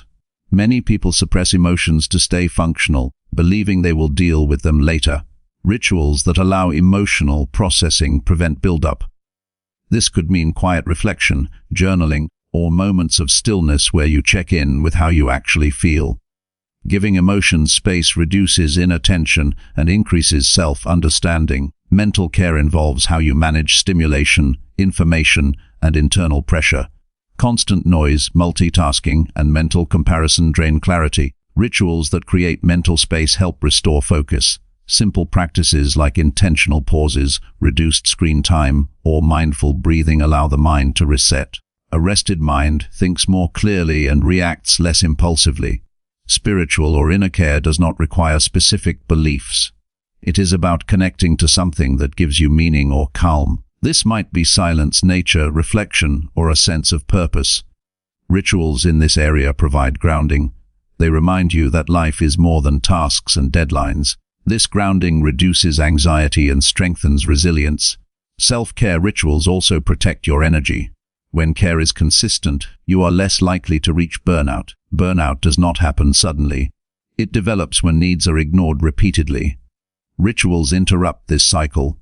A: Many people suppress emotions to stay functional, believing they will deal with them later. Rituals that allow emotional processing prevent buildup. This could mean quiet reflection, journaling, or moments of stillness where you check in with how you actually feel. Giving emotions space reduces inner tension and increases self-understanding. Mental care involves how you manage stimulation, information, and internal pressure. Constant noise, multitasking, and mental comparison drain clarity. Rituals that create mental space help restore focus. Simple practices like intentional pauses, reduced screen time, or mindful breathing allow the mind to reset. A rested mind thinks more clearly and reacts less impulsively. Spiritual or inner care does not require specific beliefs. It is about connecting to something that gives you meaning or calm. This might be silence, nature, reflection, or a sense of purpose. Rituals in this area provide grounding. They remind you that life is more than tasks and deadlines. This grounding reduces anxiety and strengthens resilience. Self-care rituals also protect your energy. When care is consistent, you are less likely to reach burnout. Burnout does not happen suddenly. It develops when needs are ignored repeatedly. Rituals interrupt this cycle.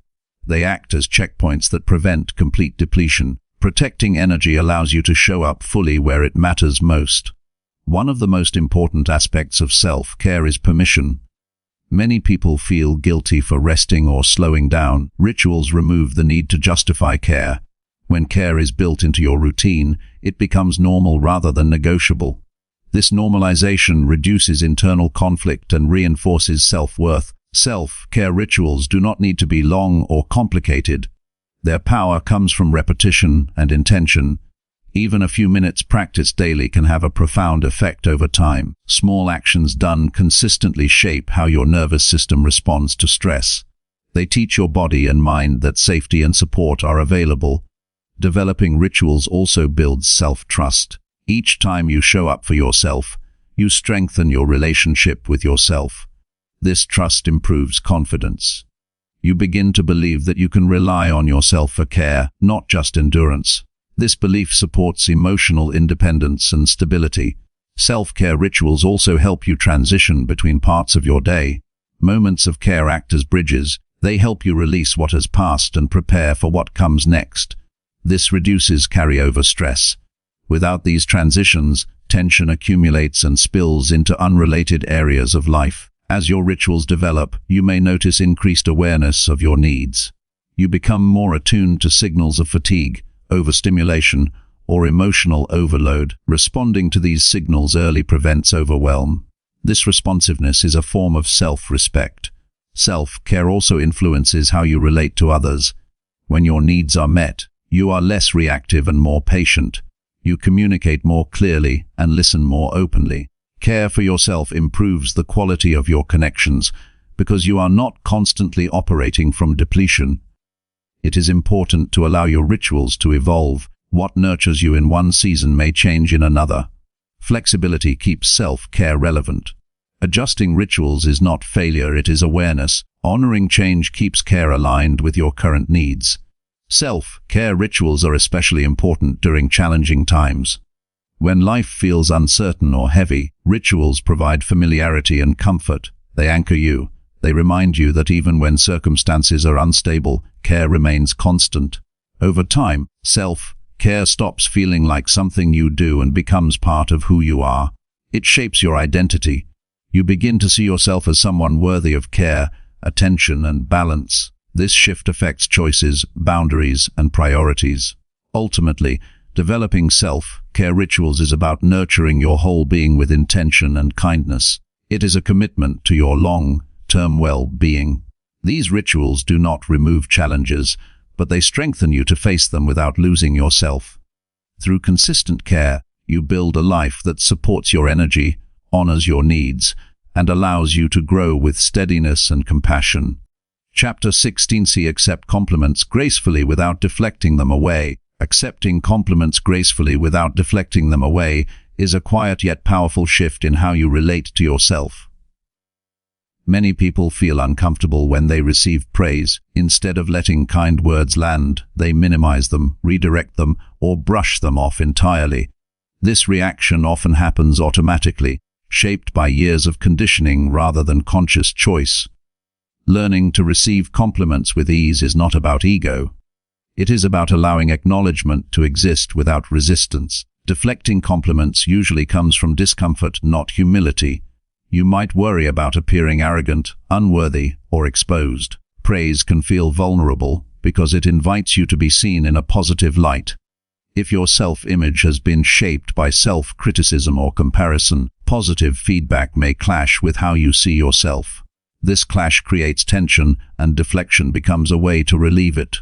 A: They act as checkpoints that prevent complete depletion. Protecting energy allows you to show up fully where it matters most. One of the most important aspects of self-care is permission. Many people feel guilty for resting or slowing down. Rituals remove the need to justify care. When care is built into your routine, it becomes normal rather than negotiable. This normalization reduces internal conflict and reinforces self-worth. Self-care rituals do not need to be long or complicated. Their power comes from repetition and intention. Even a few minutes practiced daily can have a profound effect over time. Small actions done consistently shape how your nervous system responds to stress. They teach your body and mind that safety and support are available. Developing rituals also builds self-trust. Each time you show up for yourself, you strengthen your relationship with yourself. This trust improves confidence. You begin to believe that you can rely on yourself for care, not just endurance. This belief supports emotional independence and stability. Self-care rituals also help you transition between parts of your day. Moments of care act as bridges. They help you release what has passed and prepare for what comes next. This reduces carryover stress. Without these transitions, tension accumulates and spills into unrelated areas of life. As your rituals develop, you may notice increased awareness of your needs. You become more attuned to signals of fatigue, overstimulation, or emotional overload. Responding to these signals early prevents overwhelm. This responsiveness is a form of self-respect. Self-care also influences how you relate to others. When your needs are met, you are less reactive and more patient. You communicate more clearly and listen more openly. Care for yourself improves the quality of your connections because you are not constantly operating from depletion. It is important to allow your rituals to evolve. What nurtures you in one season may change in another. Flexibility keeps self-care relevant. Adjusting rituals is not failure, it is awareness. Honoring change keeps care aligned with your current needs. Self-care rituals are especially important during challenging times. When life feels uncertain or heavy, rituals provide familiarity and comfort. They anchor you. They remind you that even when circumstances are unstable, care remains constant. Over time, self-care stops feeling like something you do and becomes part of who you are. It shapes your identity. You begin to see yourself as someone worthy of care, attention, and balance. This shift affects choices, boundaries, and priorities. Ultimately, developing self-care rituals is about nurturing your whole being with intention and kindness. It is a commitment to your long-term well-being. These rituals do not remove challenges, but they strengthen you to face them without losing yourself. Through consistent care, you build a life that supports your energy, honors your needs, and allows you to grow with steadiness and compassion. Chapter 16. Accept compliments gracefully without deflecting them away. Accepting compliments gracefully without deflecting them away is a quiet yet powerful shift in how you relate to yourself. Many people feel uncomfortable when they receive praise. Instead of letting kind words land, they minimize them, redirect them, or brush them off entirely. This reaction often happens automatically, shaped by years of conditioning rather than conscious choice. Learning to receive compliments with ease is not about ego. It is about allowing acknowledgement to exist without resistance. Deflecting compliments usually comes from discomfort, not humility. You might worry about appearing arrogant, unworthy, or exposed. Praise can feel vulnerable because it invites you to be seen in a positive light. If your self-image has been shaped by self-criticism or comparison, positive feedback may clash with how you see yourself. This clash creates tension, and deflection becomes a way to relieve it.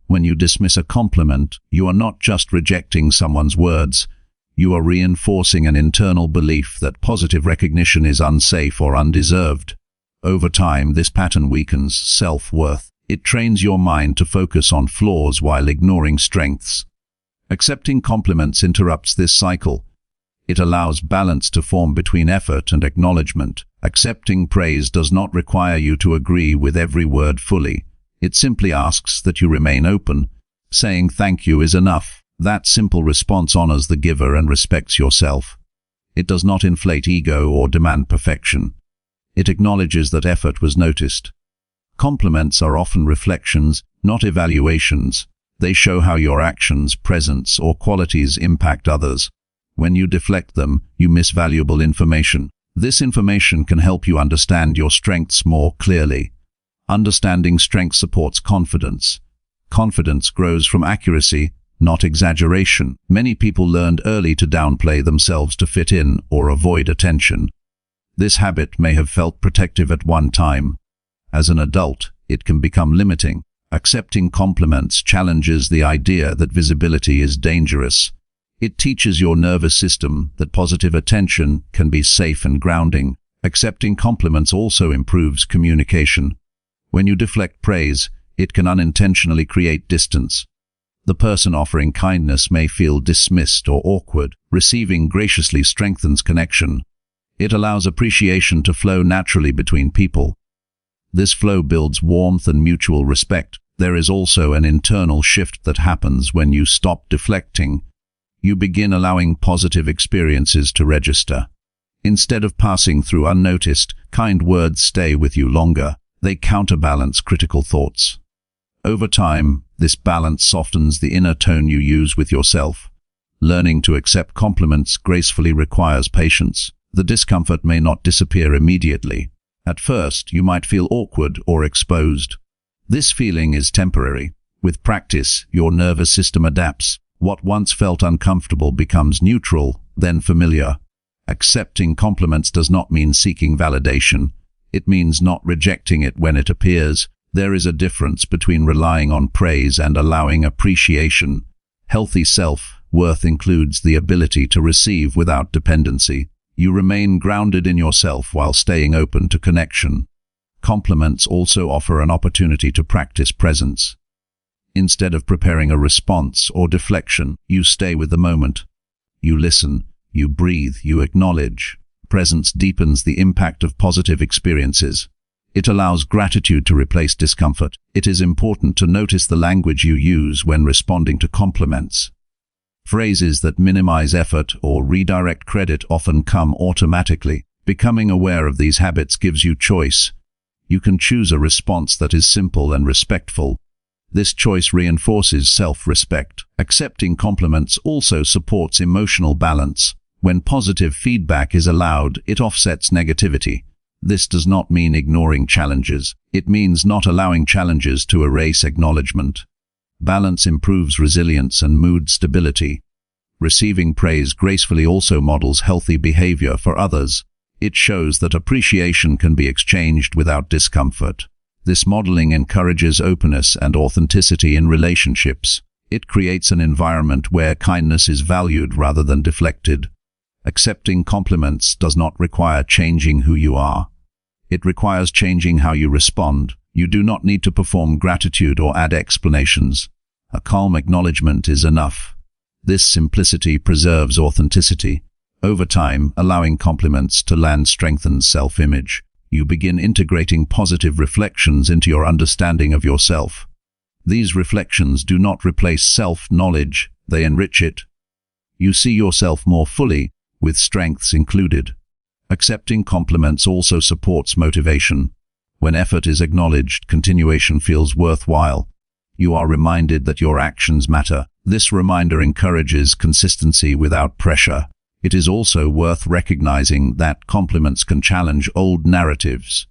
A: When you dismiss a compliment, you are not just rejecting someone's words. You are reinforcing an internal belief that positive recognition is unsafe or undeserved. Over time, this pattern weakens self-worth. It trains your mind to focus on flaws while ignoring strengths. Accepting compliments interrupts this cycle. It allows balance to form between effort and acknowledgement. Accepting praise does not require you to agree with every word fully. It simply asks that you remain open. Saying thank you is enough. That simple response honors the giver and respects yourself. It does not inflate ego or demand perfection. It acknowledges that effort was noticed. Compliments are often reflections, not evaluations. They show how your actions, presence, or qualities impact others. When you deflect them, you miss valuable information. This information can help you understand your strengths more clearly. Understanding strengths supports confidence. Confidence grows from accuracy, not exaggeration. Many people learned early to downplay themselves to fit in or avoid attention. This habit may have felt protective at one time. As an adult, it can become limiting. Accepting compliments challenges the idea that visibility is dangerous. It teaches your nervous system that positive attention can be safe and grounding. Accepting compliments also improves communication. When you deflect praise, it can unintentionally create distance. The person offering kindness may feel dismissed or awkward. Receiving graciously strengthens connection. It allows appreciation to flow naturally between people. This flow builds warmth and mutual respect. There is also an internal shift that happens when you stop deflecting. You begin allowing positive experiences to register. Instead of passing through unnoticed, kind words stay with you longer. They counterbalance critical thoughts. Over time, this balance softens the inner tone you use with yourself. Learning to accept compliments gracefully requires patience. The discomfort may not disappear immediately. At first, you might feel awkward or exposed. This feeling is temporary. With practice, your nervous system adapts. What once felt uncomfortable becomes neutral, then familiar. Accepting compliments does not mean seeking validation. It means not rejecting it when it appears. There is a difference between relying on praise and allowing appreciation. Healthy self-worth includes the ability to receive without dependency. You remain grounded in yourself while staying open to connection. Compliments also offer an opportunity to practice presence. Instead of preparing a response or deflection, you stay with the moment. You listen, you breathe, you acknowledge. Presence deepens the impact of positive experiences. It allows gratitude to replace discomfort. It is important to notice the language you use when responding to compliments. Phrases that minimize effort or redirect credit often come automatically. Becoming aware of these habits gives you choice. You can choose a response that is simple and respectful. This choice reinforces self-respect. Accepting compliments also supports emotional balance. When positive feedback is allowed, it offsets negativity. This does not mean ignoring challenges. It means not allowing challenges to erase acknowledgement. Balance improves resilience and mood stability. Receiving praise gracefully also models healthy behavior for others. It shows that appreciation can be exchanged without discomfort. This modeling encourages openness and authenticity in relationships. It creates an environment where kindness is valued rather than deflected. Accepting compliments does not require changing who you are. It requires changing how you respond. You do not need to perform gratitude or add explanations. A calm acknowledgement is enough. This simplicity preserves authenticity. Over time, allowing compliments to land strengthens self-image. You begin integrating positive reflections into your understanding of yourself. These reflections do not replace self-knowledge, they enrich it. You see yourself more fully, with strengths included. Accepting compliments also supports motivation. When effort is acknowledged, continuation feels worthwhile. You are reminded that your actions matter. This reminder encourages consistency without pressure. It is also worth recognizing that compliments can challenge old narratives.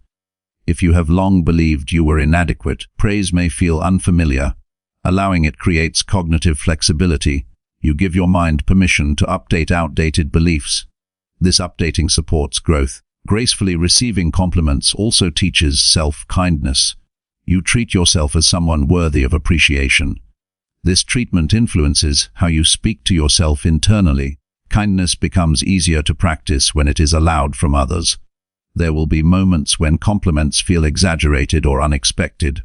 A: If you have long believed you were inadequate, praise may feel unfamiliar. Allowing it creates cognitive flexibility. You give your mind permission to update outdated beliefs. This updating supports growth. Gracefully receiving compliments also teaches self-kindness. You treat yourself as someone worthy of appreciation. This treatment influences how you speak to yourself internally. Kindness becomes easier to practice when it is allowed from others. There will be moments when compliments feel exaggerated or unexpected.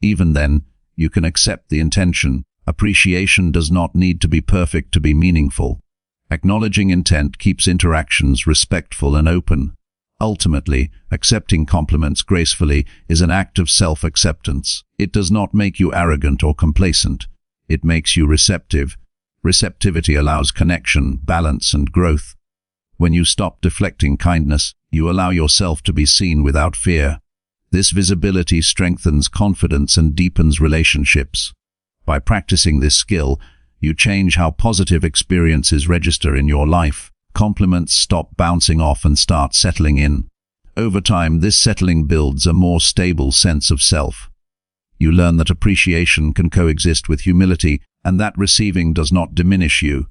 A: Even then, you can accept the intention. Appreciation does not need to be perfect to be meaningful. Acknowledging intent keeps interactions respectful and open. Ultimately, accepting compliments gracefully is an act of self-acceptance. It does not make you arrogant or complacent. It makes you receptive. Receptivity allows connection, balance, and growth. When you stop deflecting kindness, you allow yourself to be seen without fear. This visibility strengthens confidence and deepens relationships. By practicing this skill, you change how positive experiences register in your life. Compliments stop bouncing off and start settling in. Over time, this settling builds a more stable sense of self. You learn that appreciation can coexist with humility, and that receiving does not diminish you.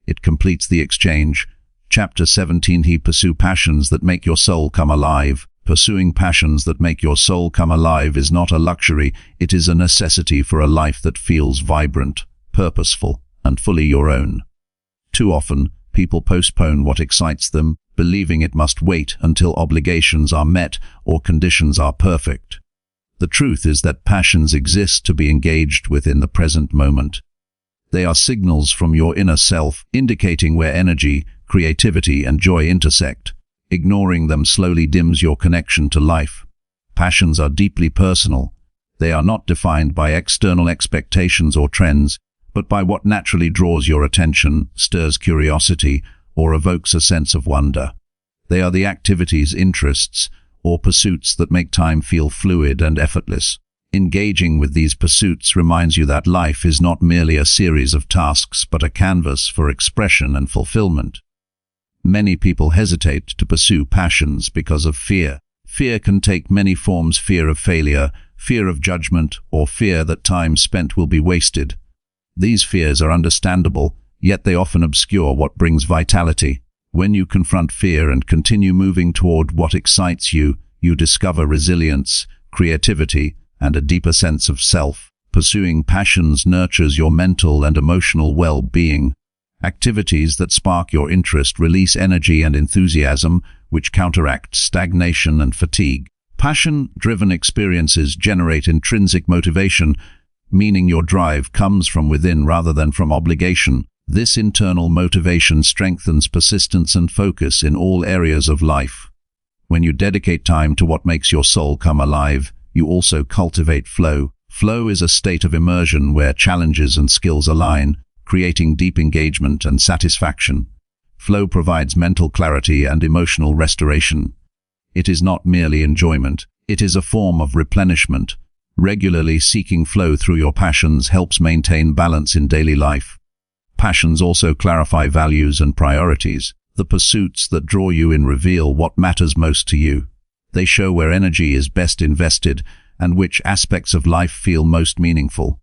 A: It completes the exchange. Chapter 17. Pursue passions that make your soul come alive. Pursuing passions that make your soul come alive is not a luxury, it is a necessity for a life that feels vibrant, purposeful, and fully your own. Too often, people postpone what excites them, believing it must wait until obligations are met or conditions are perfect. The truth is that passions exist to be engaged with in the present moment. They are signals from your inner self, indicating where energy, creativity, and joy intersect. Ignoring them slowly dims your connection to life. Passions are deeply personal. They are not defined by external expectations or trends, but by what naturally draws your attention, stirs curiosity, or evokes a sense of wonder. They are the activities, interests, or pursuits that make time feel fluid and effortless. Engaging with these pursuits reminds you that life is not merely a series of tasks, but a canvas for expression and fulfillment. Many people hesitate to pursue passions because of fear. Fear can take many forms: fear of failure, fear of judgment, or fear that time spent will be wasted. These fears are understandable, yet they often obscure what brings vitality. When you confront fear and continue moving toward what excites you, you discover resilience, creativity, and a deeper sense of self. Pursuing passions nurtures your mental and emotional well-being. Activities that spark your interest release energy and enthusiasm, which counteract stagnation and fatigue. Passion-driven experiences generate intrinsic motivation, meaning your drive comes from within rather than from obligation. This internal motivation strengthens persistence and focus in all areas of life. When you dedicate time to what makes your soul come alive, you also cultivate flow. Flow is a state of immersion where challenges and skills align, creating deep engagement and satisfaction. Flow provides mental clarity and emotional restoration. It is not merely enjoyment, it is a form of replenishment. Regularly seeking flow through your passions helps maintain balance in daily life. Passions also clarify values and priorities. The pursuits that draw you in reveal what matters most to you. They show where energy is best invested and which aspects of life feel most meaningful.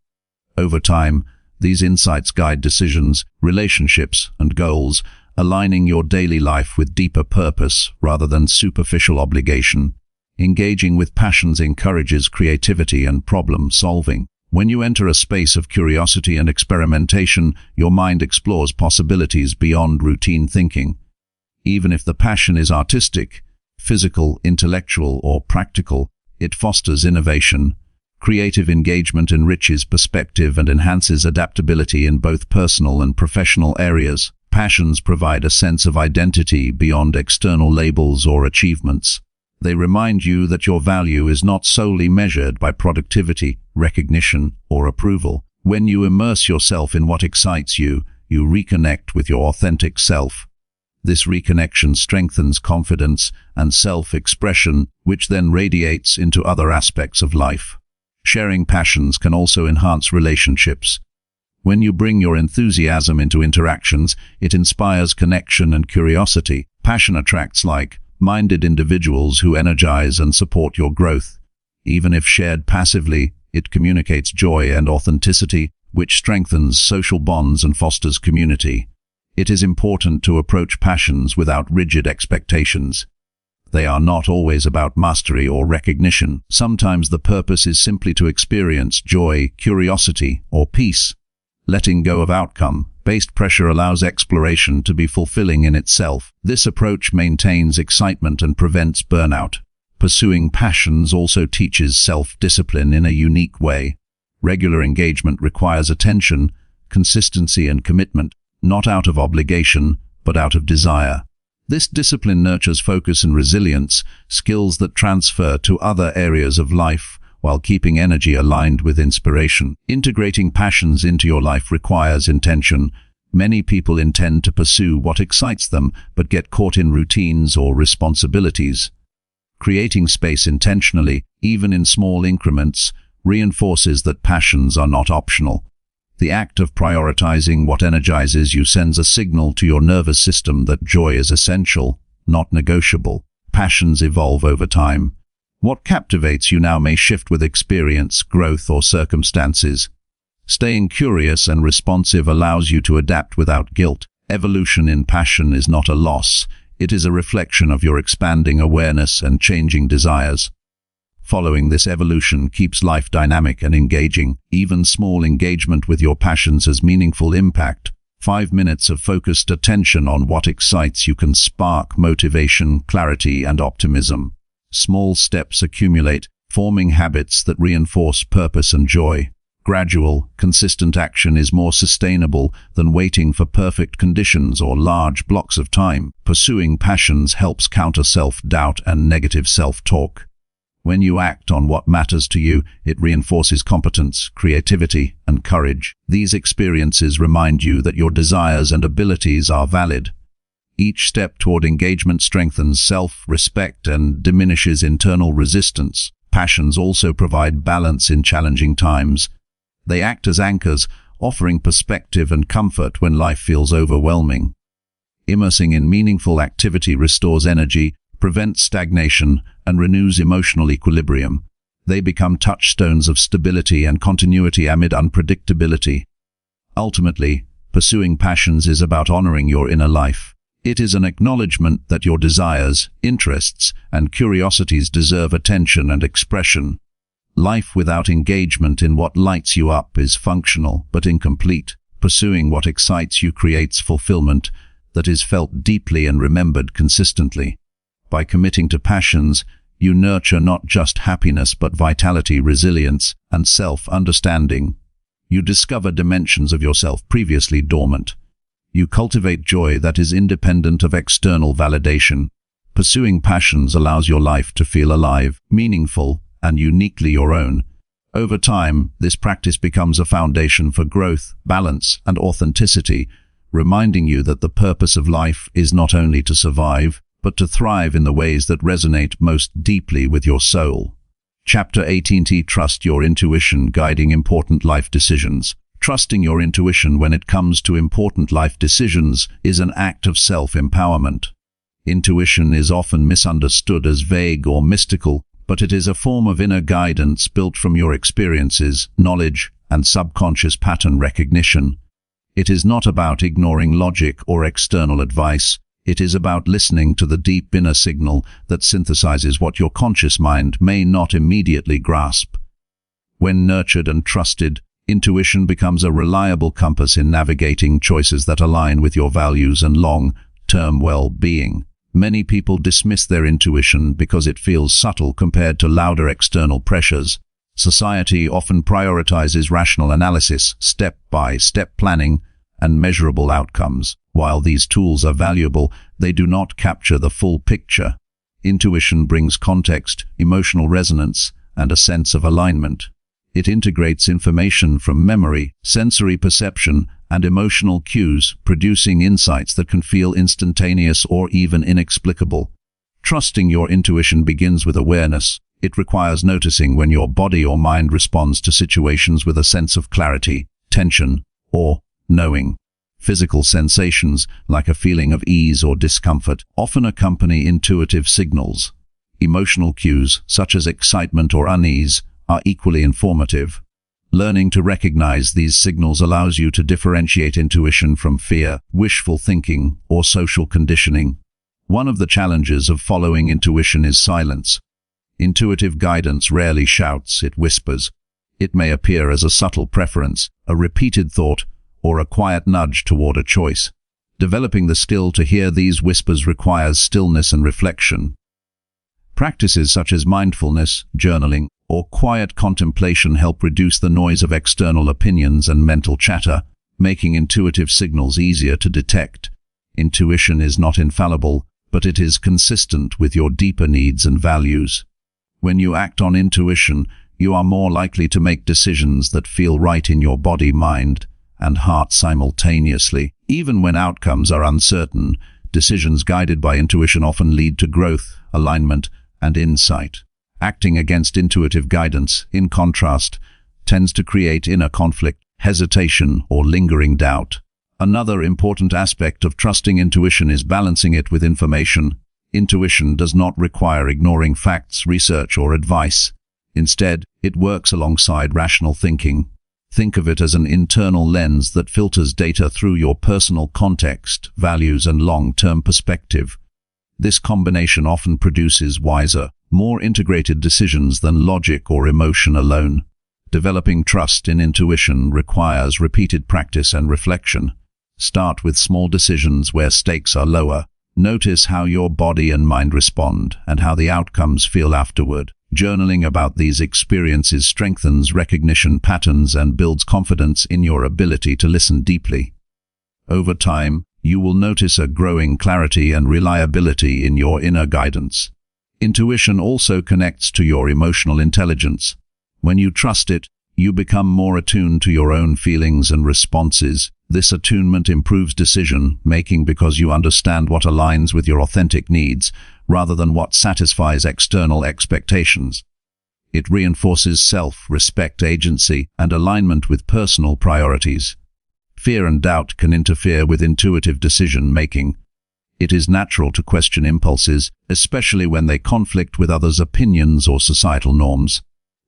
A: Over time, these insights guide decisions, relationships, and goals, aligning your daily life with deeper purpose rather than superficial obligation. Engaging with passions encourages creativity and problem-solving. When you enter a space of curiosity and experimentation, your mind explores possibilities beyond routine thinking. Even if the passion is artistic, physical, intellectual, or practical, it fosters innovation. Creative engagement enriches perspective and enhances adaptability in both personal and professional areas. Passions provide a sense of identity beyond external labels or achievements. They remind you that your value is not solely measured by productivity, recognition, or approval. When you immerse yourself in what excites you, you reconnect with your authentic self. This reconnection strengthens confidence and self-expression, which then radiates into other aspects of life. Sharing passions can also enhance relationships. When you bring your enthusiasm into interactions, it inspires connection and curiosity. Passion attracts like-minded individuals who energize and support your growth. Even if shared passively, it communicates joy and authenticity, which strengthens social bonds and fosters community. It is important to approach passions without rigid expectations. They are not always about mastery or recognition. Sometimes the purpose is simply to experience joy, curiosity, or peace. Letting go of outcome-based pressure allows exploration to be fulfilling in itself. This approach maintains excitement and prevents burnout. Pursuing passions also teaches self-discipline in a unique way. Regular engagement requires attention, consistency, and commitment, not out of obligation, but out of desire. This discipline nurtures focus and resilience, skills that transfer to other areas of life, while keeping energy aligned with inspiration. Integrating passions into your life requires intention. Many people intend to pursue what excites them, but get caught in routines or responsibilities. Creating space intentionally, even in small increments, reinforces that passions are not optional. The act of prioritizing what energizes you sends a signal to your nervous system that joy is essential, not negotiable. Passions evolve over time. What captivates you now may shift with experience, growth, or circumstances. Staying curious and responsive allows you to adapt without guilt. Evolution in passion is not a loss. It is a reflection of your expanding awareness and changing desires. Following this evolution keeps life dynamic and engaging. Even small engagement with your passions has meaningful impact. 5 minutes of focused attention on what excites you can spark motivation, clarity, and optimism. Small steps accumulate, forming habits that reinforce purpose and joy. Gradual, consistent action is more sustainable than waiting for perfect conditions or large blocks of time. Pursuing passions helps counter self-doubt and negative self-talk. When you act on what matters to you, it reinforces competence, creativity, and courage. These experiences remind you that your desires and abilities are valid. Each step toward engagement strengthens self-respect and diminishes internal resistance. Passions also provide balance in challenging times. They act as anchors, offering perspective and comfort when life feels overwhelming. Immersing in meaningful activity restores energy, prevents stagnation, and renews emotional equilibrium. They become touchstones of stability and continuity amid unpredictability. Ultimately, pursuing passions is about honoring your inner life. It is an acknowledgement that your desires, interests, and curiosities deserve attention and expression. Life without engagement in what lights you up is functional but incomplete. Pursuing what excites you creates fulfillment that is felt deeply and remembered consistently. By committing to passions, you nurture not just happiness but vitality, resilience, and self-understanding. You discover dimensions of yourself previously dormant. You cultivate joy that is independent of external validation. Pursuing passions allows your life to feel alive, meaningful, and uniquely your own. Over time, this practice becomes a foundation for growth, balance, and authenticity, reminding you that the purpose of life is not only to survive, but to thrive in the ways that resonate most deeply with your soul. Chapter 18. Trust your intuition, guiding important life decisions. Trusting your intuition when it comes to important life decisions is an act of self-empowerment. Intuition is often misunderstood as vague or mystical, but it is a form of inner guidance built from your experiences, knowledge, and subconscious pattern recognition. It is not about ignoring logic or external advice. It is about listening to the deep inner signal that synthesizes what your conscious mind may not immediately grasp. When nurtured and trusted, intuition becomes a reliable compass in navigating choices that align with your values and long-term well-being. Many people dismiss their intuition because it feels subtle compared to louder external pressures. Society often prioritizes rational analysis, step-by-step planning, and measurable outcomes. While these tools are valuable, they do not capture the full picture. Intuition brings context, emotional resonance, and a sense of alignment. It integrates information from memory, sensory perception, and emotional cues, producing insights that can feel instantaneous or even inexplicable. Trusting your intuition begins with awareness. It requires noticing when your body or mind responds to situations with a sense of clarity, tension, or knowing. Physical sensations, like a feeling of ease or discomfort, often accompany intuitive signals. Emotional cues, such as excitement or unease, are equally informative. Learning to recognize these signals allows you to differentiate intuition from fear, wishful thinking, or social conditioning. One of the challenges of following intuition is silence. Intuitive guidance rarely shouts, it whispers. It may appear as a subtle preference, a repeated thought, or a quiet nudge toward a choice. Developing the skill to hear these whispers requires stillness and reflection. Practices such as mindfulness, journaling, or quiet contemplation help reduce the noise of external opinions and mental chatter, making intuitive signals easier to detect. Intuition is not infallible, but it is consistent with your deeper needs and values. When you act on intuition, you are more likely to make decisions that feel right in your body, mind, and heart simultaneously. Even when outcomes are uncertain, decisions guided by intuition often lead to growth, alignment, and insight. Acting against intuitive guidance, in contrast, tends to create inner conflict, hesitation, or lingering doubt. Another important aspect of trusting intuition is balancing it with information. Intuition does not require ignoring facts, research, or advice. Instead, it works alongside rational thinking. Think of it as an internal lens that filters data through your personal context, values, and long-term perspective. This combination often produces wiser, more integrated decisions than logic or emotion alone. Developing trust in intuition requires repeated practice and reflection. Start with small decisions where stakes are lower. Notice how your body and mind respond and how the outcomes feel afterward. Journaling about these experiences strengthens recognition patterns and builds confidence in your ability to listen deeply. Over time, you will notice a growing clarity and reliability in your inner guidance. Intuition also connects to your emotional intelligence. When you trust it, you become more attuned to your own feelings and responses. This attunement improves decision-making because you understand what aligns with your authentic needs, rather than what satisfies external expectations. It reinforces self-respect, agency, and alignment with personal priorities. Fear and doubt can interfere with intuitive decision-making. It is natural to question impulses, especially when they conflict with others' opinions or societal norms.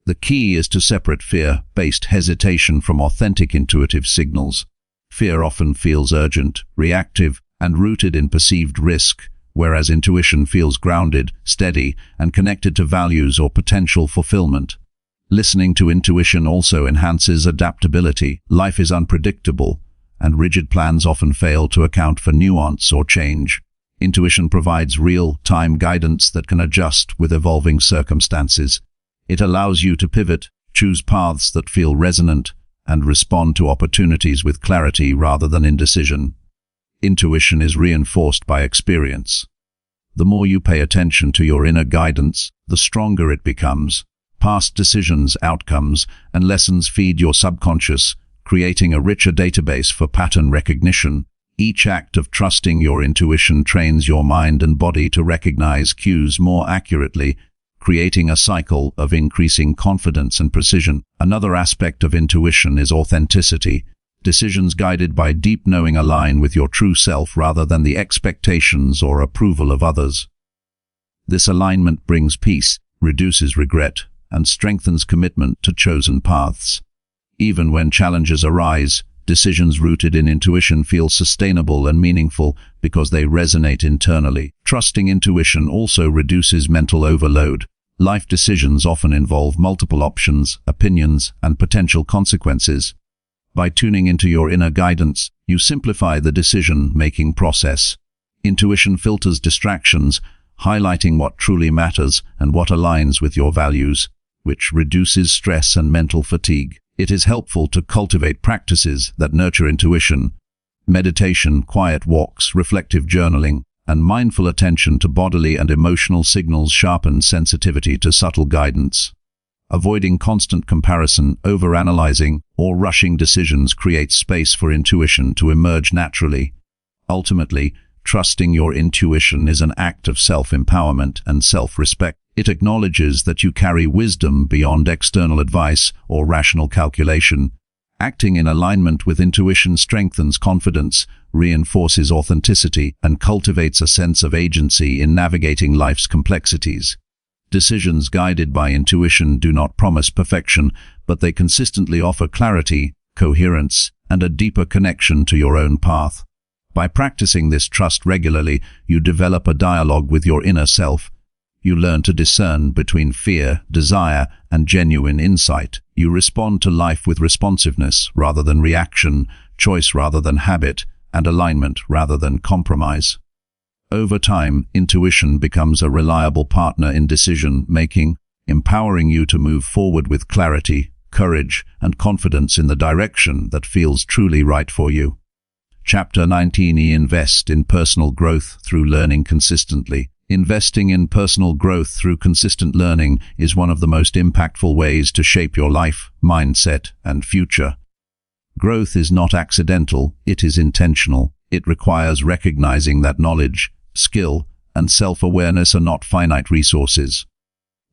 A: The key is to separate fear-based hesitation from authentic intuitive signals. Fear often feels urgent, reactive, and rooted in perceived risk, whereas intuition feels grounded, steady, and connected to values or potential fulfillment. Listening to intuition also enhances adaptability. Life is unpredictable, and rigid plans often fail to account for nuance or change. Intuition provides real-time guidance that can adjust with evolving circumstances. It allows you to pivot, choose paths that feel resonant, and respond to opportunities with clarity rather than indecision. Intuition is reinforced by experience. The more you pay attention to your inner guidance, the stronger it becomes. Past decisions, outcomes, and lessons feed your subconscious, creating a richer database for pattern recognition. Each act of trusting your intuition trains your mind and body to recognize cues more accurately, creating a cycle of increasing confidence and precision. Another aspect of intuition is authenticity. Decisions guided by deep knowing align with your true self rather than the expectations or approval of others. This alignment brings peace, reduces regret, and strengthens commitment to chosen paths. Even when challenges arise, decisions rooted in intuition feel sustainable and meaningful because they resonate internally. Trusting intuition also reduces mental overload. Life decisions often involve multiple options, opinions, and potential consequences. By tuning into your inner guidance, you simplify the decision-making process. Intuition filters distractions, highlighting what truly matters and what aligns with your values, which reduces stress and mental fatigue. It is helpful to cultivate practices that nurture intuition, Meditation, quiet walks, reflective journaling, and mindful attention to bodily and emotional signals sharpen sensitivity to subtle guidance. Avoiding constant comparison, overanalyzing, or rushing decisions creates space for intuition to emerge naturally. Ultimately, trusting your intuition is an act of self-empowerment and self-respect. It acknowledges that you carry wisdom beyond external advice or rational calculation. Acting in alignment with intuition strengthens confidence, reinforces authenticity, and cultivates a sense of agency in navigating life's complexities. Decisions guided by intuition do not promise perfection, but they consistently offer clarity, coherence, and a deeper connection to your own path. By practicing this trust regularly, you develop a dialogue with your inner self. You learn to discern between fear, desire, and genuine insight. You respond to life with responsiveness rather than reaction, choice rather than habit, and alignment rather than compromise. Over time, intuition becomes a reliable partner in decision-making, empowering you to move forward with clarity, courage, and confidence in the direction that feels truly right for you. Chapter 19. Invest in personal growth through learning consistently. Investing in personal growth through consistent learning is one of the most impactful ways to shape your life, mindset, and future. Growth is not accidental, it is intentional. It requires recognizing that knowledge, skill, and self-awareness are not finite resources.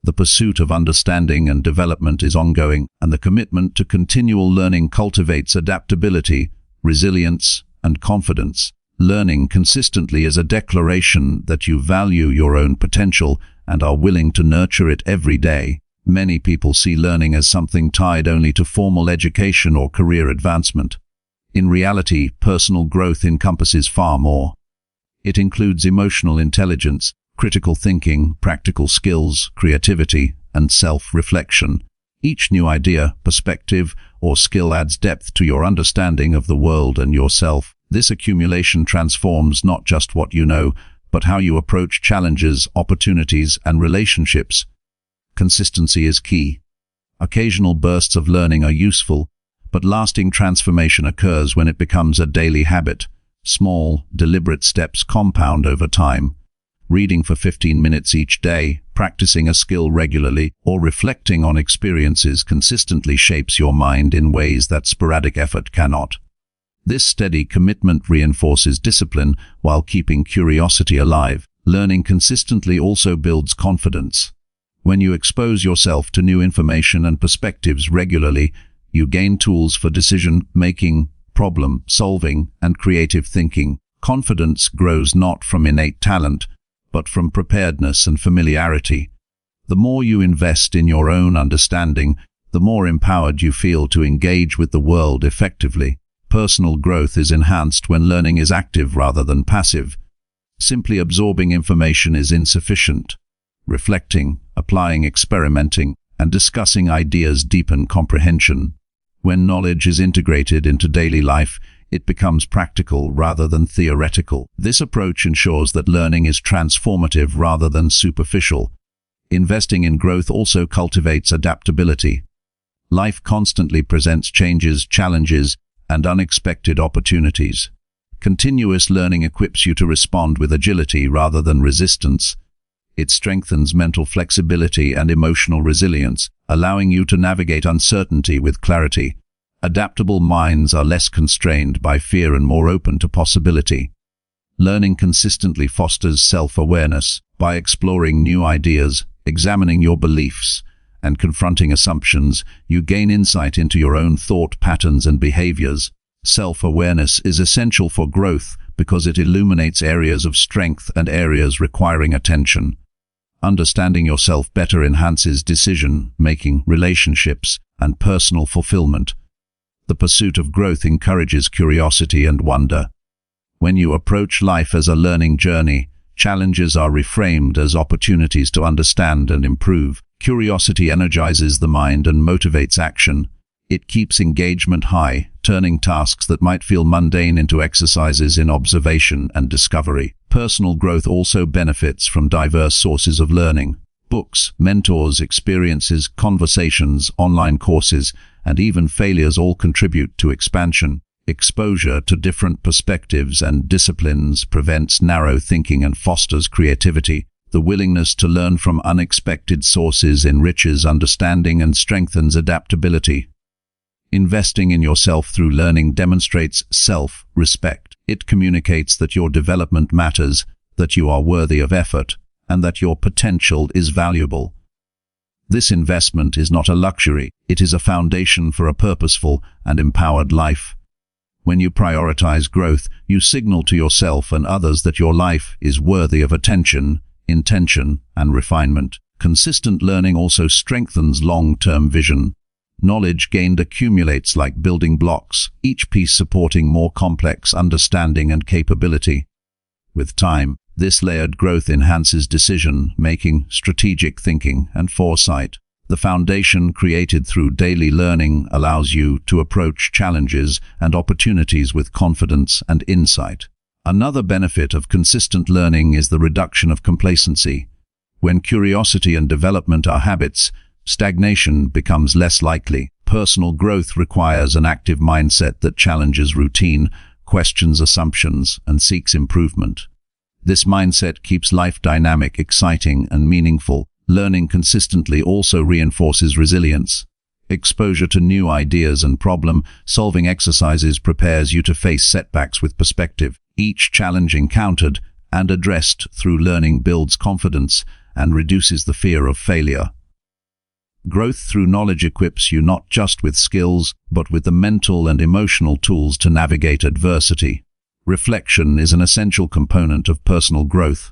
A: The pursuit of understanding and development is ongoing, and the commitment to continual learning cultivates adaptability, resilience, and confidence. Learning consistently is a declaration that you value your own potential and are willing to nurture it every day. Many people see learning as something tied only to formal education or career advancement. In reality, personal growth encompasses far more. It includes emotional intelligence, critical thinking, practical skills, creativity, and self-reflection. Each new idea, perspective, or skill adds depth to your understanding of the world and yourself. This accumulation transforms not just what you know, but how you approach challenges, opportunities, and relationships. Consistency is key. Occasional bursts of learning are useful, but lasting transformation occurs when it becomes a daily habit. Small, deliberate steps compound over time. Reading for 15 minutes each day, practicing a skill regularly, or reflecting on experiences consistently shapes your mind in ways that sporadic effort cannot. This steady commitment reinforces discipline while keeping curiosity alive. Learning consistently also builds confidence. When you expose yourself to new information and perspectives regularly, you gain tools for decision-making, problem-solving, and creative thinking. Confidence grows not from innate talent, but from preparedness and familiarity. The more you invest in your own understanding, the more empowered you feel to engage with the world effectively. Personal growth is enhanced when learning is active rather than passive. Simply absorbing information is insufficient. Reflecting, applying, experimenting, and discussing ideas deepen comprehension. When knowledge is integrated into daily life, it becomes practical rather than theoretical. This approach ensures that learning is transformative rather than superficial. Investing in growth also cultivates adaptability. Life constantly presents changes, challenges, and unexpected opportunities. Continuous learning equips you to respond with agility rather than resistance. It strengthens mental flexibility and emotional resilience, allowing you to navigate uncertainty with clarity. Adaptable minds are less constrained by fear and more open to possibility. Learning consistently fosters self-awareness. By exploring new ideas, examining your beliefs, and confronting assumptions, you gain insight into your own thought patterns and behaviors. Self-awareness is essential for growth because it illuminates areas of strength and areas requiring attention. Understanding yourself better enhances decision-making, relationships, and personal fulfillment. The pursuit of growth encourages curiosity and wonder. When you approach life as a learning journey, challenges are reframed as opportunities to understand and improve. Curiosity energizes the mind and motivates action. It keeps engagement high, turning tasks that might feel mundane into exercises in observation and discovery. Personal growth also benefits from diverse sources of learning. Books, mentors, experiences, conversations, online courses, and even failures all contribute to expansion. Exposure to different perspectives and disciplines prevents narrow thinking and fosters creativity. The willingness to learn from unexpected sources enriches understanding and strengthens adaptability. Investing in yourself through learning demonstrates self-respect. It communicates that your development matters, that you are worthy of effort, and that your potential is valuable. This investment is not a luxury, it is a foundation for a purposeful and empowered life. When you prioritize growth, you signal to yourself and others that your life is worthy of attention, intention, and refinement. Consistent learning also strengthens long-term vision. Knowledge gained accumulates like building blocks, each piece supporting more complex understanding and capability. With time, this layered growth enhances decision-making, strategic thinking, and foresight. The foundation created through daily learning allows you to approach challenges and opportunities with confidence and insight. Another benefit of consistent learning is the reduction of complacency. When curiosity and development are habits, stagnation becomes less likely. Personal growth requires an active mindset that challenges routine, questions assumptions, and seeks improvement. This mindset keeps life dynamic, exciting, and meaningful. Learning consistently also reinforces resilience. Exposure to new ideas and problem-solving exercises prepares you to face setbacks with perspective. Each challenge encountered and addressed through learning builds confidence and reduces the fear of failure. Growth through knowledge equips you not just with skills, but with the mental and emotional tools to navigate adversity. Reflection is an essential component of personal growth.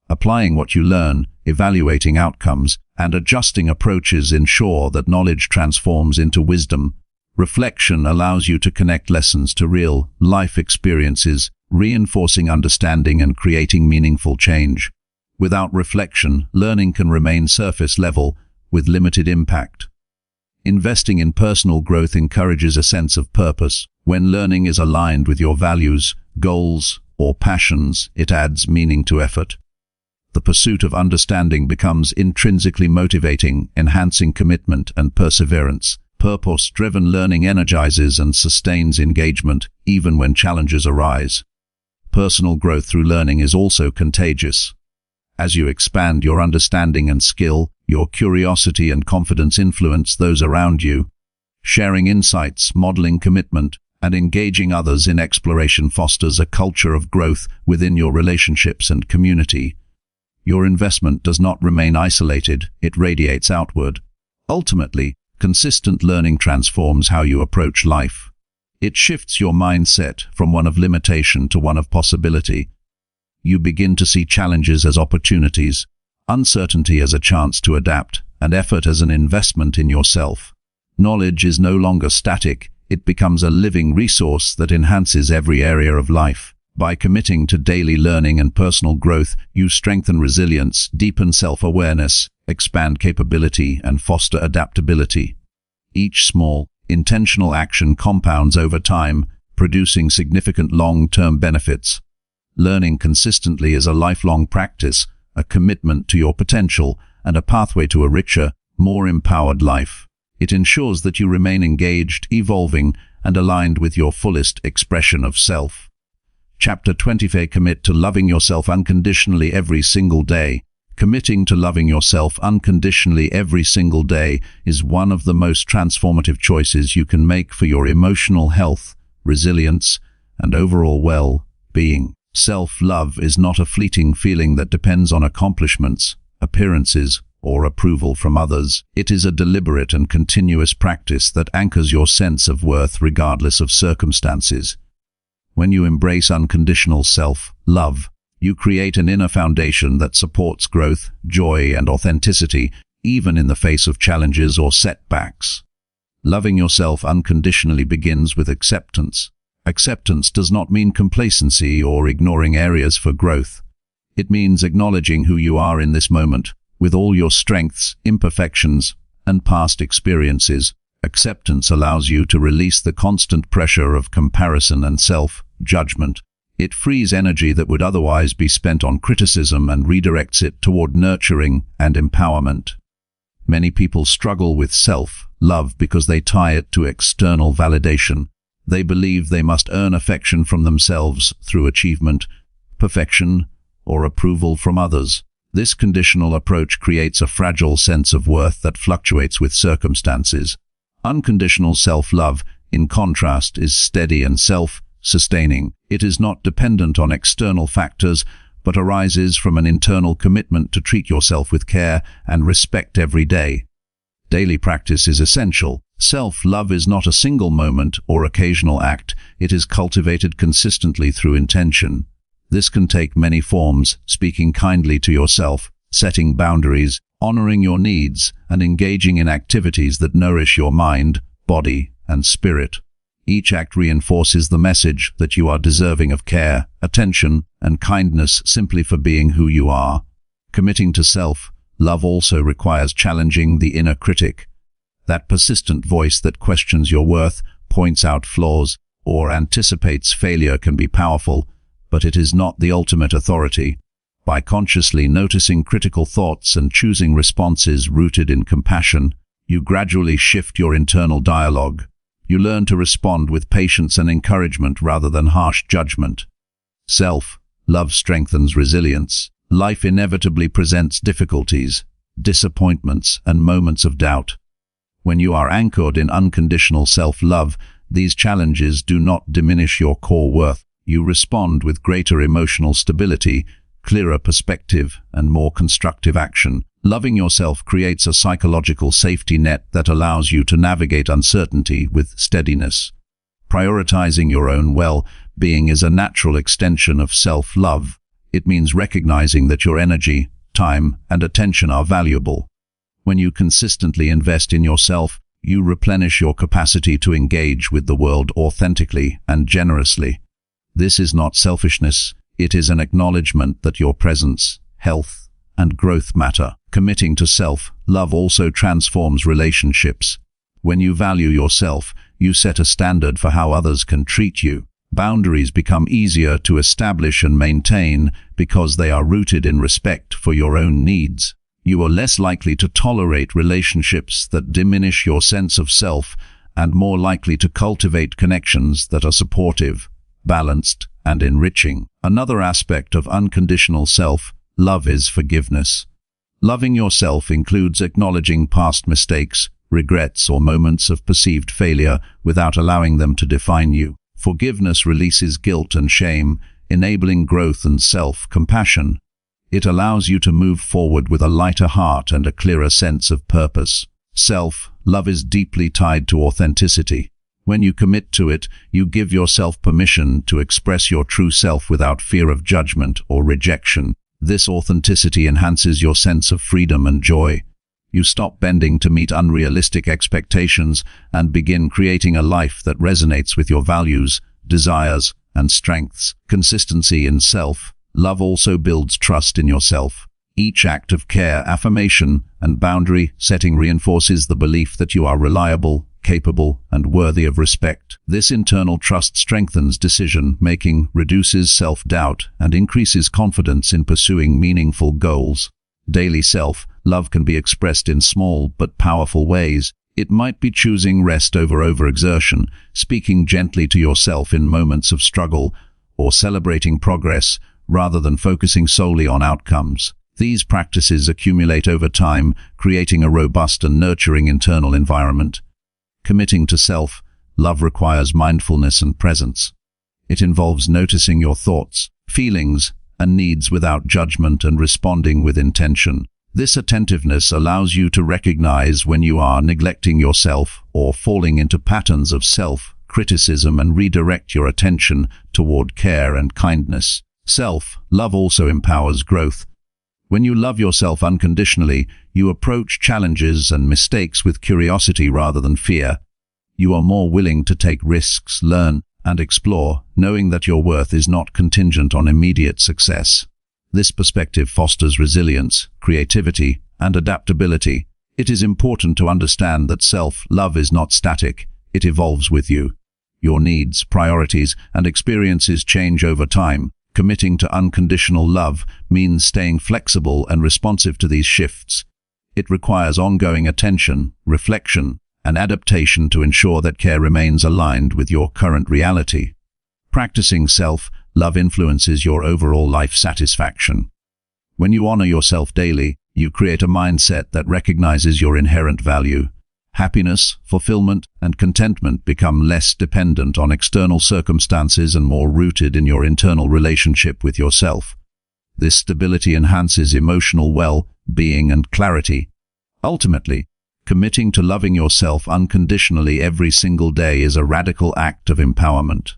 A: Applying what you learn, evaluating outcomes, and adjusting approaches ensure that knowledge transforms into wisdom. Reflection allows you to connect lessons to real life experiences, reinforcing understanding and creating meaningful change. Without reflection, learning can remain surface level, with limited impact. Investing in personal growth encourages a sense of purpose. When learning is aligned with your values, goals, or passions, it adds meaning to effort. The pursuit of understanding becomes intrinsically motivating, enhancing commitment and perseverance. Purpose-driven learning energizes and sustains engagement, even when challenges arise. Personal growth through learning is also contagious. As you expand your understanding and skill, your curiosity and confidence influence those around you. Sharing insights, modeling commitment, and engaging others in exploration fosters a culture of growth within your relationships and community. Your investment does not remain isolated, it radiates outward. Ultimately, consistent learning transforms how you approach life. It shifts your mindset from one of limitation to one of possibility. You begin to see challenges as opportunities, uncertainty as a chance to adapt, and effort as an investment in yourself. Knowledge is no longer static, it becomes a living resource that enhances every area of life. By committing to daily learning and personal growth, you strengthen resilience, deepen self-awareness, expand capability, and foster adaptability. Each small, intentional action compounds over time, producing significant long-term benefits. Learning consistently is a lifelong practice, a commitment to your potential, and a pathway to a richer, more empowered life. It ensures that you remain engaged, evolving, and aligned with your fullest expression of self. Chapter 20. Commit to loving yourself unconditionally every single day. Committing to loving yourself unconditionally every single day is one of the most transformative choices you can make for your emotional health, resilience, and overall well-being. Self-love is not a fleeting feeling that depends on accomplishments, appearances, or approval from others. It is a deliberate and continuous practice that anchors your sense of worth regardless of circumstances. When you embrace unconditional self-love, you create an inner foundation that supports growth, joy, and authenticity, even in the face of challenges or setbacks. Loving yourself unconditionally begins with acceptance. Acceptance does not mean complacency or ignoring areas for growth. It means acknowledging who you are in this moment, with all your strengths, imperfections, and past experiences. Acceptance allows you to release the constant pressure of comparison and self-judgment. It frees energy that would otherwise be spent on criticism and redirects it toward nurturing and empowerment. Many people struggle with self-love because they tie it to external validation. They believe they must earn affection from themselves through achievement, perfection, or approval from others. This conditional approach creates a fragile sense of worth that fluctuates with circumstances. Unconditional self-love, in contrast, is steady and self-sustaining. It is not dependent on external factors, but arises from an internal commitment to treat yourself with care and respect every day. Daily practice is essential. Self-love is not a single moment or occasional act. It is cultivated consistently through intention. This can take many forms: speaking kindly to yourself, setting boundaries, honoring your needs, and engaging in activities that nourish your mind, body, and spirit. Each act reinforces the message that you are deserving of care, attention, and kindness simply for being who you are. Committing to self-love also requires challenging the inner critic. That persistent voice that questions your worth, points out flaws, or anticipates failure can be powerful, but it is not the ultimate authority. By consciously noticing critical thoughts and choosing responses rooted in compassion, you gradually shift your internal dialogue. You learn to respond with patience and encouragement rather than harsh judgment. Self-love strengthens resilience. Life inevitably presents difficulties, disappointments, and moments of doubt. When you are anchored in unconditional self-love, these challenges do not diminish your core worth. You respond with greater emotional stability, clearer perspective, and more constructive action. Loving yourself creates a psychological safety net that allows you to navigate uncertainty with steadiness. Prioritizing your own well-being is a natural extension of self-love. It means recognizing that your energy, time, and attention are valuable. When you consistently invest in yourself, you replenish your capacity to engage with the world authentically and generously. This is not selfishness, it is an acknowledgement that your presence, health, and growth matter. Committing to self-love also transforms relationships. When you value yourself, you set a standard for how others can treat you. Boundaries become easier to establish and maintain because they are rooted in respect for your own needs. You are less likely to tolerate relationships that diminish your sense of self and more likely to cultivate connections that are supportive, balanced, and enriching. Another aspect of unconditional self-love is forgiveness. Loving yourself includes acknowledging past mistakes, regrets, or moments of perceived failure without allowing them to define you. Forgiveness releases guilt and shame, enabling growth and self-compassion. It allows you to move forward with a lighter heart and a clearer sense of purpose. Self-love is deeply tied to authenticity. When you commit to it, you give yourself permission to express your true self without fear of judgment or rejection. This authenticity enhances your sense of freedom and joy. You stop bending to meet unrealistic expectations and begin creating a life that resonates with your values, desires, and strengths. Consistency in self-love also builds trust in yourself. Each act of care, affirmation, and boundary setting reinforces the belief that you are reliable, capable, and worthy of respect. This internal trust strengthens decision-making, reduces self-doubt, and increases confidence in pursuing meaningful goals. Daily self-love can be expressed in small but powerful ways. It might be choosing rest over overexertion, speaking gently to yourself in moments of struggle, or celebrating progress rather than focusing solely on outcomes. These practices accumulate over time, creating a robust and nurturing internal environment. Committing to self-love requires mindfulness and presence. It involves noticing your thoughts, feelings, and needs without judgment and responding with intention. This attentiveness allows you to recognize when you are neglecting yourself or falling into patterns of self-criticism and redirect your attention toward care and kindness. Self-love also empowers growth. When you love yourself unconditionally, you approach challenges and mistakes with curiosity rather than fear. You are more willing to take risks, learn, and explore, knowing that your worth is not contingent on immediate success. This perspective fosters resilience, creativity, and adaptability. It is important to understand that self-love is not static. It evolves with you. Your needs, priorities, and experiences change over time. Committing to unconditional love means staying flexible and responsive to these shifts. It requires ongoing attention, reflection, an adaptation to ensure that care remains aligned with your current reality. Practicing self-love influences your overall life satisfaction. When you honor yourself daily, you create a mindset that recognizes your inherent value. Happiness, fulfillment, and contentment become less dependent on external circumstances and more rooted in your internal relationship with yourself. This stability enhances emotional well-being and clarity. Ultimately, committing to loving yourself unconditionally every single day is a radical act of empowerment.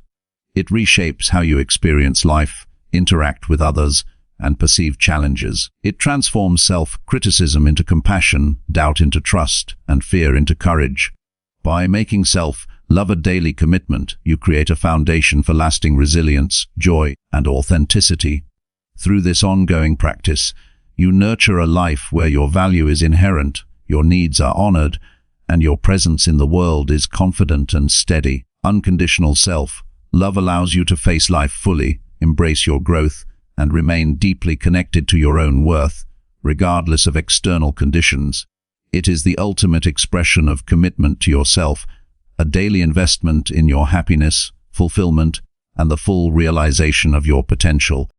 A: It reshapes how you experience life, interact with others, and perceive challenges. It transforms self-criticism into compassion, doubt into trust, and fear into courage. By making self-love a daily commitment, you create a foundation for lasting resilience, joy, and authenticity. Through this ongoing practice, you nurture a life where your value is inherent, your needs are honored, and your presence in the world is confident and steady. Unconditional self-love allows you to face life fully, embrace your growth, and remain deeply connected to your own worth, regardless of external conditions. It is the ultimate expression of commitment to yourself, a daily investment in your happiness, fulfillment, and the full realization of your potential.